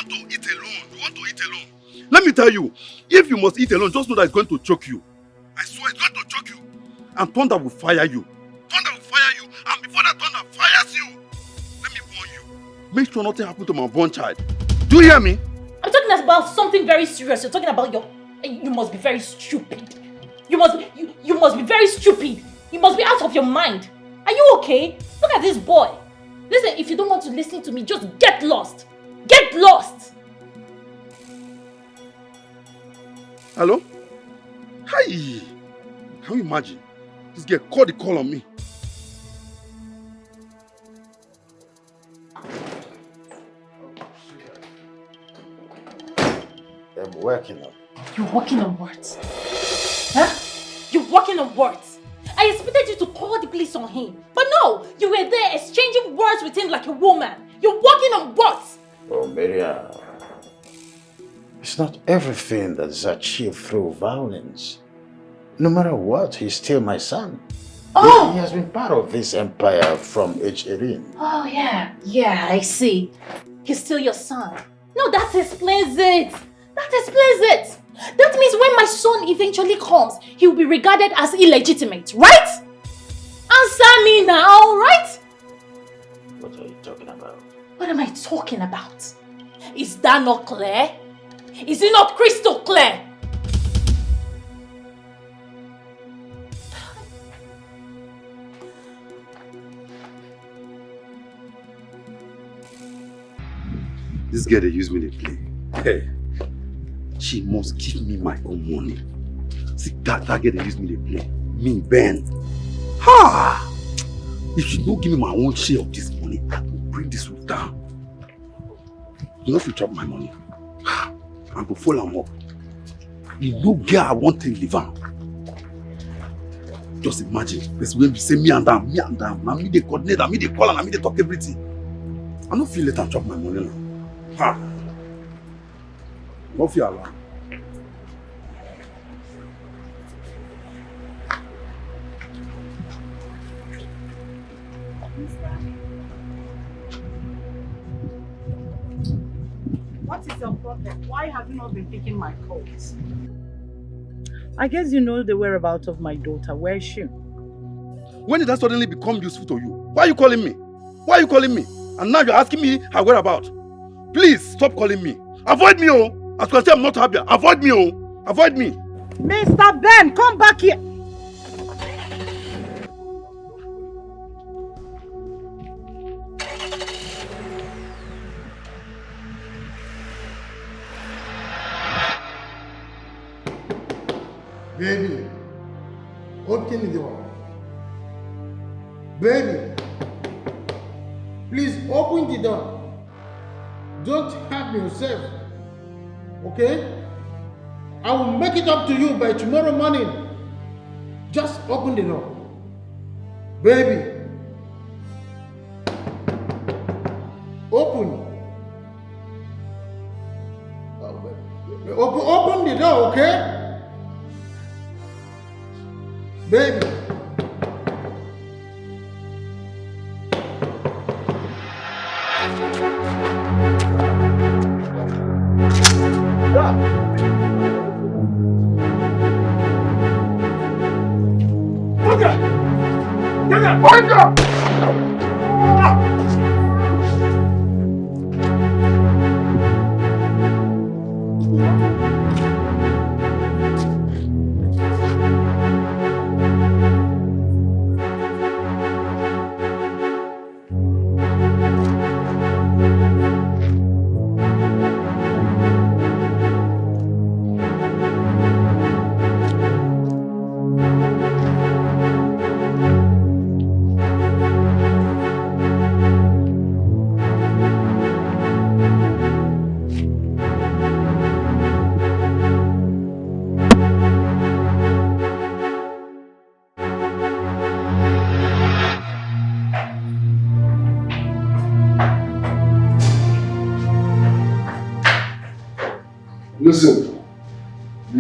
to eat alone. You want to eat alone. Let me tell you, if you must eat alone, just know that it's going to choke you. I swear it's going to choke you. And thunder will fire you. Thunder will fire you. And before that thunder fires you, let me warn you. Make sure nothing happens to my born child. Do you hear me? I'm talking about something very serious. You're talking about you must be very stupid. You must be very stupid. You must be out of your mind. Are you okay? Look at this boy. Listen, if you don't want to listen to me, just get lost. Get lost. Hello? Hi. Can you imagine? This girl called the call on me. I'm working on it. You're working on what? Huh? You're working on what? I expected you to call the police on him. But no, you were there exchanging words with him like a woman. You're working on what? Oh, Miriam. It's not everything that is achieved through violence. No matter what, he's still my son. Oh! He has been part of this empire from age 18. Oh, yeah. Yeah, I see. He's still your son. No, that explains it. That explains it. That means when my son eventually comes, he will be regarded as illegitimate, right? Answer me now, right? What are you talking about? What am I talking about? Is that not clear? Is it not crystal clear? This girl, they use me to play. Hey, she must give me my own money. See, that girl, they use me to play. Me, Ben. Ha! If she don't give me my own share of this money, I will bring this one down. You know if you chop my money, I'm going to follow them up. You no girl I want to live on. Just imagine, this when we say me and them. Now me they coordinate, now me they call, and now me they talk everything. I don't feel let them chop my money now. Ha! Don't feel alone. What is your problem? Why have you not been picking my calls? I guess you know the whereabouts of my daughter. Where is she? When did that suddenly become useful to you? Why are you calling me? Why are you calling me? And now you're asking me her whereabouts. Please stop calling me. Avoid me, oh. As you can see, I'm not happy. Avoid me, oh. Avoid me. Mr. Ben, come back here. Baby, open the door. Baby, please open the door. Don't hurt yourself, okay? I will make it up to you by tomorrow morning. Just open the door. Baby, open. Open the door, okay? Baby.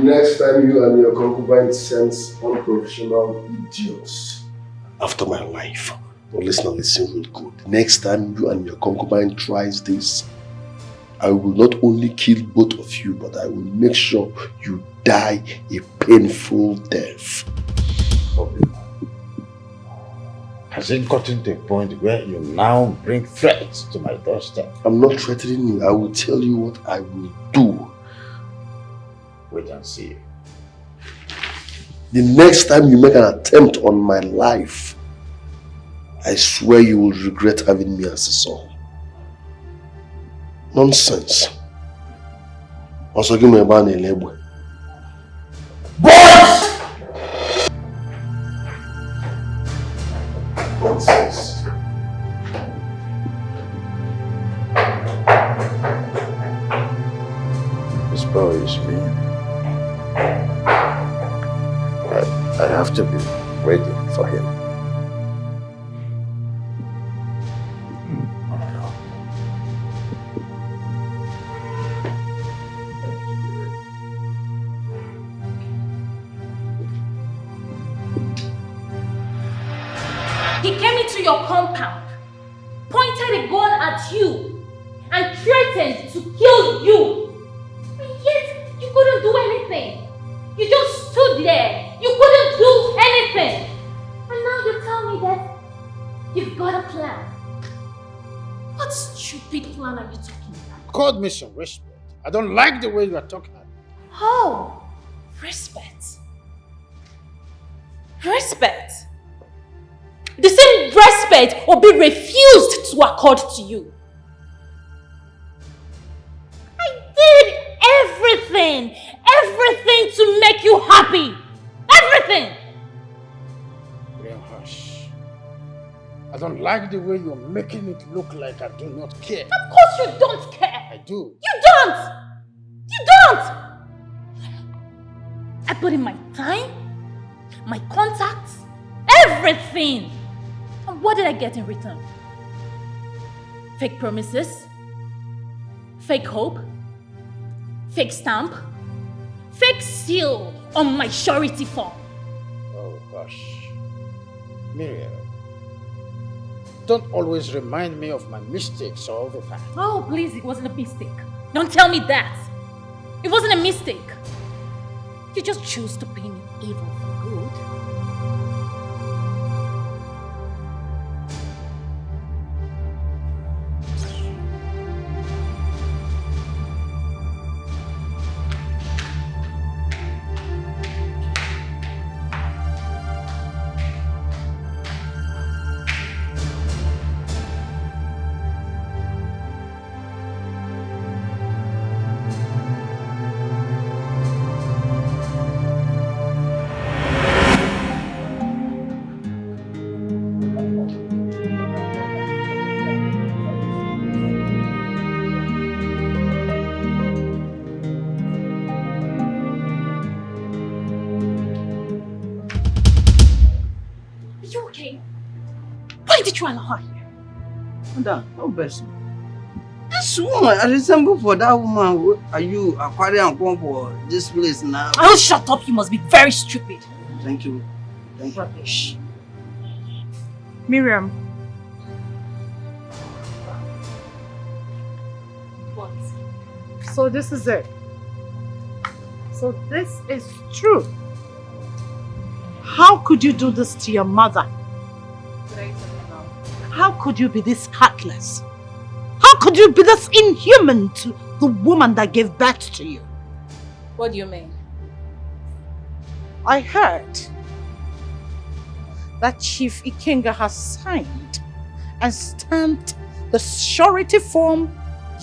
Next time you and your concubine sends unprofessional idiots after my life. Now listen real good. Next time you and your concubine tries this, I will not only kill both of you, but I will make sure you die a painful death. Okay. Has it gotten to a point where you now bring threats to my doorstep? I'm not threatening you. I will tell you what I will do. Wait and see. The next time you make an attempt on my life, I swear you will regret having me as a son. Nonsense. Also give me a ban in labor. Boys! Nonsense. This boy is me. I have to be ready for him. He came into your compound, pointed a gun at you, and threatened to kill you. And yet, you couldn't do anything. You just stood there. You couldn't do anything. And now you tell me that you've got a plan. What stupid plan are you talking about? God me some respect. I don't like the way you are talking. Oh, respect. Respect. The same respect will be refused to accord to you. I did everything to make you happy. Everything. Real hush. I don't like the way you're making it look like I do not care. Of course you don't care. I do. You don't. You don't. I put in my time, my contacts, everything. And what did I get in return? Fake promises, fake hope, fake stamp, fake seal on my surety form. Oh gosh. Miriam, don't always remind me of my mistakes all the time. Oh, please, it wasn't a mistake. Don't tell me that. It wasn't a mistake. You just choose to pay me evil for good. Madam, no best. This woman, I resemble for that woman. Are you acquiring come for this place now? Oh, shut up! You must be very stupid. Thank you. Thank you. Rubbish. Miriam. What? So this is it. So this is true. How could you do this to your mother? How could you be this heartless? How could you be this inhuman to the woman that gave birth to you? What do you mean? I heard that Chief Ikenga has signed and stamped the surety form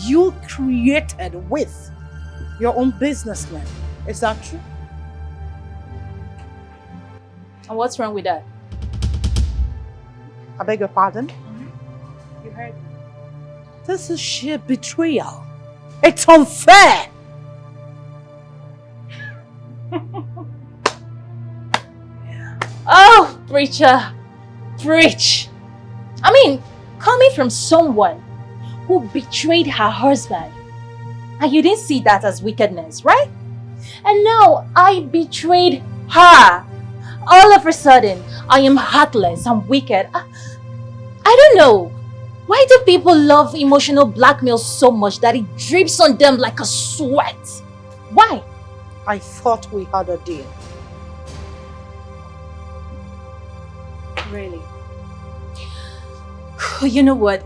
you created with your own businessman. Is that true? And what's wrong with that? I beg your pardon? You heard me. This is sheer betrayal. It's unfair. Oh, preacher, preach. I mean, coming from someone who betrayed her husband, and you didn't see that as wickedness, right? And now I betrayed her. All of a sudden, I am heartless and wicked. I don't know. Why do people love emotional blackmail so much that it drips on them like a sweat? Why? I thought we had a deal. Really? You know what?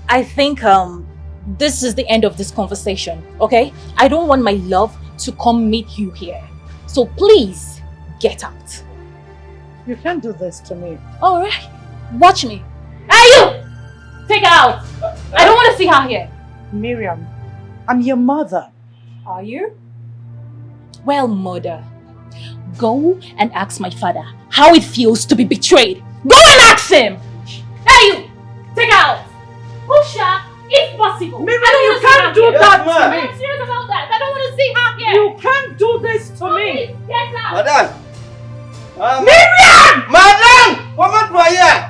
I think this is the end of this conversation, okay? I don't want my love to come meet you here. So please, get out. You can't do this to me. Alright, watch me. Hey you! Take her out! I don't want to see her here. Miriam, I'm your mother. Are you? Well, mother, go and ask my father how it feels to be betrayed. Go and ask him! Hey you! Take her out! Push her if possible. Miriam, you can't do that to me. I'm serious about that. I don't want to see her here. You can't do this to me. Get out! Madam! Miriam! Madam! Come out here!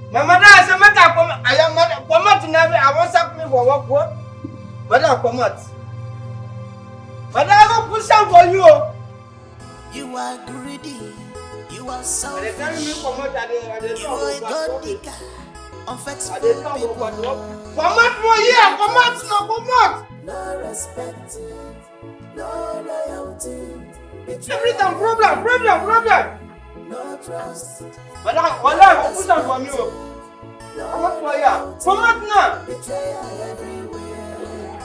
My mother has a matter. I am madam. Come out now. I want something for work. Madam, come out. Madam, I will push out for you. You are greedy. You are selfish. You are a god digger. Unfaithful people. Come out for here. Come out now. Come out. No respect. No loyalty. Everything problem. No trust. Madam, I will push out for you. Come out for here. Come out now. Betrayal everywhere.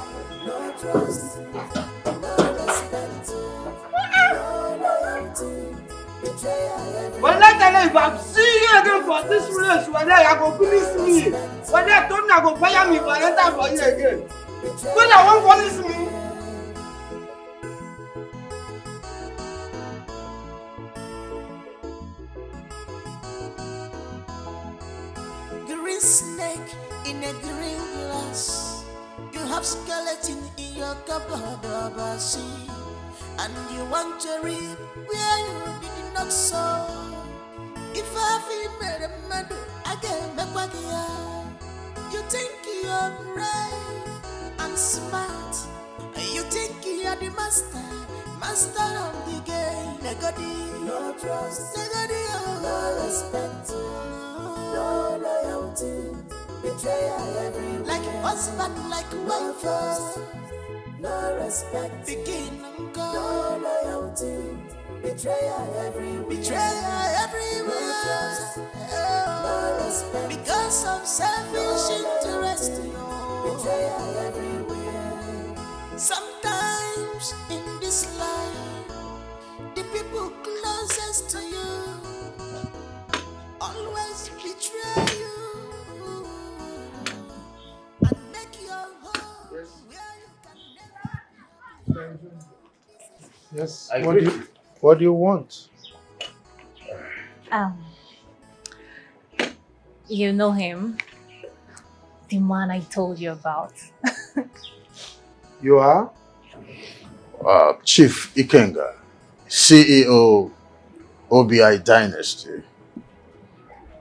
No trust. No respect. No loyalty. Betrayal everywhere. When I tell you, if I see you again for this place, when I go police me, when I told me I go fire me, but I enter for you again. When I want police me. Green snake in a green glass. You have skeleton in your cupboard of a sea, and you want to reap where you did not sow. If I feel made a mad, I get back back here. You think you're brave and smart. You think you're the master of the game. Negodi, no trust. Negodi, no respect. No loyalty, betrayal everywhere. Like husband, like wife, no respect. Begin and go. No loyalty, betrayal everywhere. Betrayal everywhere. No respect. Because of selfish interest, betrayal everywhere. Sometimes in this life, the people closest to you always betray you and make your home where you can never. Yes. What do you want? You know him, the man I told you about. You are? Chief Ikenga, CEO OBI Dynasty,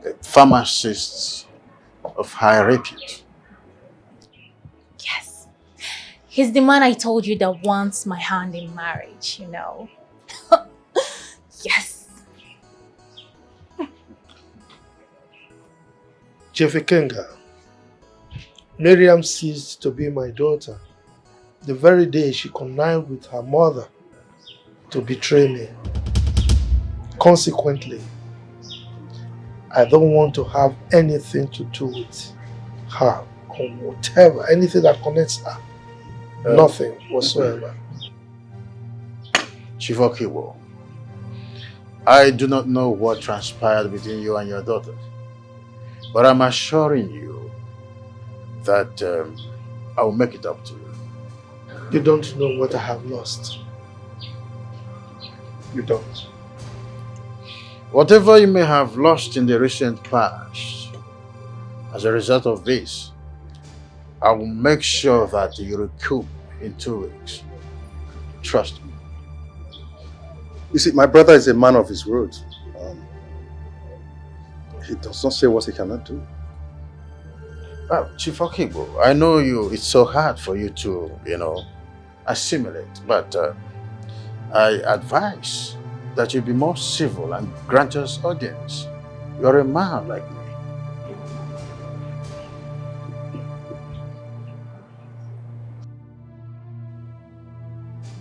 a pharmacist of high repute. Yes. He's the man I told you that wants my hand in marriage, you know. Yes. Chief Ikenga, Miriam ceased to be my daughter the very day she connived with her mother to betray me. Consequently, I don't want to have anything to do with her or whatever, anything that connects her. Nothing whatsoever. Chief Okiwo, I do not know what transpired between you and your daughter, but I'm assuring you that I will make it up to you. You don't know what I have lost. You don't. Whatever you may have lost in the recent past, as a result of this, I will make sure that you recoup in 2 weeks. Trust me. You see, my brother is a man of his word. He does not say what he cannot do. Chief Okibo, I know it's so hard for you to, assimilate, but I advise that you be more civil and grant us audience. You're a man like me.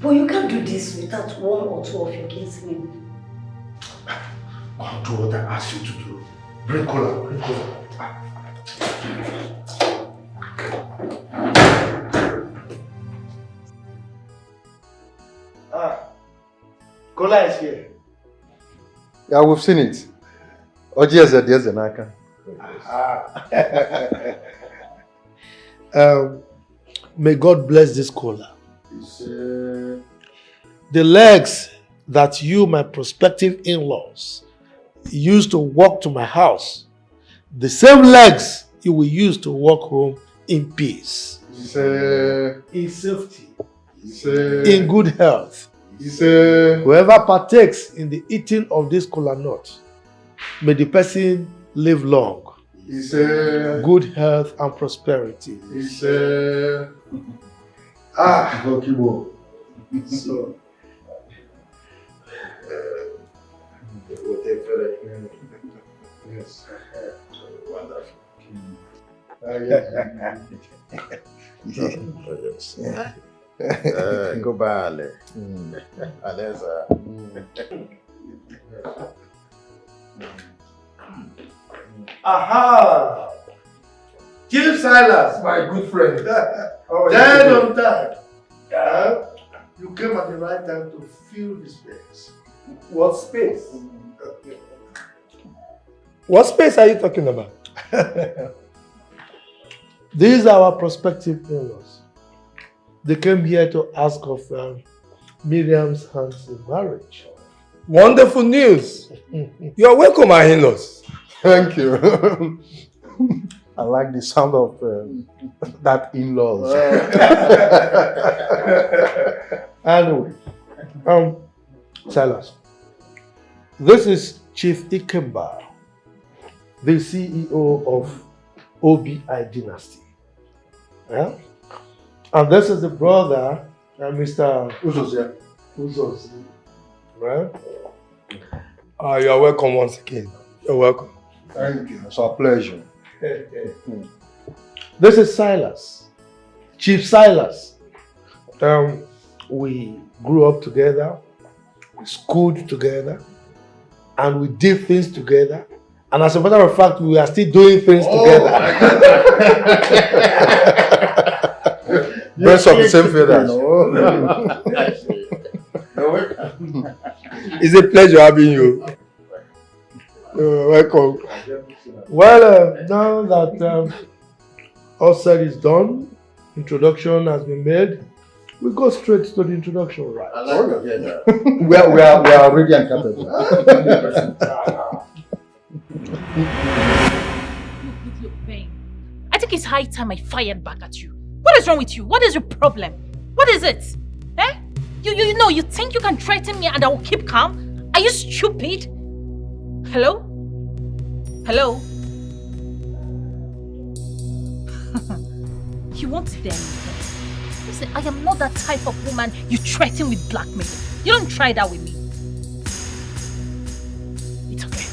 But you can't do this without one or two of your kinsmen. I'll do what I ask you to do. Bring cola, bring cola. Cola is here. Yeah, we've seen it. Oji is a Naka. May God bless this cola. The legs that you, my prospective in-laws, used to walk to my house, the same legs you will use to walk home in peace, in safety, in good health. Whoever partakes in the eating of this kola nut, may the person live long, good health and prosperity. Gokibo. So, yes. Wonderful. Yes. Go bale. Aleza. Aha! Chief Silas, my good friend. Dead on time. You came at the right time to fill the space. What space? What space are you talking about? These are our prospective in-laws. They came here to ask of Miriam's hands in marriage. Wonderful news. You're welcome, my in-laws. Thank you. I like the sound of that in-laws. Anyway, Silas, this is Chief Ikemba, the CEO of OBI Dynasty. Yeah? And this is the brother, Mr. Uzos. Right? You are welcome once again. You're welcome. Thank you. It's our pleasure. This is Silas, Chief Silas. We grew up together, we schooled together, and we did things together. And as a matter of fact, we are still doing things together. Birds of the same feathers. It's a pleasure having you. Welcome. Well, now that all said is done, introduction has been made, we go straight to the introduction, right? I like we are ready and capable. I think it's high time I fired back at you. What is wrong with you? What is your problem? What is it? Eh? You know, you think you can threaten me and I will keep calm? Are you stupid? Hello? Hello? You want to dare me? Listen, I am not that type of woman you threaten with blackmail. You don't try that with me. It's okay.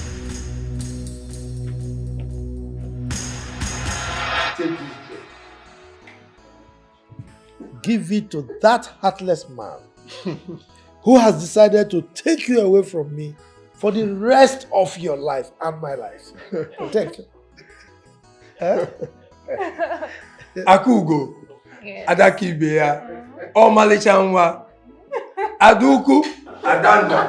Take this drink. Give it to that heartless man who has decided to take you away from me for the rest of your life and my life. Take it. Akugo, Adakibea, Omalichanwa, Aduku, Adanda.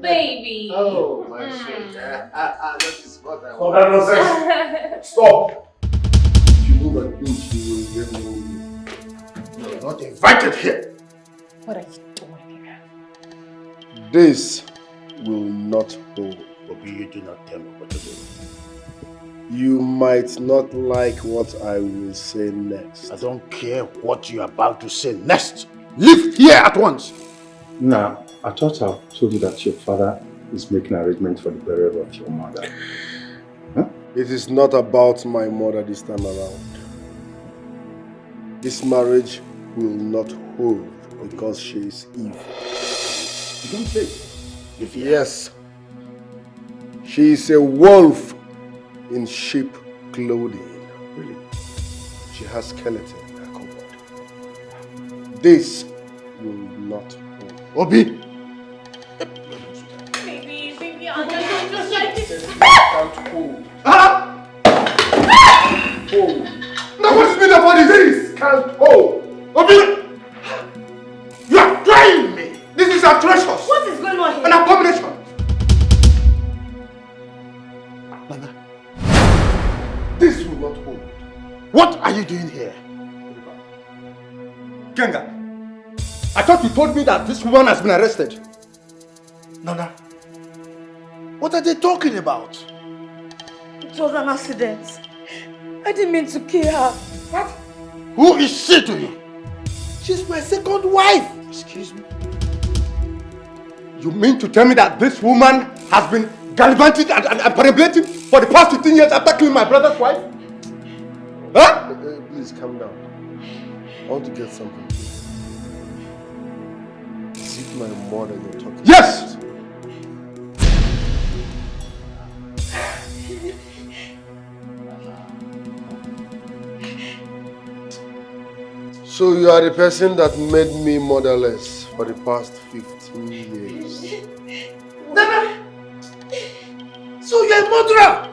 Baby. Oh, my shit. That is what I want. Nonsense. Stop. If you move an inch, you will get no. You're not invited here. What are you doing here? This will not hold. Obi, you do not tell me what to do. You might not like what I will say next. I don't care what you're about to say next. Leave here at once. Now, I thought I told you that your father is making arrangements for the burial of your mother. Huh? It is not about my mother this time around. This marriage will not hold because she is evil. You don't say. Yes. She is a wolf in sheep clothing. Really? She has skeleton in her cupboard. This will not hold. Obi! Baby, I'm just like this. Can't hold. Hold. Now what's been about this? Can't hold. Obi! You are trying me! This is atrocious! What is going on here? An abomination! Nana, this will not hold. What are you doing here? Genga, I thought you told me that this woman has been arrested. Nana, what are they talking about? It was an accident. I didn't mean to kill her. What? Who is she to you? She's my second wife. Excuse me? You mean to tell me that this woman has been gallivanting and perambulating for the past 15 years after killing my brother's wife? Huh? Please calm down. I want to get something clear. Is it my mother you're talking about? Yes! So you are the person that made me motherless for the past 15 years. Nana! So you're a murderer!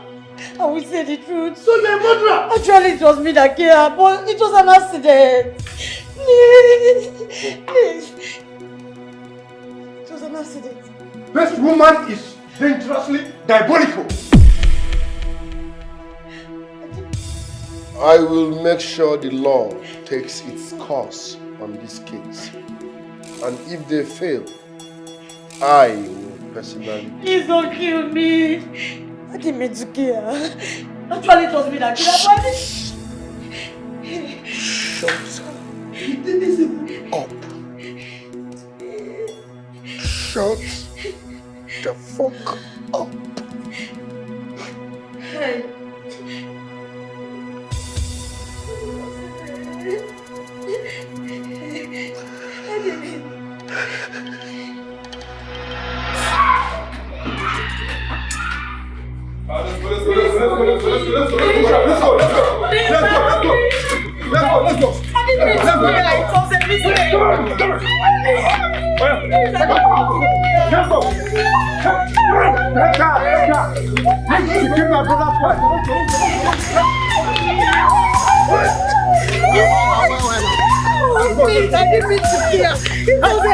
I will say the truth. So you're a murderer! Actually, it was me that killed her, but it was an accident. Please. It was an accident. This woman is dangerously diabolical. I will make sure the law takes its course on this case. And if they fail, I will personally... Please don't kill me. I didn't mean to kill her. Actually, it was me that killed her. Shut up. Shut the fuck up. Hey. Please, I didn't mean to kill. It was a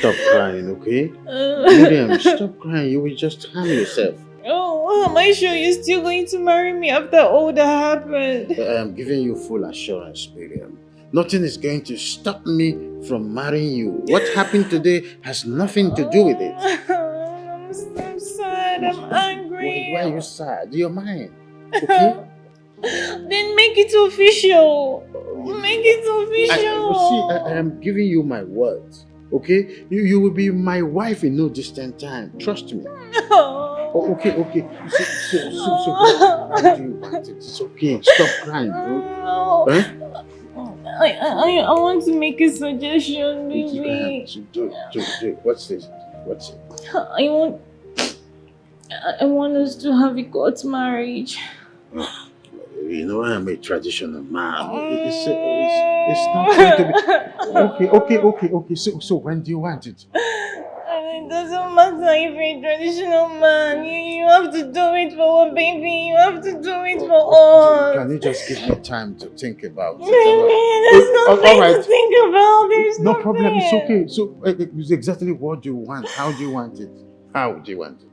Stop crying, okay? Miriam, stop crying. You will just harm yourself. Oh, am I sure you're still going to marry me after all that happened? I am giving you full assurance, Miriam. Nothing is going to stop me from marrying you. What happened today has nothing to do with it. I'm sad. I'm angry. Why are you sad? You're mine. Okay? Then make it official. Make it official. I am giving you my word. Okay? You will be my wife in no distant time. Trust me. Oh, okay. So how do you want it? It's okay. Stop crying, bro. Huh? I want to make a suggestion, baby. Do it. What's this? What's it? I want us to have a court marriage. You know, I am a traditional man. It's not going to be... Okay. So when do you want it? It doesn't matter if you're a traditional man. You have to do it for a baby. You have to do it for us. Can you just give me time to think about it? There's nothing to think about. There's no problem. It's okay. So it's exactly what you want. How do you want it? How do you want it?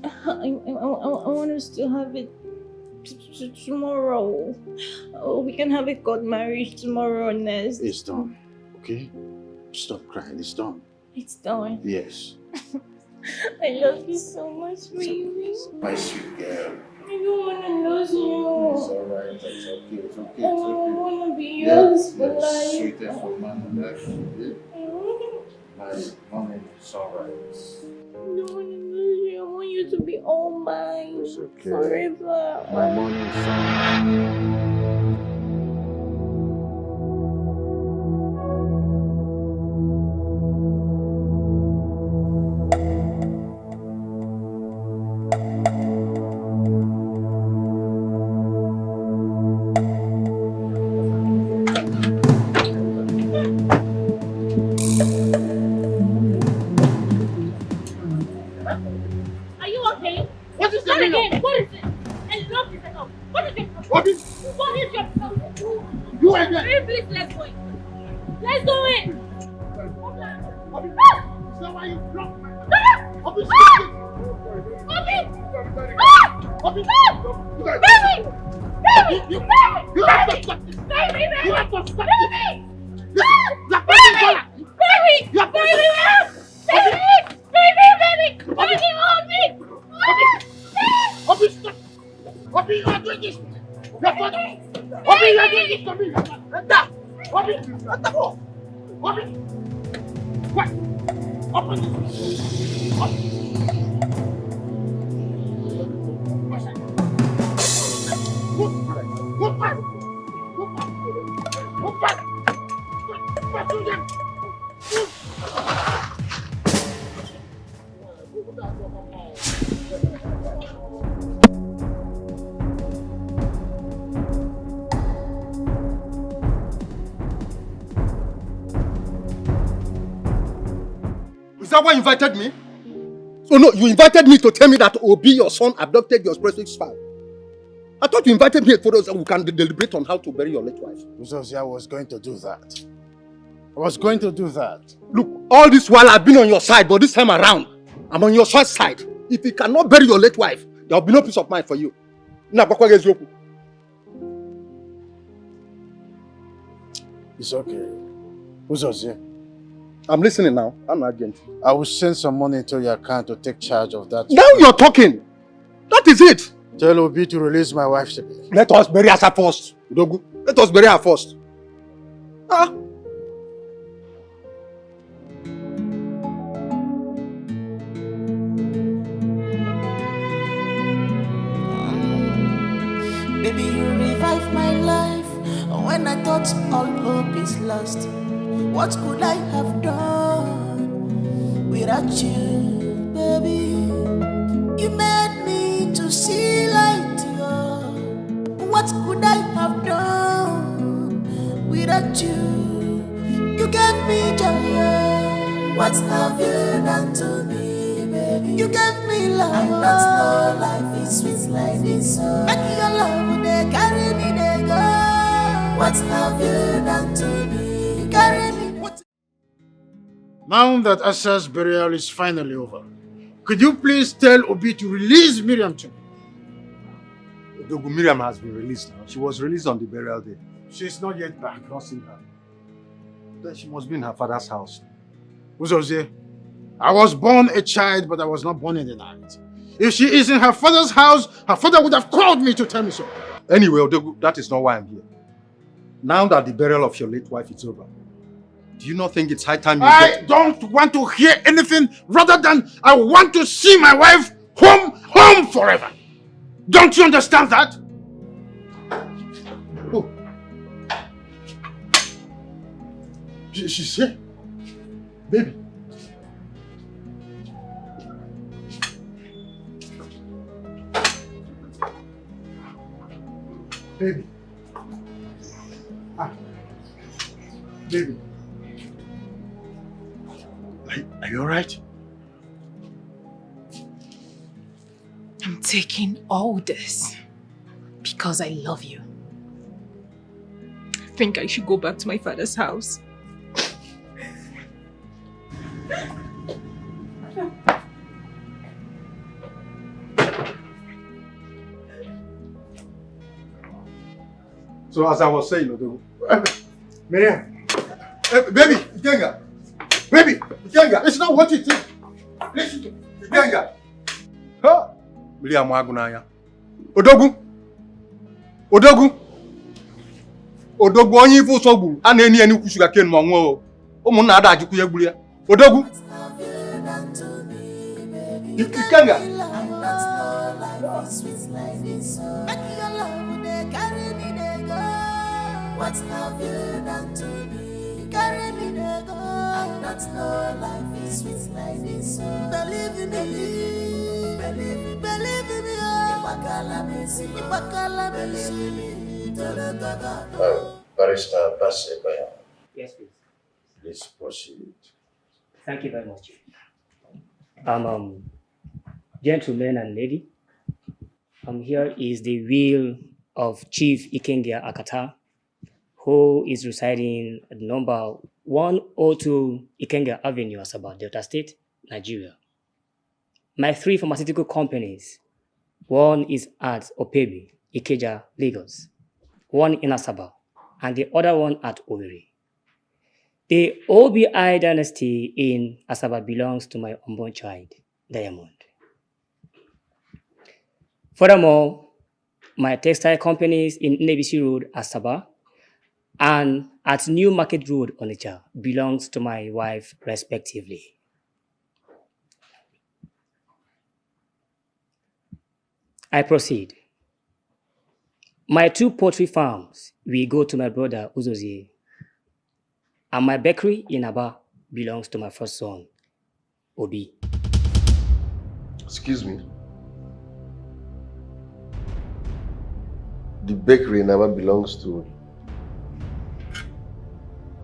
I want us to have it tomorrow. We can have a court marriage tomorrow, Nest. It's done. Okay? Stop crying. It's done. It's done. Yes. I love you so much, baby. My sweet girl. don't want to lose you. It's alright, it's okay, it's okay, it's I okay. want to be yours for Yes, life. sweetest of man life. My money is alright. I don't want to lose you. I want you to be all mine. It's okay. Forever. My money is alright. Are you okay? What is the again? What is it? Enough is enough. What is it? What is your problem? You again? Hey, please, let's go in. Let's go in. Is that why you blocked my Obi! Obi! Baby! Baby! You have to stop this! Baby! You have to stop Baby! this! Baby! You have to Baby! Baby! Baby! Baby! Hold me! Obi, stop! Obi, you are doing this! You are doing Obi, you are doing this to me! Enter! Obi! Enter! Obi! What? Open this! Move back! Move back! Move back! Pursue them! Is that why you invited me? So no, you invited me to tell me that Obi, your son, abducted your precious child. I thought you invited me for those that we can deliberate on how to bury your late wife. I was going to do that. I was going to do that. Look, all this while I've been on your side, but this time around, I'm on your son's side. If you cannot bury your late wife, there will be no peace of mind for you. It's okay. Who's here? I'm listening now. I'm an agent. I will send some money into your account to take charge of that. Now you're talking. That is it. Tell Obi to release my wife to me. Let us bury her first. Let us bury her first. Ah. Baby, you revive my life when I thought all hope is lost. What could I have done without you, baby? You made me to see light, yeah. What could I have done without you? You gave me joy, yeah. What have you done to me, baby? You gave me love. I don't know life is sweet like this. Make your love, they carry me, they go. What have you done to me? Carry me. Now that Asa's burial is finally over, could you please tell Obi to release Miriam to me? Miriam has been released now. She was released on the burial day. She's not yet back. I've not seen her. Then she must be in her father's house. Uzozie, I was born a child, but I was not born in the night. If she is in her father's house, her father would have called me to tell me so. Anyway, Odegu, that is not why I'm here. Now that the burial of your late wife is over, do you not think it's high time you I don't want to hear anything rather than I want to see my wife home forever. Don't you understand that? Oh. She's here. Baby. Baby. Ah. Baby. Are you alright? I'm taking all this because I love you. I think I should go back to my father's house. So as I was saying, Odegu, Miriam. baby, Ikenga. Baby, Ikenga. It's not what you think. Listen to me. Ikenga. Huh? Miriam Wagunaya. Odogwu! Odogwu! Odogwu onye ife ụsọ gburu a na-eni ya n'ukwu sugar cane ma nwụọ. Ụmụnna ada ajụkwu ya gburu ya. Odogwu! Ikenga! What have you done to me? Carry me there, go. I not know life is sweet like this. Believe in me, believe in me. Barrister Basebaya. Yes, please. Please proceed. Thank you very much. Gentlemen and lady, here is the will of Chief Ikengia Akata, who is residing at number 102 Ikenga Avenue, Asaba, Delta State, Nigeria. My 3 pharmaceutical companies, one is at Opebi, Ikeja, Lagos, one in Asaba, and the other one at Owerri. The OBI dynasty in Asaba belongs to my unborn child, Diamond. Furthermore, my textile companies in Nebisi Road, Asaba, and at New Market Road, Onitsha, belongs to my wife, respectively. I proceed. My 2 poultry farms will go to my brother, Uzozie, and my bakery in Aba belongs to my first son, Obi. Excuse me. The bakery in Aba belongs to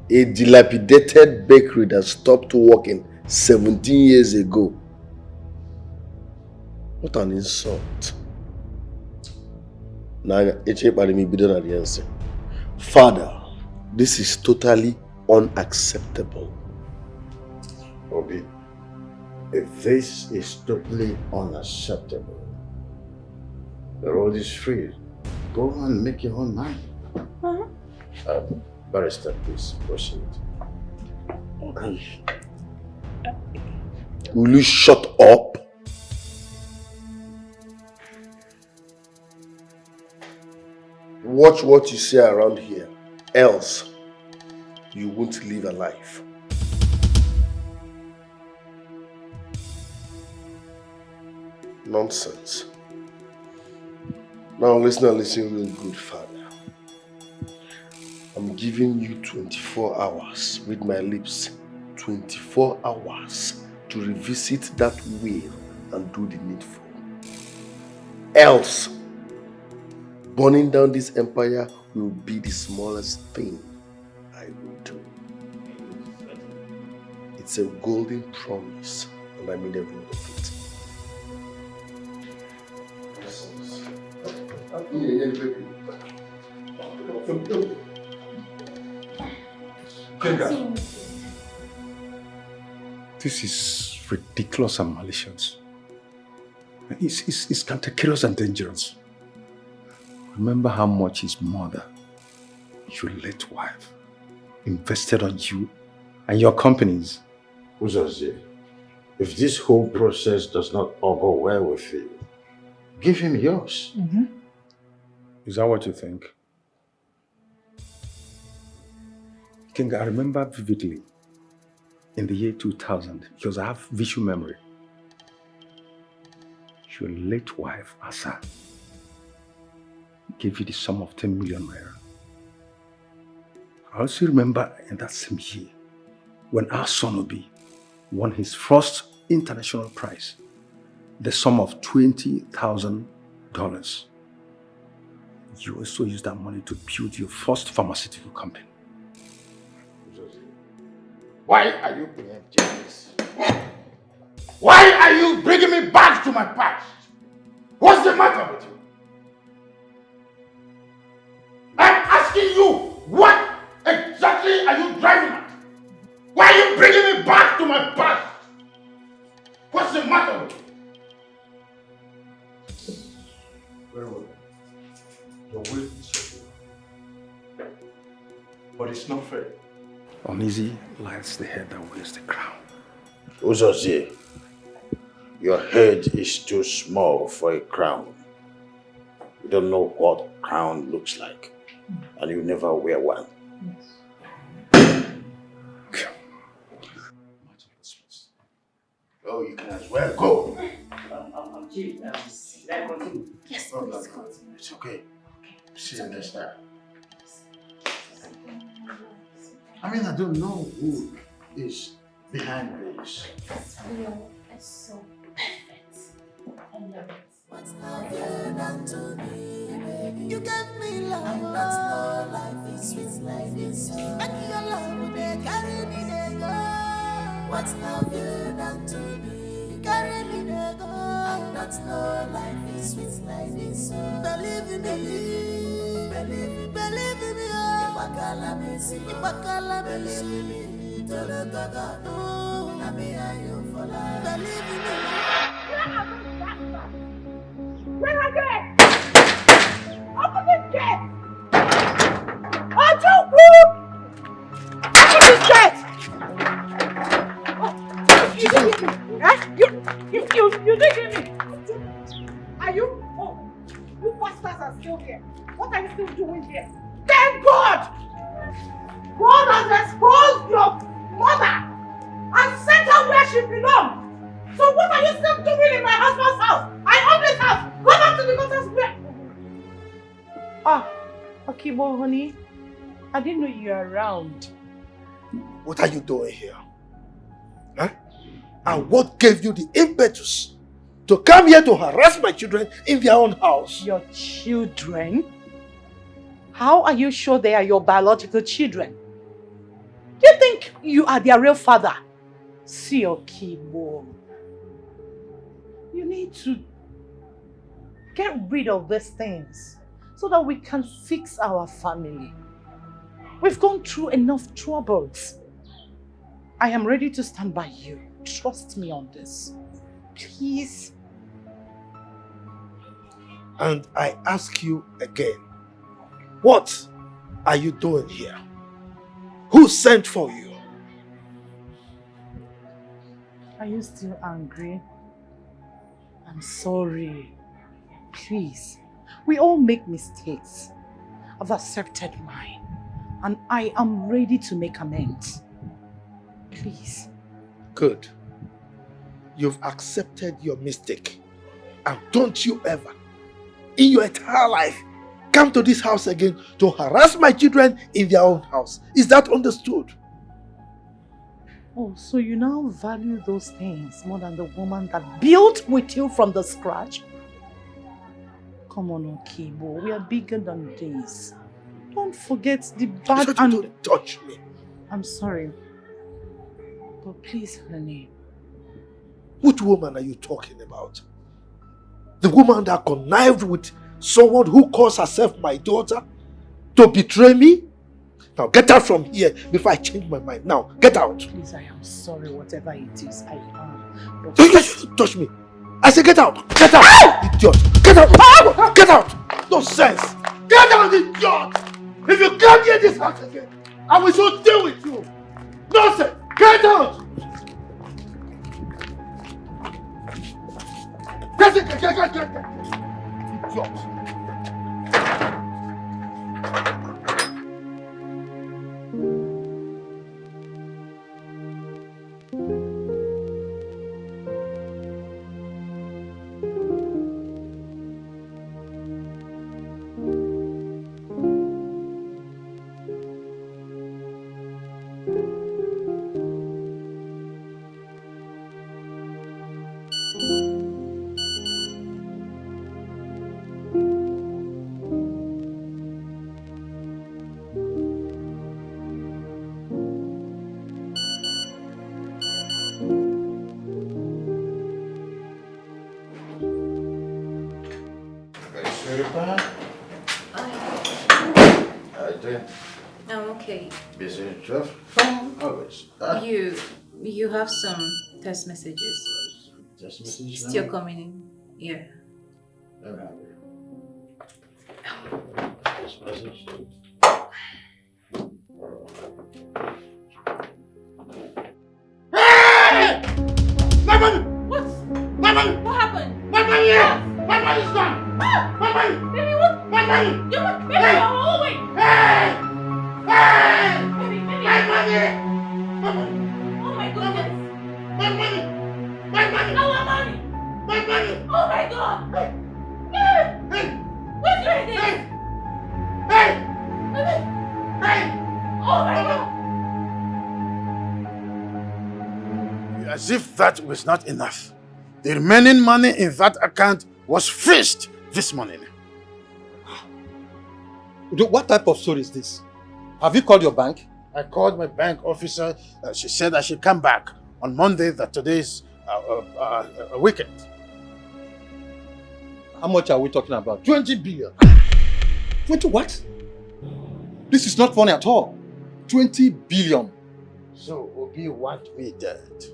a dilapidated bakery that stopped working 17 years ago. What an insult. Father, this is totally unacceptable. Obi, if this is totally unacceptable, the road is free. Go and make your own mind. Barrister, please proceed. Okay. Will you shut up? Watch what you say around here, else you won't live alive. Nonsense. Now listen real good, Father. I'm giving you 24 hours with my lips. 24 hours to revisit that will and do the needful. Else, burning down this empire will be the smallest thing I will do. It's a golden promise, and I mean every word of it. Kenga, this is ridiculous and malicious. It's cantankerous and dangerous. Remember how much his mother, your late wife, invested on you and your companies. Uzozie, if this whole process does not augur well with you, give him yours. Is that what you think? King, I remember vividly in the year 2000, because I have visual memory. Your late wife, Asa, gave you the sum of 10 million naira. I also remember in that same year when our son Obi won his first international prize, the sum of $20,000. You also used that money to build your first pharmaceutical company. Why are you preempting this? Why are you bringing me back to my past? What's the matter with you? I'm asking you, what exactly are you driving at? Why are you bringing me back to my past? What's the matter with you? Very well. Your will is your will. But it's not fair. Uneasy lies the head that wears the crown. Uzozie, your head is too small for a crown. You don't know what crown looks like. And you never wear one. Oh, you can as well go. Chief, can I continue? Yes, Oh, please no, continue. it's okay. See you next time. I mean, I don't know who is behind this. It's so perfect. I love it. What's love you done to me, baby? You gave me love, and that's no life is sweet like this. Make your love, they carry me, they go. What's love you done to me? Carry me, they go. And that's no life is sweet like this. Believe in me, believe in me, oh. Ibakala, believe in me. Tolo gaga, no. Na me and you for life. Believe in me. Where are they? Open this gate! Open this gate! Oh, you didn't hear me. You didn't hear me. Are you? Oh, you bastards are still here. What are you still doing here? Thank God! God has exposed your mother and sent her where she belongs. So what are you still doing in my husband's house? I own this house. Go back to the daughter's bed. Ah, Akibo, honey. I didn't know you were around. What are you doing here? Huh? And what gave you the impetus to come here to harass my children in their own house? Your children? How are you sure they are your biological children? Do you think you are their real father? See, Akibo. You need to get rid of these things so that we can fix our family. We've gone through enough troubles. I am ready to stand by you. Trust me on this. Please. And I ask you again, what are you doing here? Who sent for you? Are you still angry? I'm sorry. Please. We all make mistakes. I've accepted mine. And I am ready to make amends. Please. Good. You've accepted your mistake. And don't you ever, in your entire life, come to this house again to harass my children in their own house. Is that understood? Oh, so you now value those things more than the woman that built with you from the scratch? Come on, Okibo. We are bigger than this. Don't forget the bad and... Don't touch me. I'm sorry. But please, honey. Which woman are you talking about? The woman that connived with someone who calls herself my daughter to betray me? Now get out from here before I change my mind. Now, get out. Please, I am sorry, whatever it is, I am. But Don't touch me. I say get out. Get out, idiot. Get out. Get out. No sense. Get out, idiot. If you come near this house again, I will so deal with you. Nonsense. Get out. Get. Idiot. I'm okay. Busy stuff? Always. You have some text messages. Text messages? Still coming in. Yeah. Don't have it. Text message. Hey! My money! What? My money! What happened? My money! My money is gone! My money! Baby, As if that was not enough, the remaining money in that account was freezed this morning. What type of story is this? Have you called your bank? I called my bank officer. She said I should come back on Monday, that today is a weekend. How much are we talking about? 20 billion. 20 what? This is not funny at all. 20 billion. So, Obi, what we did.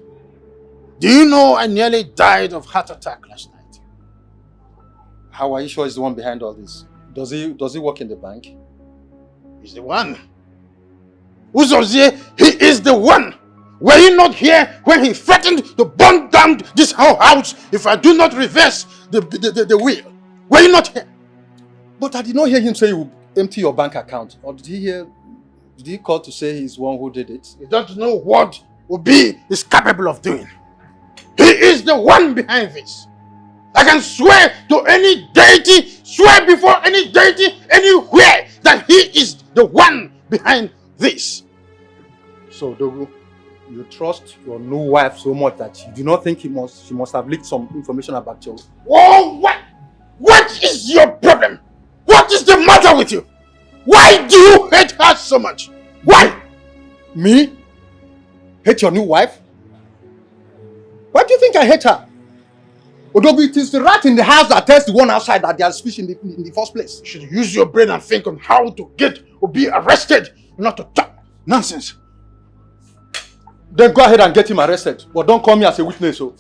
Do you know I nearly died of heart attack last night? How are you sure he's the one behind all this? Does he work in the bank? He's the one. Uzozie, he is the one. Were you not here when he threatened to burn down this whole house if I do not reverse the will? Were you not here? But I did not hear him say he would empty your bank account. Or did he call to say he's the one who did it? You don't know what Obi is capable of doing. He is the one behind this. I can swear to any deity, swear before any deity, anywhere, that he is the one behind this. So, Dogo, you trust your new wife so much that you do not think she must have leaked some information about you? Oh, what is your problem? What is the matter with you? Why do you hate her so much? Why? Me? Hate your new wife? Why do you think I hate her? Odobi, it is the rat in the house that tells the one outside that there's fish in the first place. You should use your brain and think on how to get or be arrested, not to talk nonsense. Then go ahead and get him arrested, but don't call me as a witness. So.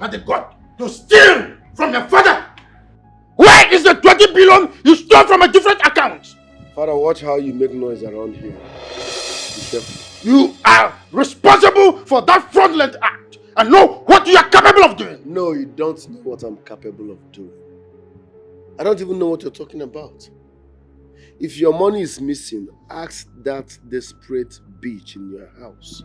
Had the God to steal from your father. Where is the 20 billion you stole from a different account? Father, watch how you make noise around here. Be careful. You are responsible for that fraudulent act and know what you are capable of doing. No, you don't know what I'm capable of doing. I don't even know what you're talking about. If your money is missing, ask that desperate bitch in your house.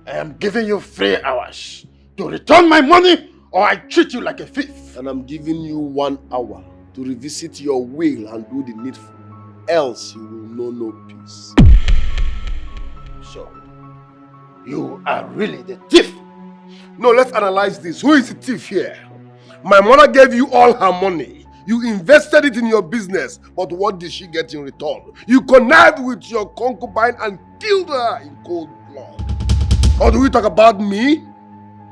I am giving you 3 hours to return my money or I treat you like a thief. And I'm giving you 1 hour to revisit your will and do the needful. Else you will know no peace. So, you are really the thief. No, let's analyze this. Who is the thief here? My mother gave you all her money. You invested it in your business. But what did she get in return? You connived with your concubine and killed her in cold blood. Or do we talk about me?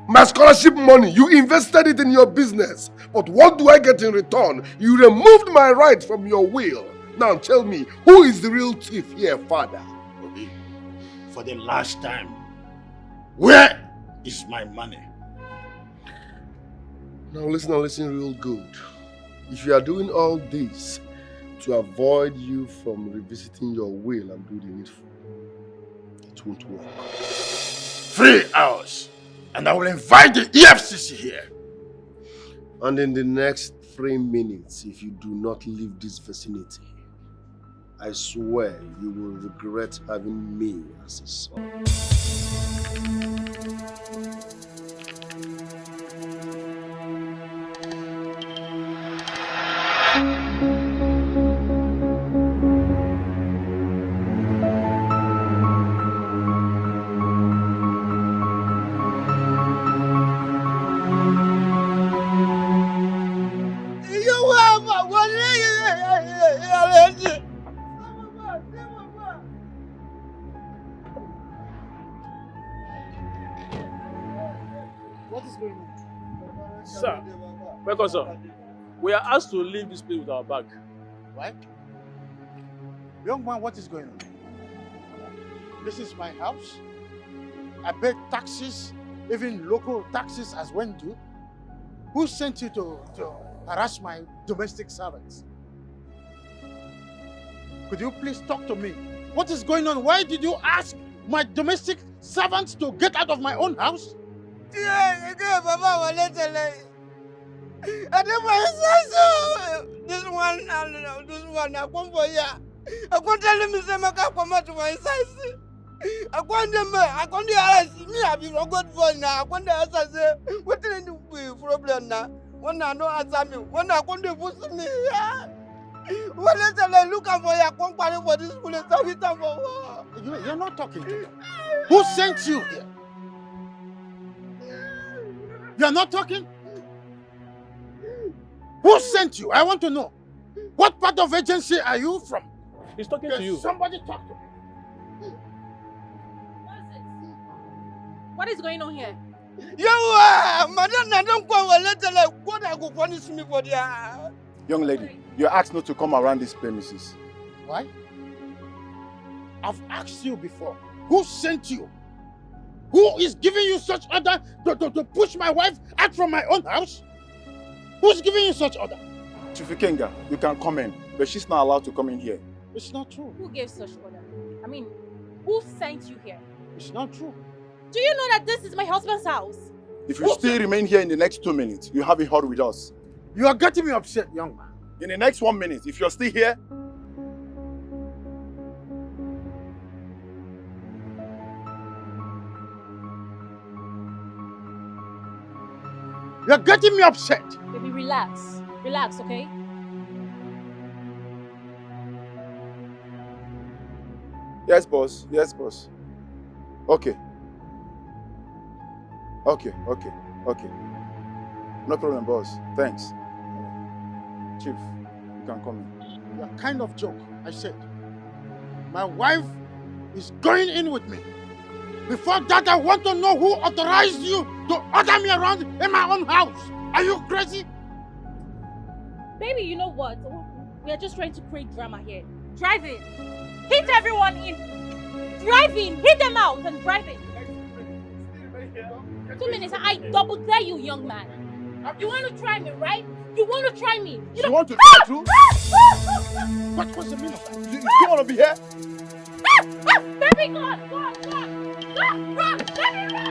My scholarship money, you invested it in your business. But what do I get in return? You removed my rights from your will. Now tell me, who is the real thief here, Father? Okay. For the last time, where is my money? Now listen real good. If you are doing all this to avoid you from revisiting your will and do the needful, it won't work. 3 hours, and I will invite the EFCC here. And in the next 3 minutes, if you do not leave this vicinity, I swear you will regret having me as a son. What is going on? Sir, welcome, sir. We are asked to leave this place with our bag. What? Young man, what is going on? This is my house. I pay taxes, even local taxes as when due. Who sent you to harass my domestic servants? Could you please talk to me? What is going on? Why did you ask my domestic servants to get out of my own house? Yeah, Papa, I don't want this one, I come for ya. I can't tell him to come out to my size. I want them, I can't ask me, I've been good for now. I want to ask, what is the problem now? When I know answer me, when I want to push me, what is the looking for your company for this police? You're not talking to me. Who sent you here? You're not talking? Who sent you? I want to know. What part of agency are you from? He's talking to you. Somebody talk to me. What is going on here? Madam, I don't go a letter like what I go punish me for the. Young lady, you're asked not to come around these premises. Why? I've asked you before. Who sent you? Who is giving you such order to push my wife out from my own house? Who's giving you such order? Chief Ikenga, you can come in, but she's not allowed to come in here. It's not true. Who gave such order? I mean, who sent you here? It's not true. Do you know that this is my husband's house? If you still remain here in the next 2 minutes, you have a hurry with us. You are getting me upset, young man. In the next 1 minute, if you're still here, you're getting me upset. Baby, relax. Relax, okay? yes, boss. Yes, boss. Okay. Okay. No problem, boss. Thanks. Chief, you can come in. You're a kind of joke, I said. My wife is going in with me. Before that, I want to know who authorized you to order me around in my own house. Are you crazy? Baby, you know what? We are just trying to create drama here. Drive in. Hit everyone in. Drive in. Hit them out and drive in. 2 minutes. I double dare you, young man. You want to try me, right? You want to try me? You want to try too? What's the meaning of that? You still want to be here? Baby, go on. Run! Baby, run!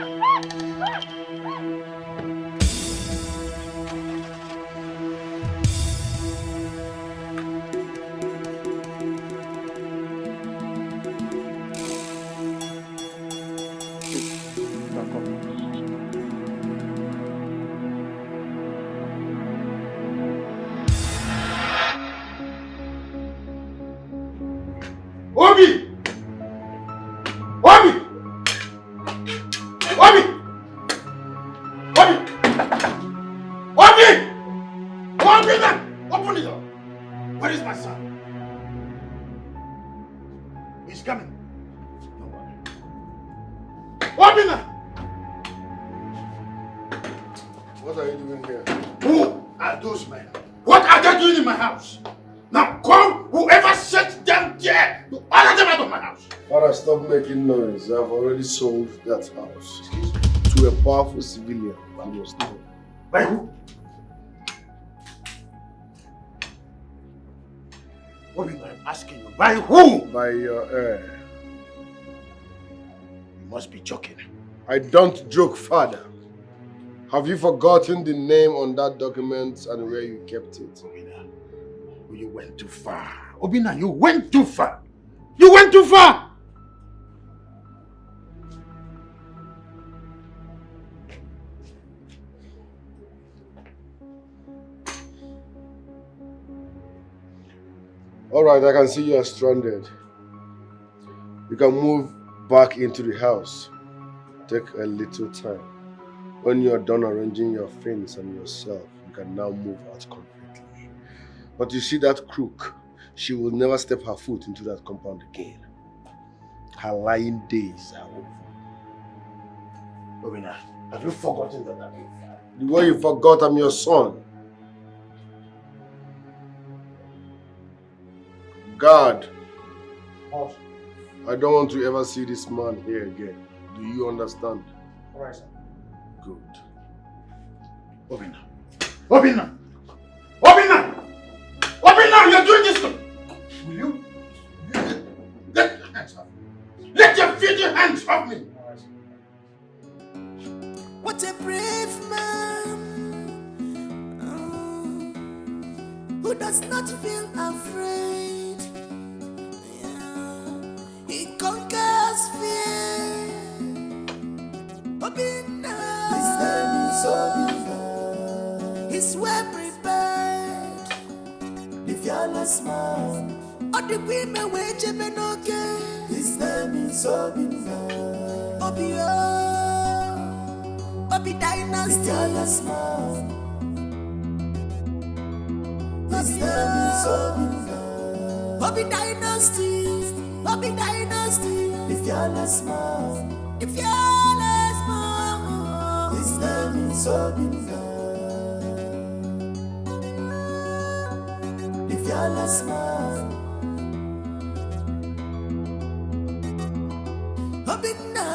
Obi! Open the door! Where is my son? He's coming. Open it! What are you doing here? Who are those men? What are they doing in my house? Now call whoever sent them there to order them out of my house. Father, stop making noise. I've already sold that house to a powerful civilian. You must know. By who? What am I asking you? By who? By your heir. You must be joking. I don't joke, Father. Have you forgotten the name on that document and where you kept it? You went too far. Obina, you went too far. You went too far! Alright, I can see you are stranded. You can move back into the house. Take a little time. When you are done arranging your things and yourself, you can now move out completely. But you see that crook, she will never step her foot into that compound again. Her lying days are over. Obina, have you forgotten that I'm your father? The way you forgot I'm your son. God, I don't want to ever see this man here again. Do you understand? Alright, sir. Good. Obina, Obina! Obina! Obina, you're doing this to... Will you? Let your hands off me. Let your filthy hands off me. What a brave man who does not feel afraid. Yeah. He conquers fear. Obina. His name is Obina. He's well prepared. The fearless man. Oh, the women wage him okay. His name is Obina. Obio. Obi Dynasty. The fearless man. His name is Obina. Obi Dynasty. Obi Dynasty. The fearless man. The fearless man. His name is Obina. The fearless man. Obina.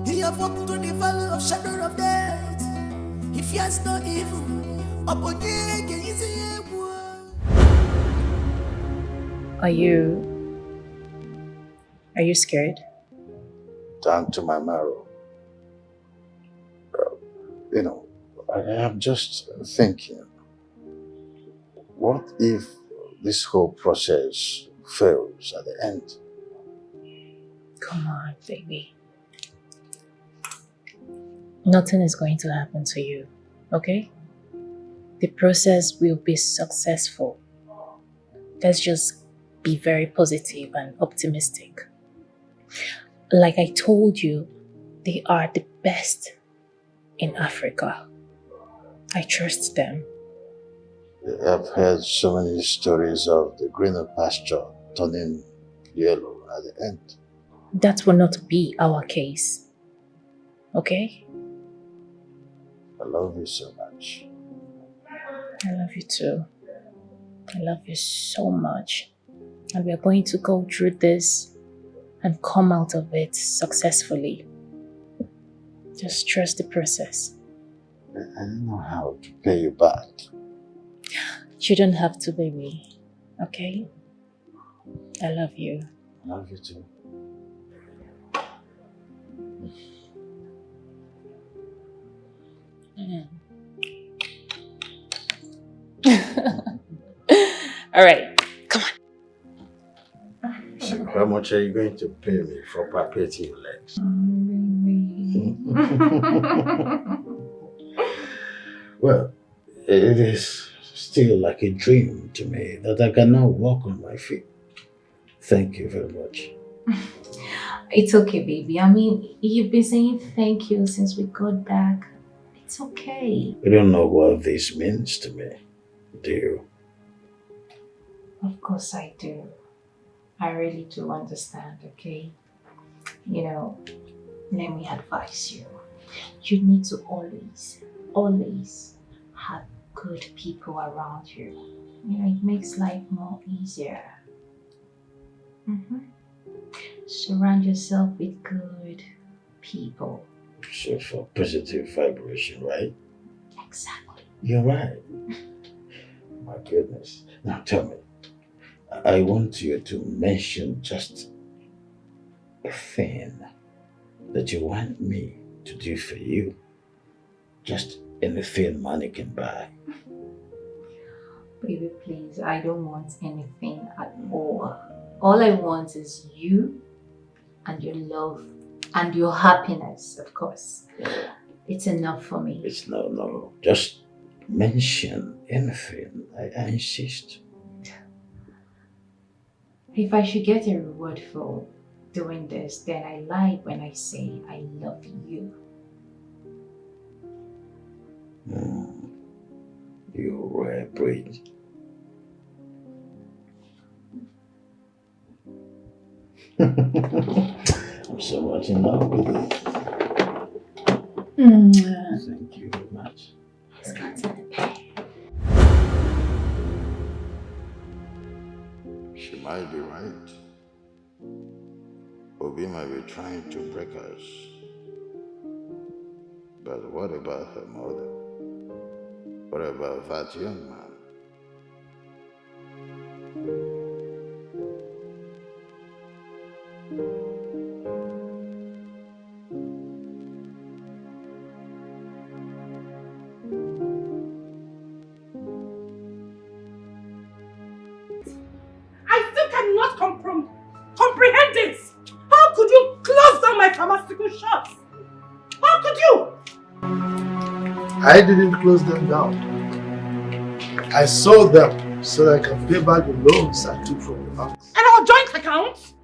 He have walked through the valley of shadow of death. He fears no evil. Are you scared? Down to my marrow. You know, I am just thinking, what if this whole process fails at the end? Come on, baby. Nothing is going to happen to you, okay? The process will be successful. Let's just be very positive and optimistic. Like I told you, they are the best in Africa. I trust them. I've heard so many stories of the greener pasture turning yellow at the end. That will not be our case. Okay? I love you so much. I love you too. I love you so much. And we are going to go through this and come out of it successfully. Just trust the process. I don't know how to pay you back. You don't have to, baby. Okay? I love you. I love you too. All right, come on. So how much are you going to pay me for palpating your legs? Well, it is still like a dream to me that I can now walk on my feet. Thank you very much. It's okay, baby. I mean, you've been saying thank you since we got back. It's okay. You don't know what this means to me, do you? Of course I do. I really do understand, okay? You know, let me advise you. You need to always have good people around you. You know, it makes life more easier. Surround yourself with good people. So for positive vibration, right? Exactly. You're right. My goodness. Now tell me, I want you to mention just a thing that you want me to do for you. Just anything money can buy. Baby, please, I don't want anything at all. All I want is you and your love and your happiness, of course. It's enough for me. It's no. Just mention anything. I insist. If I should get a reward for doing this, then I lie when I say I love you. You rare breed. I'm so much in love with you. Thank you very much. Let's go to the bed. She might be right. Obi might be trying to break us. But what about her mother? What about that young man? I still cannot comprehend this. How could you close down my pharmaceutical shops? How could you? I didn't close them down. I sold them so that I can pay back the loans I took from the banks. And our joint accounts?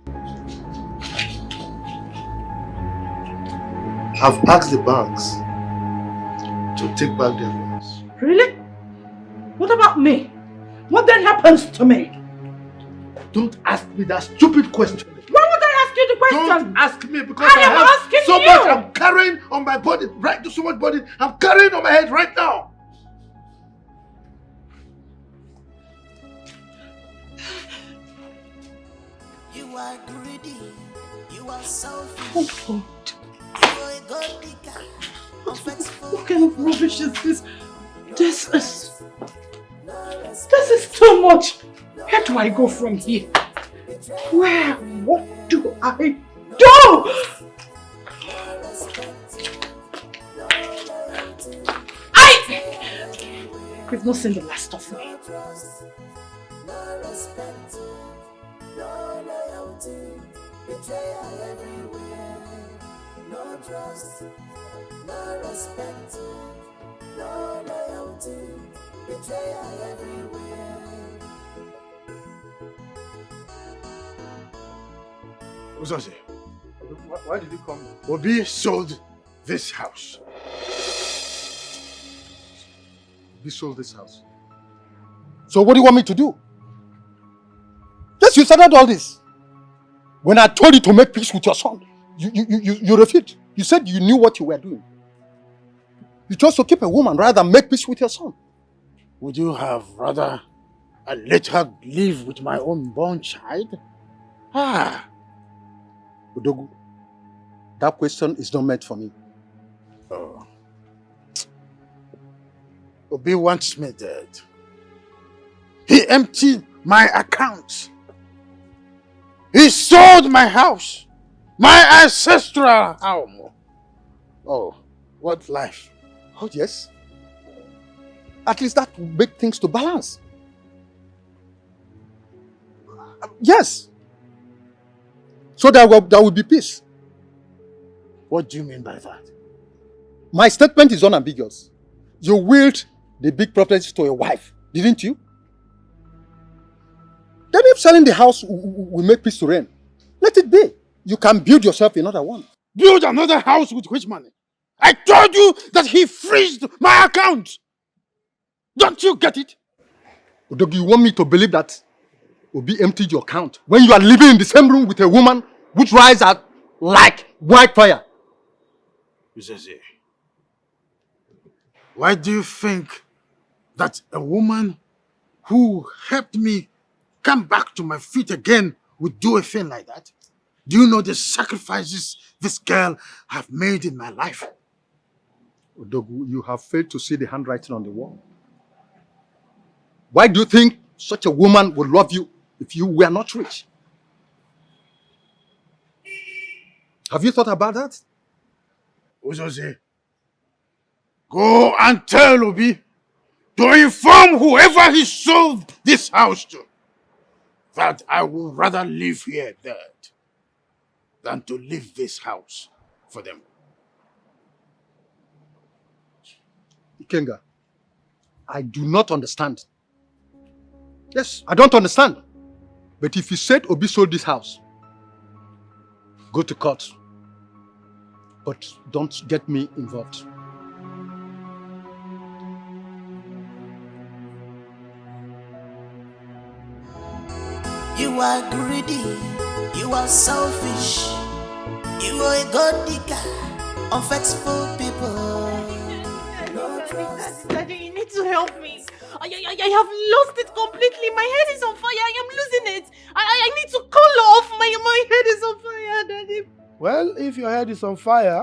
I've asked the banks to take back their loans. Really? What about me? What then happens to me? Don't ask me that stupid question. Why would I ask you the question? Don't ask me because I am have asking so you. much I'm carrying on my body, right? So much body I'm carrying on my head right now. You are greedy. You are selfish. Oh God. You are a god digger. What kind of rubbish is this? This is too much. Where do I go from here? Where? What do I do? You've not seen the last of me. No respect, no loyalty, betrayal everywhere. No trust, no respect, no loyalty, betrayal everywhere. Uzazi, why did you come? Obi sold this house. Obi sold this house. So what do you want me to do? Yes, you started all this. When I told you to make peace with your son, you refused. You said you knew what you were doing. You chose to keep a woman rather than make peace with your son. Would you have rather I let her live with my unborn child? Udogu, that question is not meant for me. Oh. Obi wants me dead. He emptied my account. He sold my house. My ancestral home. Oh, what life. Oh, yes. At least that will make things to balance. Yes. So there will be peace. What do you mean by that? My statement is unambiguous. You willed the big properties to your wife, didn't you? Then if selling the house will make peace to reign, let it be. You can build yourself another one. Build another house with which money? I told you that he freezed my account. Don't you get it? Udogi, you want me to believe that Obi emptied your account when you are living in the same room with a woman which rises up like wildfire? Uzazi, why do you think that a woman who helped me come back to my feet again would do a thing like that? Do you know the sacrifices this girl have made in my life? Odogu, you have failed to see the handwriting on the wall. Why do you think such a woman would love you if you were not rich? Have you thought about that? Uzoze, go and tell Obi to inform whoever he sold this house to that I would rather live here dead than to leave this house for them. Ikenga, I do not understand. Yes, I don't understand. But if you said Obi sold this house, go to court. But don't get me involved. You are greedy, you are selfish, you are a god digger, unfaithful people. Daddy, you need to help me. I have lost it completely. My head is on fire. I am losing it. I need to cool off. My head is on fire, Daddy. Well, if your head is on fire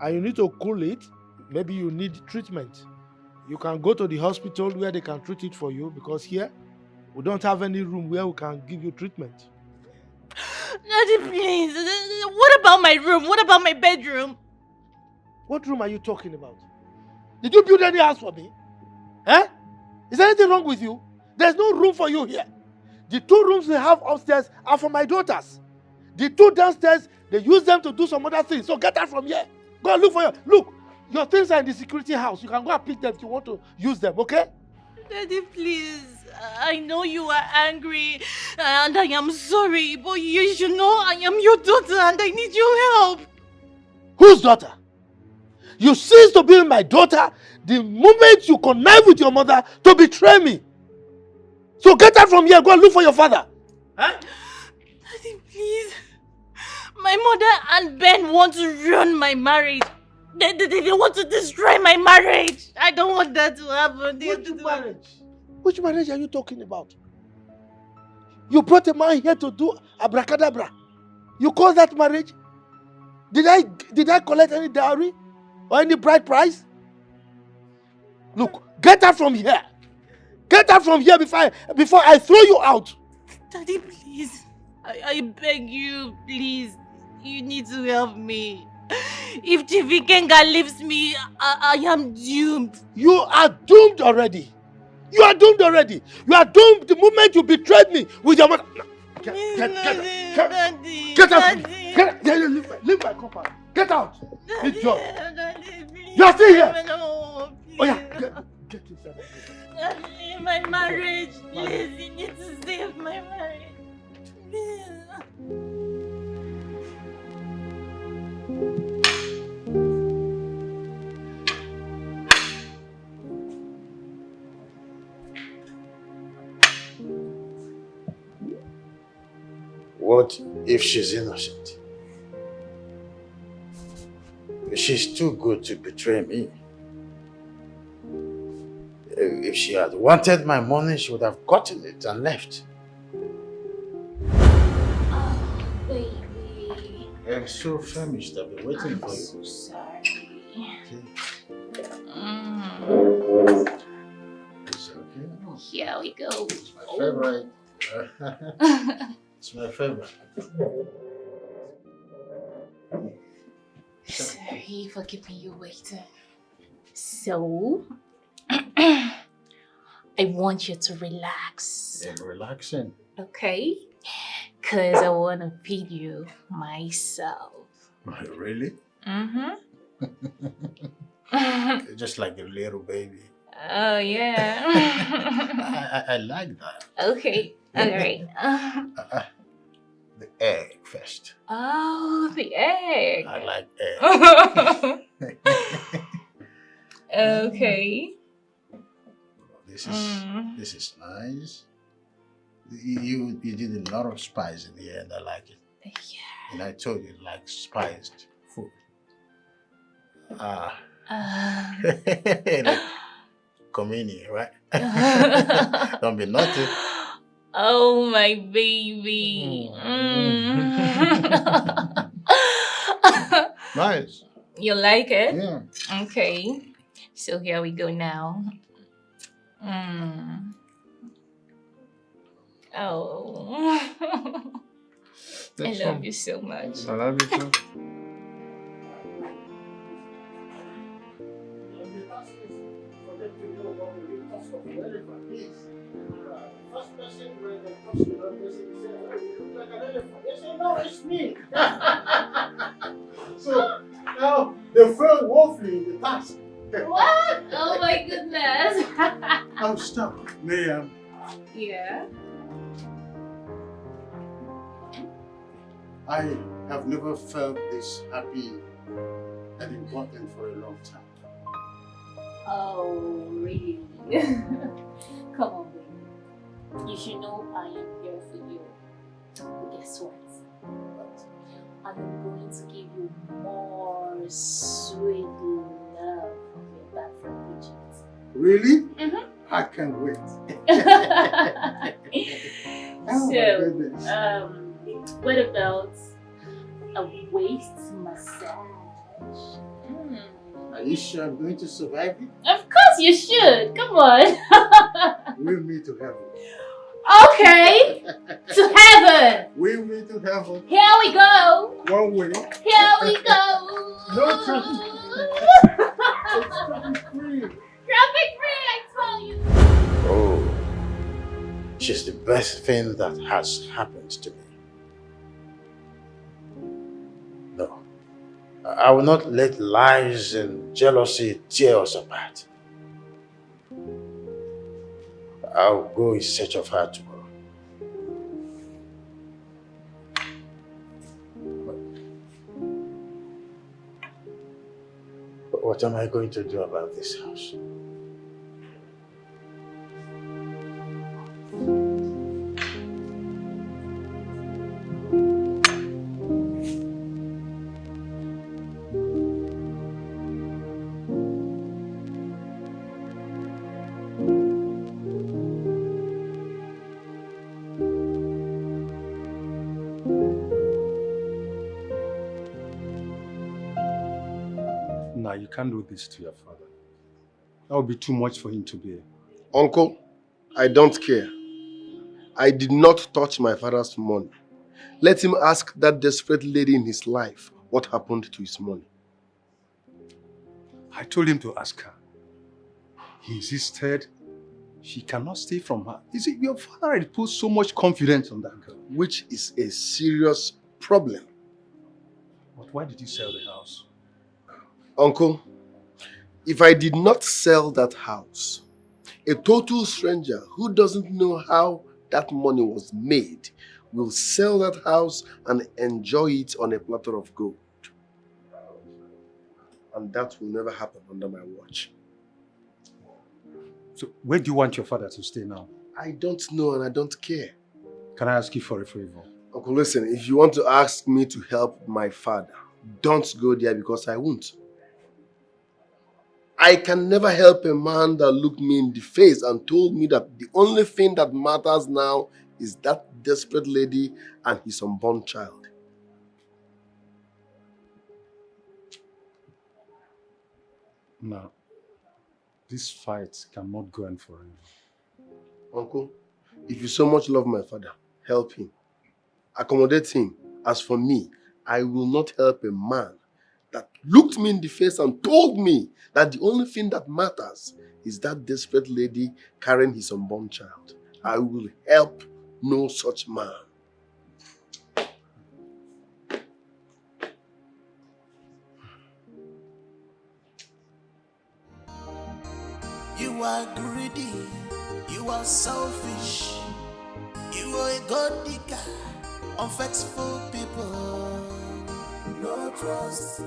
and you need to cool it, maybe you need treatment. You can go to the hospital where they can treat it for you, because here we don't have any room where we can give you treatment. Daddy, please. What about my room? What about my bedroom? What room are you talking about? Did you build any house for me? Eh? Is there anything wrong with you? There's no room for you here. The 2 rooms we have upstairs are for my daughters. The 2 downstairs, they use them to do some other things. So get out from here. Go and look for your things are in the security house. You can go and pick them if you want to use them, okay? Daddy, please. I know you are angry and I am sorry, but you should know I am your daughter and I need your help. Whose daughter? You cease to be my daughter the moment you connive with your mother to betray me. So get out from here. Go and look for your father. Huh? Daddy, please. My mother and Ben want to ruin my marriage. They want to destroy my marriage. I don't want that to happen. Which marriage? Which marriage are you talking about? You brought a man here to do abracadabra. You call that marriage? Did I collect any dowry or any bride price? Look, get out from here. Get out from here before I throw you out. Daddy, please. I beg you, please. You need to help me. If Chief Ikenga leaves me, I am doomed. You are doomed already. You are doomed already. You are doomed the moment you betrayed me with your mother. Get out. Leave my compound. Get out. Good job. You are still here. Oh yeah. Get inside. Daddy, my marriage. Please, you need to save my marriage. Please. What if she's innocent? She's too good to betray me. If she had wanted my money, she would have gotten it and left. Oh, baby. I'm so famished. I've been waiting for you. I'm so sorry. It's okay. Here we go. It's my favorite. It's my favorite. Sorry for keeping you waiting. So, I want you to relax. Yeah, relaxing. Okay? Because I want to feed you myself. Really? Mm-hmm. Just like a little baby. Oh, yeah. I like that. Okay. All right. The egg first. Oh, the egg. I like egg. Okay. This is nice. You did a lot of spice in here and I like it. Yeah. And I told you like spiced food. Like communion, right? Don't be naughty. Oh, my baby. Nice. You like it? Yeah. Okay. So here we go now. Oh. I love you so much. I love you too. No, it's me. So now they failed woefully in the task. What? Oh my goodness. Oh, stop. Miriam. Yeah. I have never felt this happy and important for a long time. Oh, really? Come on, baby. You should know I am here for you. But guess what? I'm going to give you more sweet love from your back from Egypt. Really? Mm-hmm. I can't wait. What about a waist massage? Are you sure I'm going to survive it? Of course you should. Come on. Will me to heaven. Okay. To heaven. Will me to heaven. Here we go. One way. Here we go. No traffic. Traffic free, I tell you. Oh, she's the best thing that has happened to me. No, I will not let lies and jealousy tear us apart. I'll go in search of her tomorrow. But what am I going to do about this house? Nah, you can't do this to your father. That would be too much for him to bear. Uncle, I don't care. I did not touch my father's money. Let him ask that desperate lady in his life what happened to his money. I told him to ask her. He insisted she cannot stay from her. You see, your father had put so much confidence on that girl. Which is a serious problem. But why did you sell the house? Uncle, if I did not sell that house, a total stranger who doesn't know how that money was made will sell that house and enjoy it on a platter of gold. And that will never happen under my watch. So where do you want your father to stay now? I don't know and I don't care. Can I ask you for a favor? Uncle, listen, if you want to ask me to help my father, don't go there because I won't. I can never help a man that looked me in the face and told me that the only thing that matters now is that desperate lady and his unborn child. No. This fight cannot go on forever. Uncle, if you so much love my father, help him. Accommodate him. As for me, I will not help a man that looked me in the face and told me that the only thing that matters is that desperate lady carrying his unborn child. I will help no such man. You are greedy, you are selfish, you are a gold digger, unfaithful people. No trust,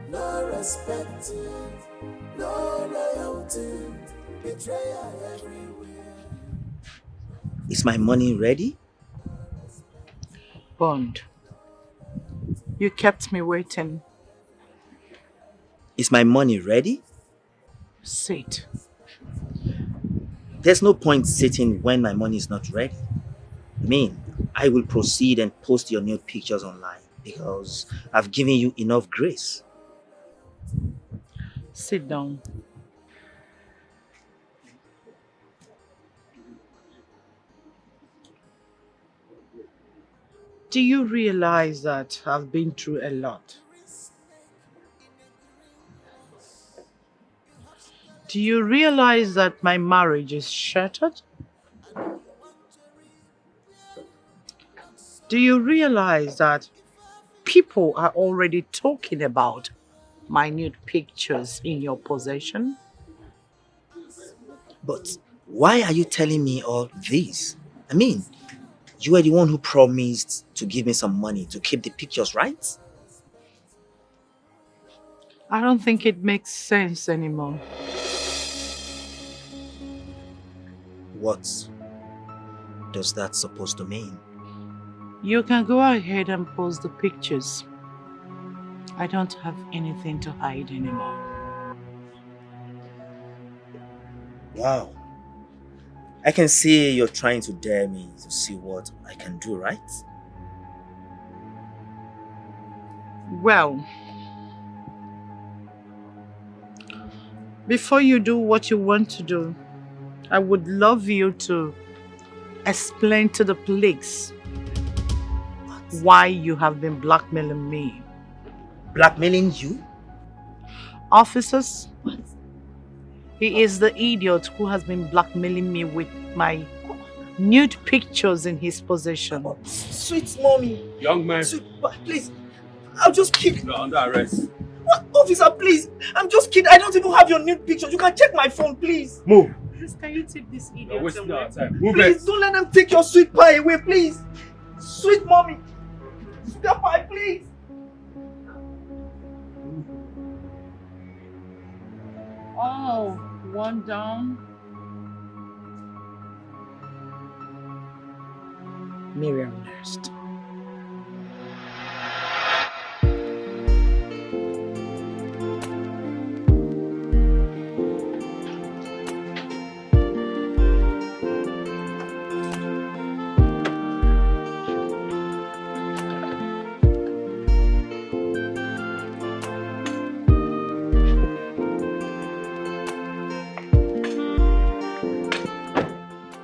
no respect, no loyalty, betrayal everywhere. Is my money ready? Bond, you kept me waiting. Is my money ready? Sit. There's no point sitting when my money is not ready. I mean, I will proceed and post your nude pictures online because I've given you enough grace. Sit down. Do you realize that I've been through a lot? Do you realize that my marriage is shattered? Do you realize that people are already talking about my nude pictures in your possession? But why are you telling me all this? I mean, you were the one who promised to give me some money to keep the pictures, right? I don't think it makes sense anymore. What does that supposed to mean? You can go ahead and post the pictures. I don't have anything to hide anymore. Wow. I can see you're trying to dare me to see what I can do, right? Well, Before you do what you want to do, I would love you to explain to the police why you have been blackmailing me. Blackmailing you? Officers, he is the idiot who has been blackmailing me with my nude pictures in his possession. Sweet mommy. Young man. Sweet, please. I'm just kidding. You're under arrest. What? Officer, please. I'm just kidding. I don't even have your nude pictures. You can check my phone, please. Move. Please, can you take this idiot You're wasting away? our time. Move Please, it. don't let them take your sweet pie away, please. Sweet mommy. Sweet pie, please. Oh, one down. Miriam next.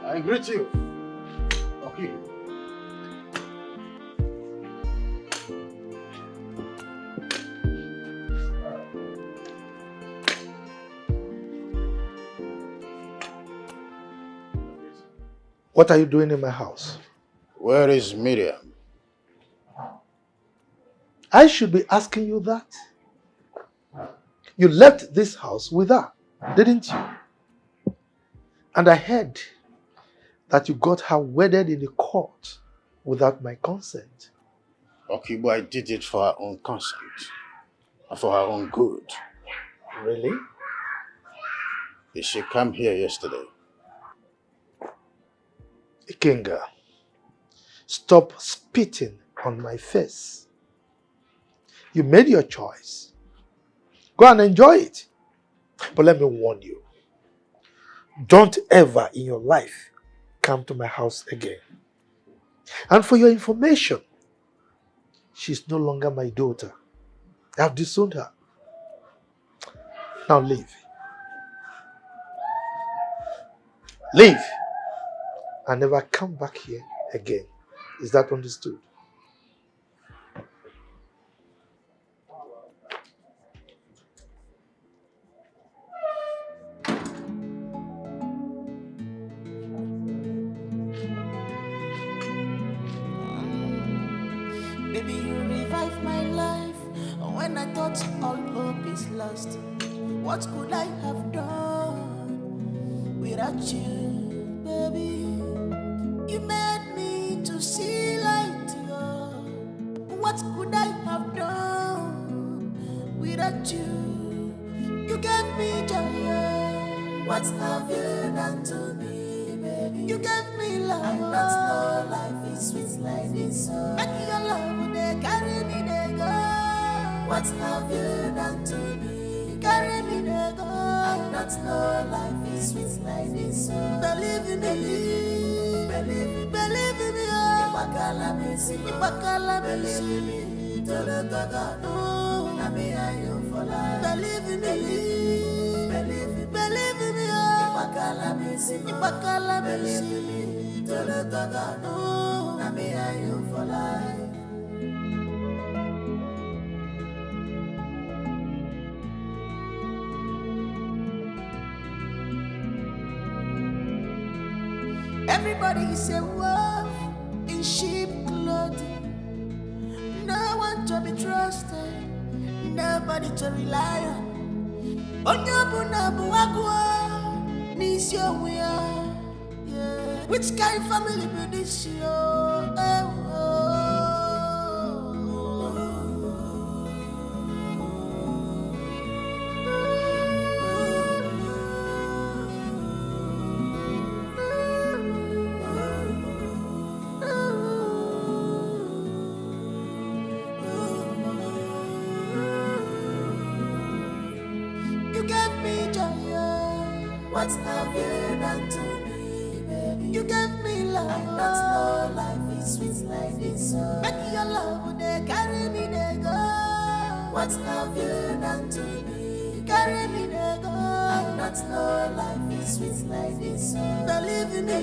I greet you. Okay. What are you doing in my house? Where is Miriam? I should be asking you that. You left this house with her, didn't you? And I heard that you got her wedded in the court without my consent. Okay, but I did it for her own consent. And for her own good. Really? Did she come here yesterday? Ikenga, stop spitting on my face. You made your choice. Go and enjoy it. But let me warn you. Don't ever in your life come to my house again. And for your information, she's no longer my daughter. I have disowned her. Now leave. Leave. And never come back here again. Is that understood? Baby, you revive my life when I thought all hope is lost. What could I have done without you, baby? You made me to see light. What could I have done without you? You gave me joy. What have you done to me, baby? You gave me love. I not know life is sweet like this. Make your love, they carry me, they go. What have you done to me? Carry me, they go. I not know life is sweet like this. Believe in me, believe in me. Ibakala believe me. Tolo toga no, na me and you for life. Believe in me, believe in me. Ibakala believe me. Tolo toga no, na me and you for life. Everybody is a wolf in sheep clothing. No one to be trusted, nobody to rely on. Onyobunabu agua, nisyo wea. Which kind of family be this yo? You gave me joy. What have you done to me, baby? You gave me love. I not know life is sweet like this. Make your love, they carry me, they go. What have you done to me? Carry me, they go. I not know life is sweet like this. Believe in me,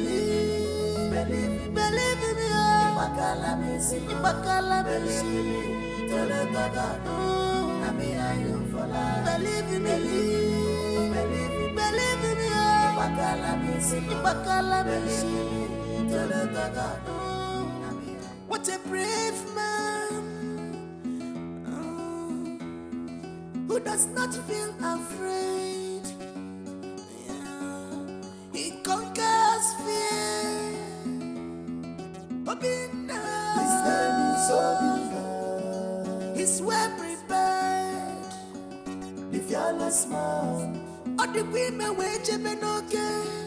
believe in me. Ibakala believe in me. Tolo gaga, na me and you for life. Believe in me, believe in me. Ibakala believe in me. Tolo gaga, na me. What a brave man who does not feel afraid. Yeah. He conquers fear. Obina. His name is Obina. He's well prepared. The fearless man. All the women wage benoke.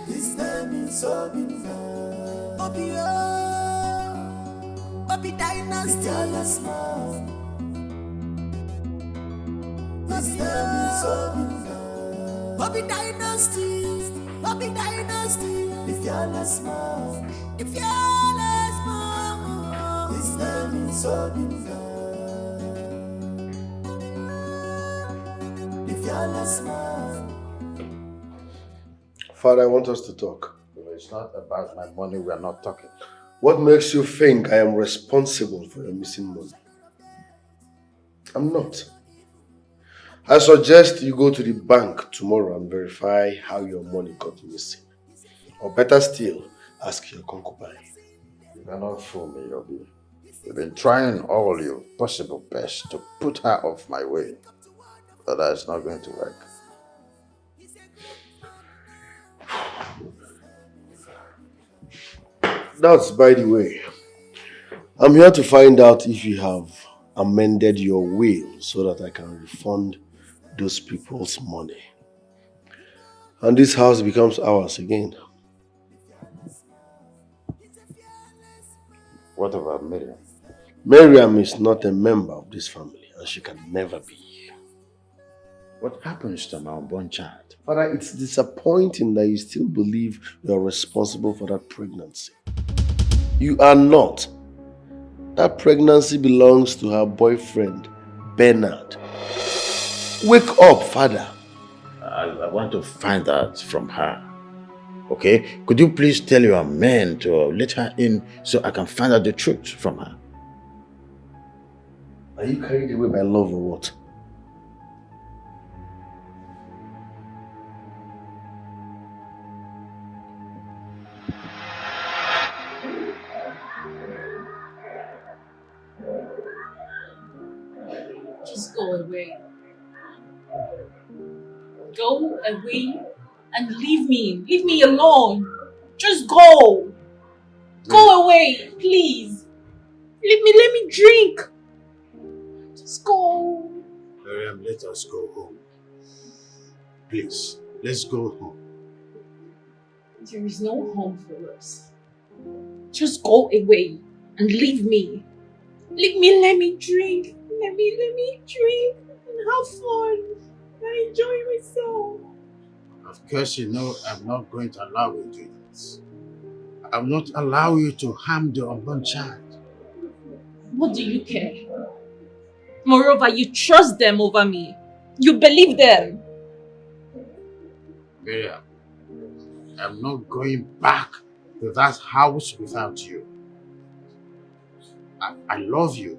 His name is Obina. Obio. Obi Dynasty. The fearless man. His name is Obina. Obi Dynasty. Obi Dynasty. The fearless man. The fearless man. His name is Obina. The fearless man. Father, I want us to talk. It's not about my money, we are not talking. What makes you think I am responsible for your missing money? I'm not. I suggest you go to the bank tomorrow and verify how your money got missing. Or better still, ask your concubine. You cannot fool me, Yobi. You've been trying all your possible best to put her off my way. But that's not going to work. That's by the way. I'm here to find out if you have amended your will so that I can refund those people's money. And this house becomes ours again. What about Miriam? Miriam is not a member of this family and she can never be. What happens to my unborn child? Father, it's disappointing that you still believe you are responsible for that pregnancy. You are not. That pregnancy belongs to her boyfriend, Bernard. Wake up, Father. I want to find out from her. Okay? Could you please tell your men to let her in so I can find out the truth from her? Are you carried away by love or what? Just go away. Go away and leave me. Leave me alone. Just go. Go away, please. Leave me, let me drink. Just go. Miriam, let us go home. Please, let's go home. There is no home for us. Just go away and leave me. Leave me, let me drink. Let me drink and have fun. I enjoy myself. Of course, you know I'm not going to allow you to do this. I will not allow you to harm the unborn child. What do you care? Moreover, you trust them over me. You believe them. Miriam, I'm not going back to that house without you. I love you.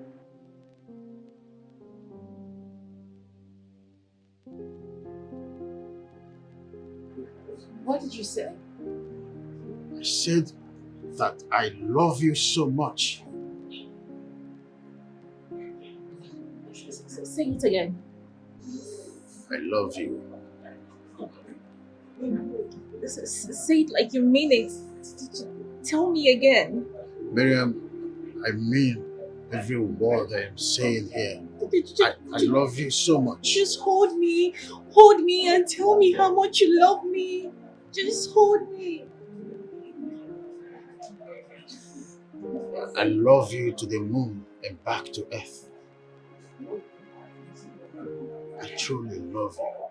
What did you say? I said that I love you so much. Say it again. I love you. Say it like you mean it. Tell me again. Miriam, I mean every word I am saying here. I love you so much. Just hold me and tell me how much you love me. Just hold me. I love you to the moon and back to earth. I truly love you.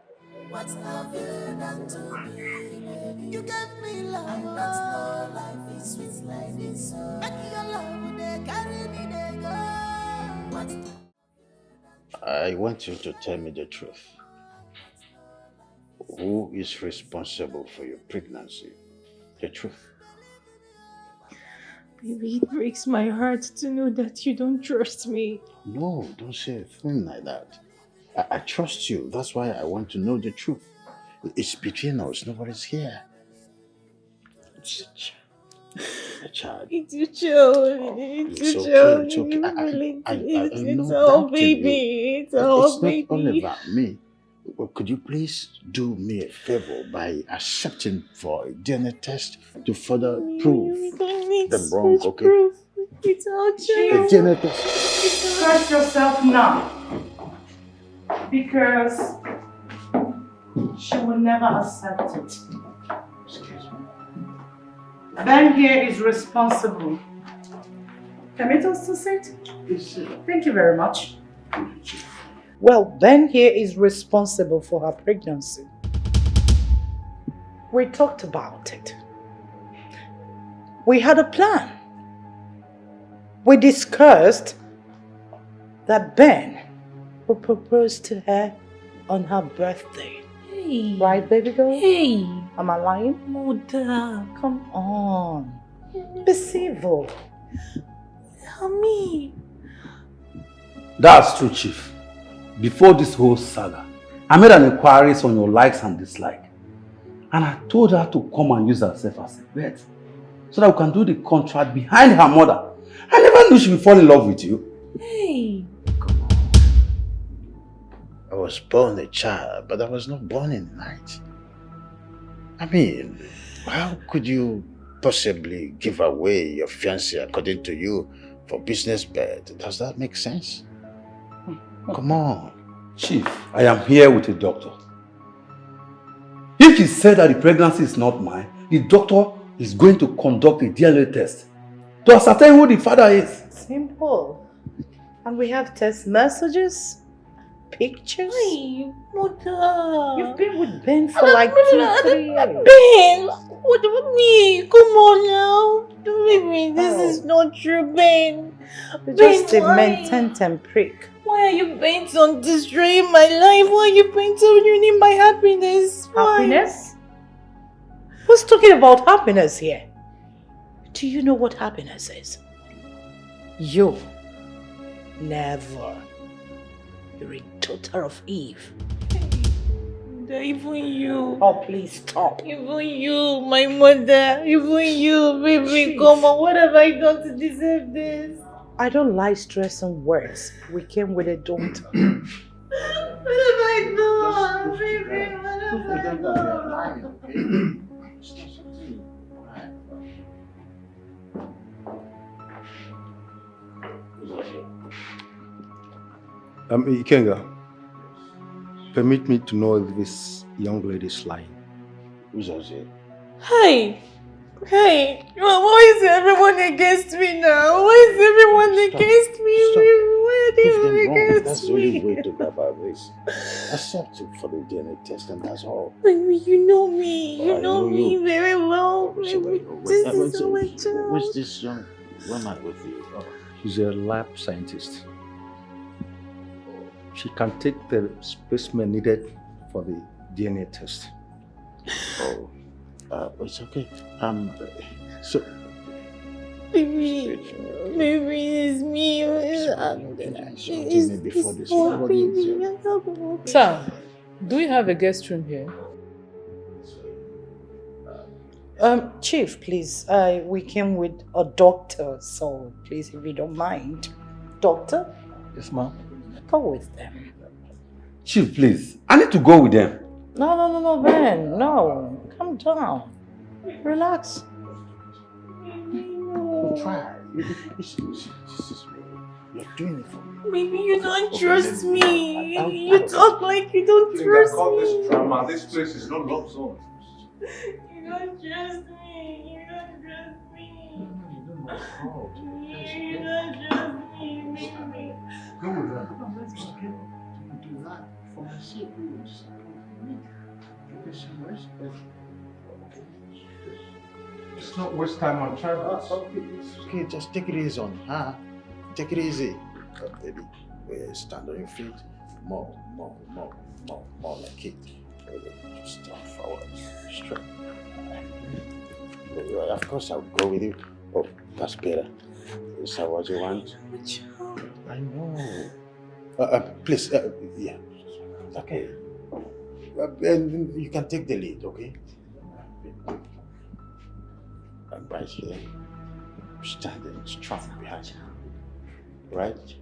What's love done to me? You gave me love. I don't know life is sweet like this. Make your love, they carry me, they go. What's I want you to tell me the truth. who is responsible for your pregnancy? The truth. Baby, it breaks my heart to know that you don't trust me. No, don't say a thing like that. I trust you. That's why I want to know the truth. It's between us. Nobody's here. It's a child. It's your child. It's your child. It's okay. It's all baby. It's all baby. It's not all about me. Well, could you please do me a favor by accepting for a DNA test to further prove them wrong, okay? Proof. It's all true. A DNA test. Trust yourself now. Because she will never accept it. Excuse me. Ben here is responsible. Permit us to sit? Thank you very much. Well, Ben here is responsible for her pregnancy. We talked about it. We had a plan. We discussed that Ben will propose to her on her birthday. Hey. Right, baby girl? Hey. Am I lying? Mother. Come on. Be civil. Mommy. That's true, Chief. Before this whole saga, I made an inquiry on your likes and dislikes. And I told her to come and use herself as a vet, so that we can do the contract behind her mother. I never knew she would fall in love with you. Hey. I was born a child, but I was not born in the night. I mean, how could you possibly give away your fiancé according to you for business bed? Does that make sense? Come on. Chief, I am here with a doctor. If he said that the pregnancy is not mine, the doctor is going to conduct a DNA test to ascertain who the father is. Simple. And we have test messages, pictures. Hey, Mother. You've been with Ben for like 2-3 years. Ben, what about me? Come on now. Baby, this is not true, Ben. Just a why? maintain prick. Why are you bent on destroying my life? Why are you bent on ruining my happiness? Why? Happiness? Who's talking about happiness here? Do you know what happiness is? You. Never. You're a daughter of Eve. Even you. Oh, please stop. Even you, my mother. Even you, baby. Jeez. Come on, what have I done to deserve this? I don't like stress and words. We came with a daughter. What have I done? Baby, what have I done? Ikenga, permit me to know if this young lady is lying. Who's Ozzy? Hey! Hey! Why is everyone against me now? Why is everyone against me? Why are they against That's the only way to go about this. Accept it for the DNA test and that's all. Baby, you know me. You I know me you. very well. So Baby, this is so much who's this young woman with you? Oh. She's a lab scientist. She can take the specimen needed for the DNA test. Oh, it's okay. So. Baby, it's me. Sir, do you have a guest room here? Chief, please. We came with a doctor, so please, if you don't mind. Doctor? Yes, ma'am. Go with them. Chief, please. I need to go with them. No, Ben. No. Calm down. Relax. Try. This is me. You're doing it for me. Baby, you don't trust me. You talk like you don't trust me. This drama. This place is not love zone. You don't trust me. You don't trust me. You don't trust me, baby. Go with her. No, let's just get do that for my sake. Just give us some respect. Let's not waste time on travels. Okay, just take it easy on her. Take it easy. Baby, stand on your feet. More like it. Just forward, straight. Of course, I'll go with you. Oh, that's better. Is that what you want? I know. Please, yeah. Okay. And you can take the lead, okay? I'm right here, standing strong behind you. Right?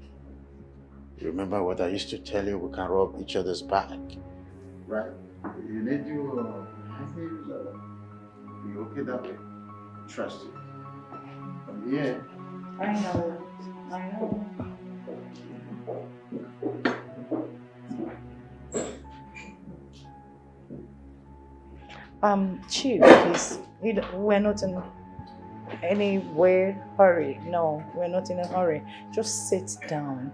Remember what I used to tell you? We can rub each other's back. Right? You need to be okay that way. Trust you. From here. I know. Chief, please. We're not in any weird hurry. No, we're not in a hurry. Just sit down.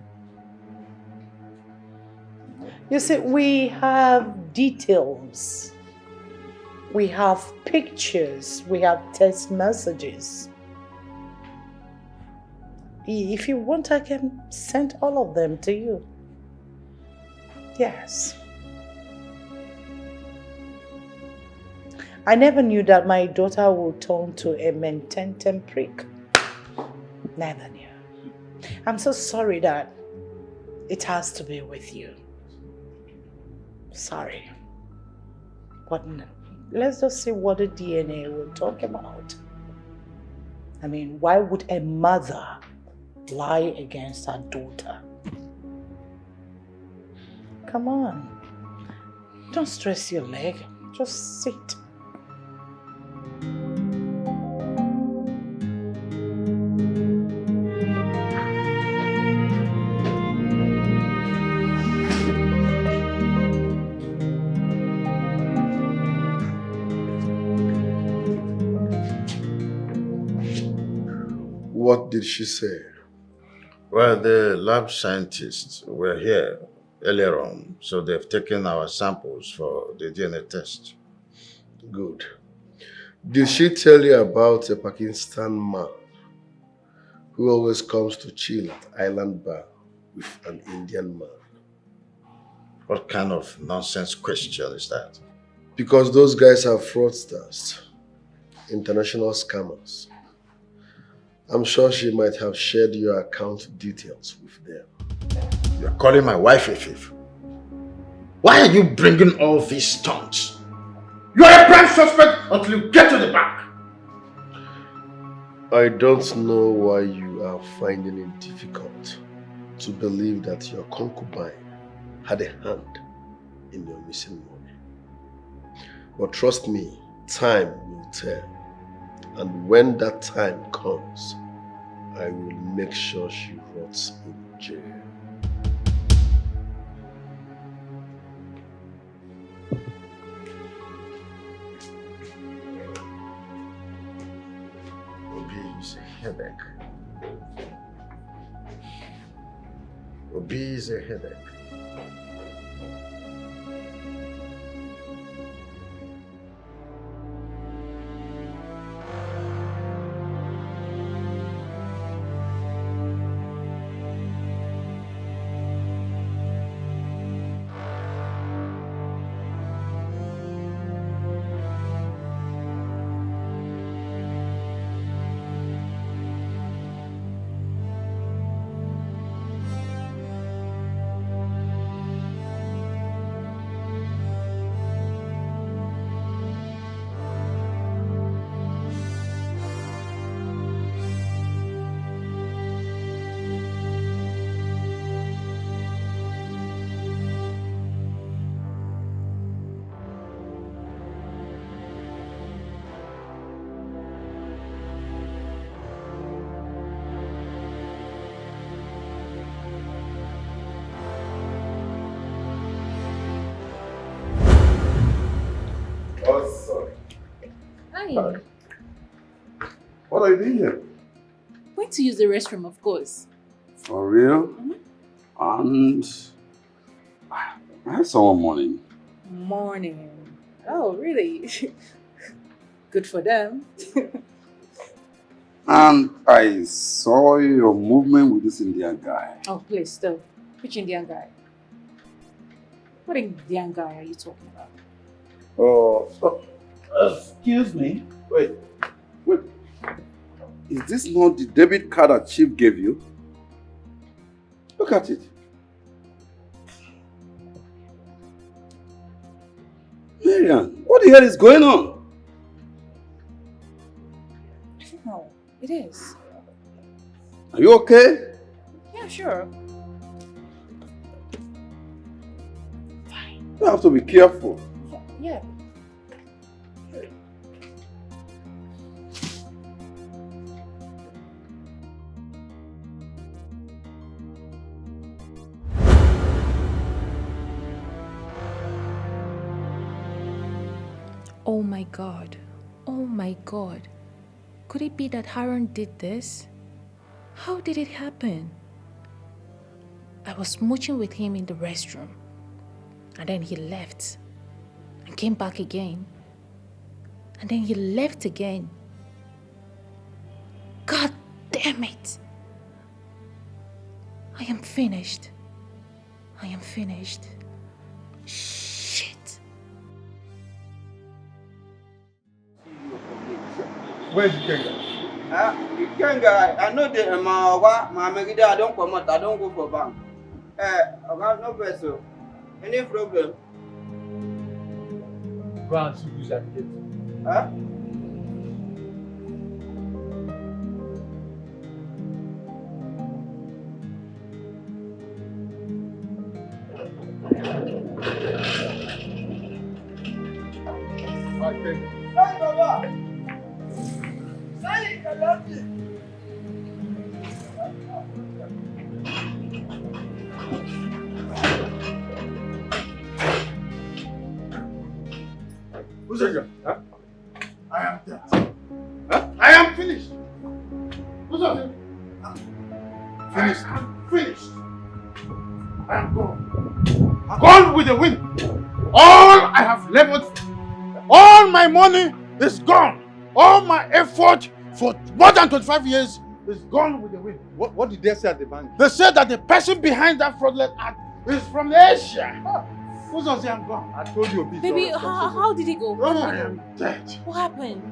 You see, we have details. We have pictures. We have text messages. If you want, I can send all of them to you. Yes. I never knew that my daughter would turn to a mententem prick. Never knew. I'm so sorry that it has to be with you. Sorry. But let's just see what the DNA will talk about. I mean, why would a mother lie against her daughter? Come on. Don't stress your leg. Just sit. What did she say? Well, the lab scientists were here earlier on, so they've taken our samples for the DNA test. Good. Did she tell you about a Pakistan man who always comes to chill at Island Bar with an Indian man? What kind of nonsense question is that? Because those guys are fraudsters, international scammers. I'm sure she might have shared your account details with them. You're calling my wife a thief? Why are you bringing all these stunts? You are a prime suspect until you get to the back. I don't know why you are finding it difficult to believe that your concubine had a hand in your missing money. But trust me, time will tell. And when that time comes, I will make sure she rots in jail. Obi is a headache. Obi is a headache. Hi. What are you doing here? Going to use the restroom, of course. For real? And I had someone morning. Morning. Oh, really? Good for them. And I saw your movement with this Indian guy. Oh, please, stop. Which Indian guy? What Indian guy are you talking about? Excuse me. Wait. Is this not the debit card that Chief gave you? Look at it. Marian, what the hell is going on? I don't know. It is. Are you okay? Yeah, sure. You have to be careful. Yeah. Oh my God. Oh my God. Could it be that Haran did this? How did it happen? I was mooching with him in the restroom, and then he left and came back again, and then he left again. God damn it. I am finished. I am finished. Shit. Where's Ikenga? Ikenga, I know the Mamma, I don't come out, I don't go for bank. I no vessel. Any problem? Go and see who's at the gate. Huh? Hey, Baba! Say, I love you. Who's that? Huh? I am dead. Huh? I am finished. Who's that? Finished. I'm finished. I am gone. Gone with the wind. All I have leveled, all my money is gone. All my effort for more than 25 years is gone with the wind. What did they say at the bank? They said that the person behind that fraudulent act is from Asia. Who's that say I'm gone? I told you a bit. Baby, how did it go? Oh, I am dead. What happened?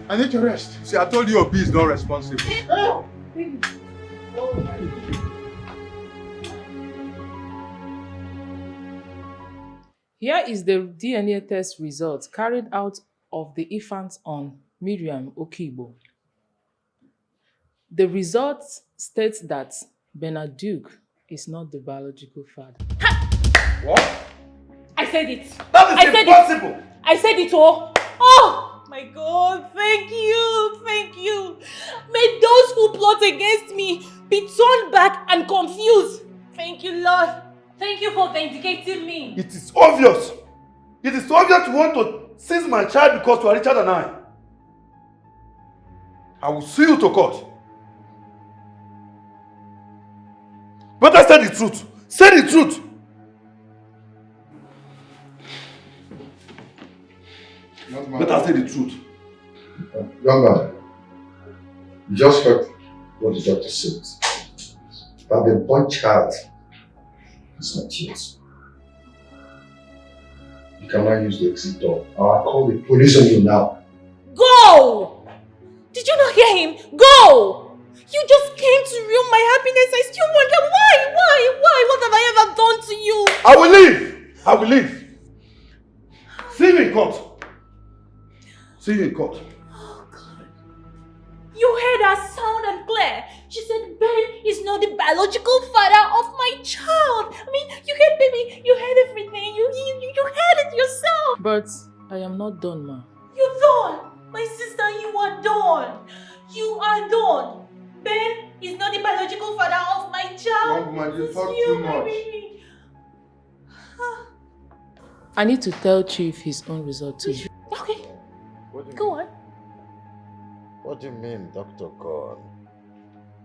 I need to rest. See, I told you Obi is not responsible. Oh. Baby. Here is the DNA test result carried out of the infant on Miriam Okibo. The results states that Bernard Duke is not the biological father. What? I said it. That is impossible. I said it all. Oh my God, thank you, thank you. May those who plot against me be turned back and confused. Thank you, Lord. Thank you for vindicating me. It is obvious. It is obvious you want to seize my child because you are richer than I. I will sue you to court. Better say the truth. Say the truth. Better say the truth. Young man, you just heard what the doctor said. That the boy child is not yet. You cannot use the exit door. I'll call the police on you now. Go! Did you not hear him? Go! You just came to ruin my happiness. I still wonder why? What have I ever done to you? I will leave. I will leave. See you in court. See you in court. Oh God. You heard her sound and clear. She said Ben is not the biological father of my child. I mean, you heard, baby. You heard everything. You heard it yourself. But I am not done, ma. You're done. My sister, you are done. You are done. Ben is not the biological father of my child. Young man, you talk too much. Baby. I need to tell Chief his own result too. Okay. Go on. What do you mean, Dr. God?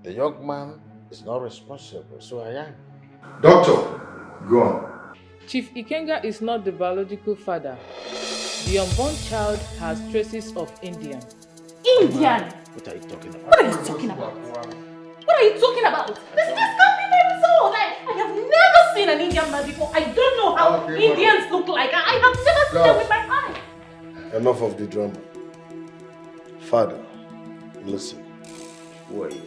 The young man is not responsible, so I am. Doctor, go on. Chief Ikenga is not the biological father. The unborn child has traces of Indian. Indian? What are you talking about? What are you talking about? What are you talking about? This can't be my result. I have never seen an Indian man before. I don't know how Indians look like. I have never seen them with my eyes. Enough of the drama. Father, listen. Wait.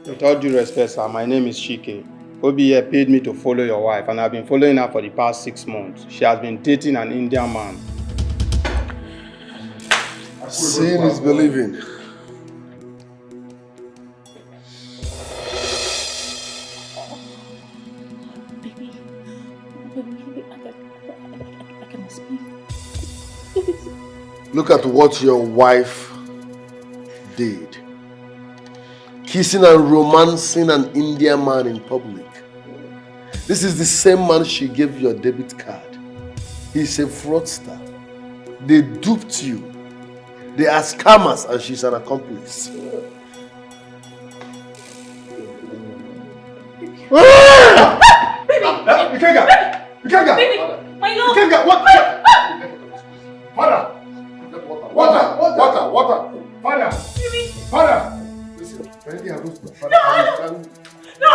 With all due respect, sir, my name is Shike. Obi paid me to follow your wife, and I've been following her for the past 6 months. She has been dating an Indian man. Seeing is believing. I can speak. Look at what your wife did. Kissing and romancing an Indian man in public. This is the same man she gave your debit card. He's a fraudster. They duped you. They are scammers and she's an accomplice. Baby, my love. What? Father! Water! Father! Father! Listen, anything happens to father, No,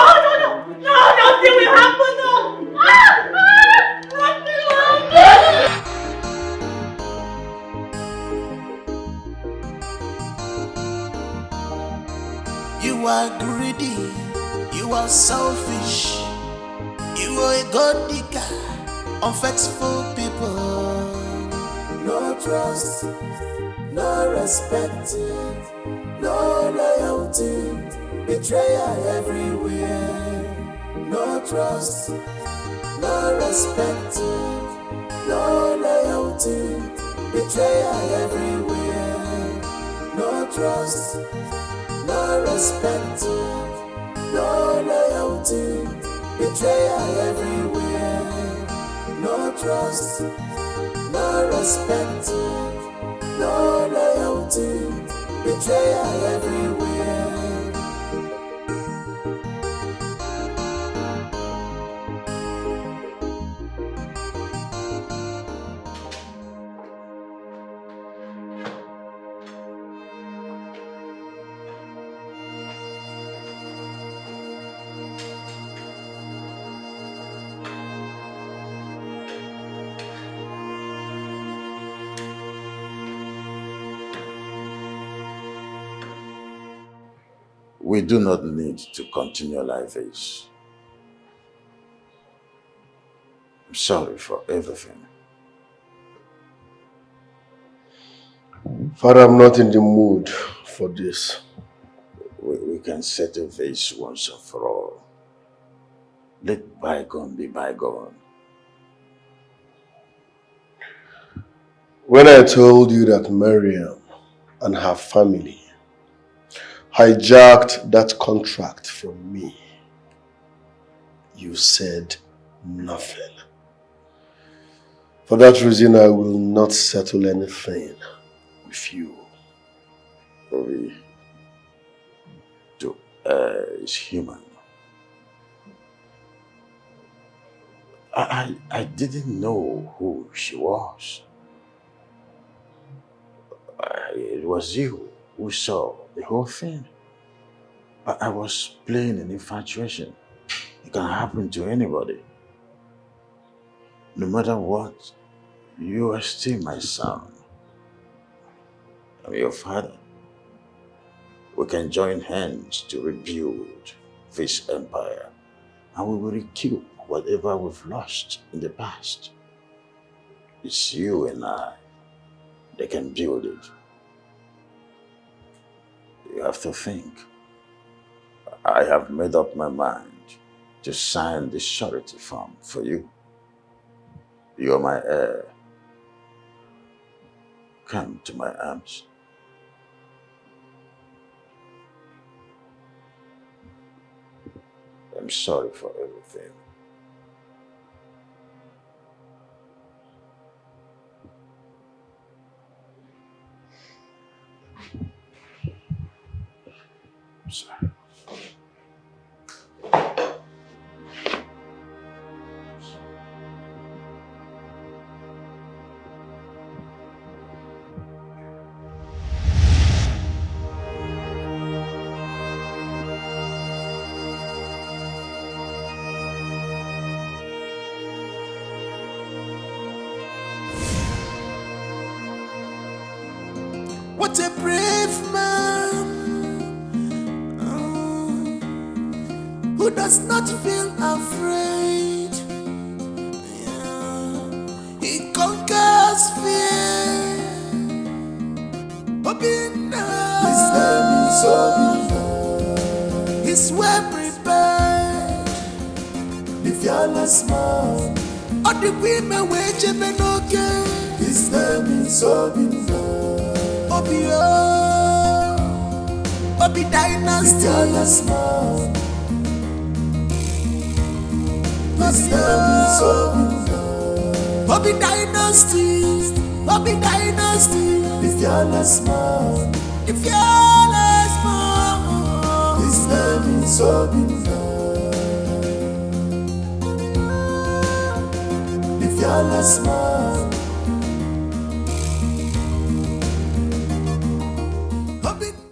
nothing will happen, no. You are greedy, you are selfish, you are a god digger, unfaithful people. No trust, no respect, no loyalty, betrayal everywhere. No trust, no respect, no loyalty, betrayal everywhere. No trust, no respect, no loyalty, betrayal everywhere. No trust, no respect, no loyalty, betrayal everywhere. We do not need to continue like this. I'm sorry for everything. Father, I'm not in the mood for this. We can settle this once and for all. Let bygone be bygone. When I told you that Miriam and her family hijacked that contract from me, you said nothing. For that reason, I will not settle anything with you. To err is human. I didn't know who she was. It was you who saw the whole thing. I was playing an infatuation. It can happen to anybody. No matter what, you are still my son. I'm your father. We can join hands to rebuild this empire, and we will recoup whatever we've lost in the past. It's you and I that can build it. You have to think. I have made up my mind to sign the surety form for you. You are my heir. Come to my arms. I'm sorry for everything. I'm sorry. not a brave man who does not feel afraid. Yeah. He conquers fear. His name is Obina. He's well prepared. The fearless man. All the women wage him and okay. His name is Obina. Obio. Obi Dynasty. The fearless man. His name is Obina. Obi Dynasty. Obi Dynasty. The fearless man. The fearless man. His name is Obina. The fearless man.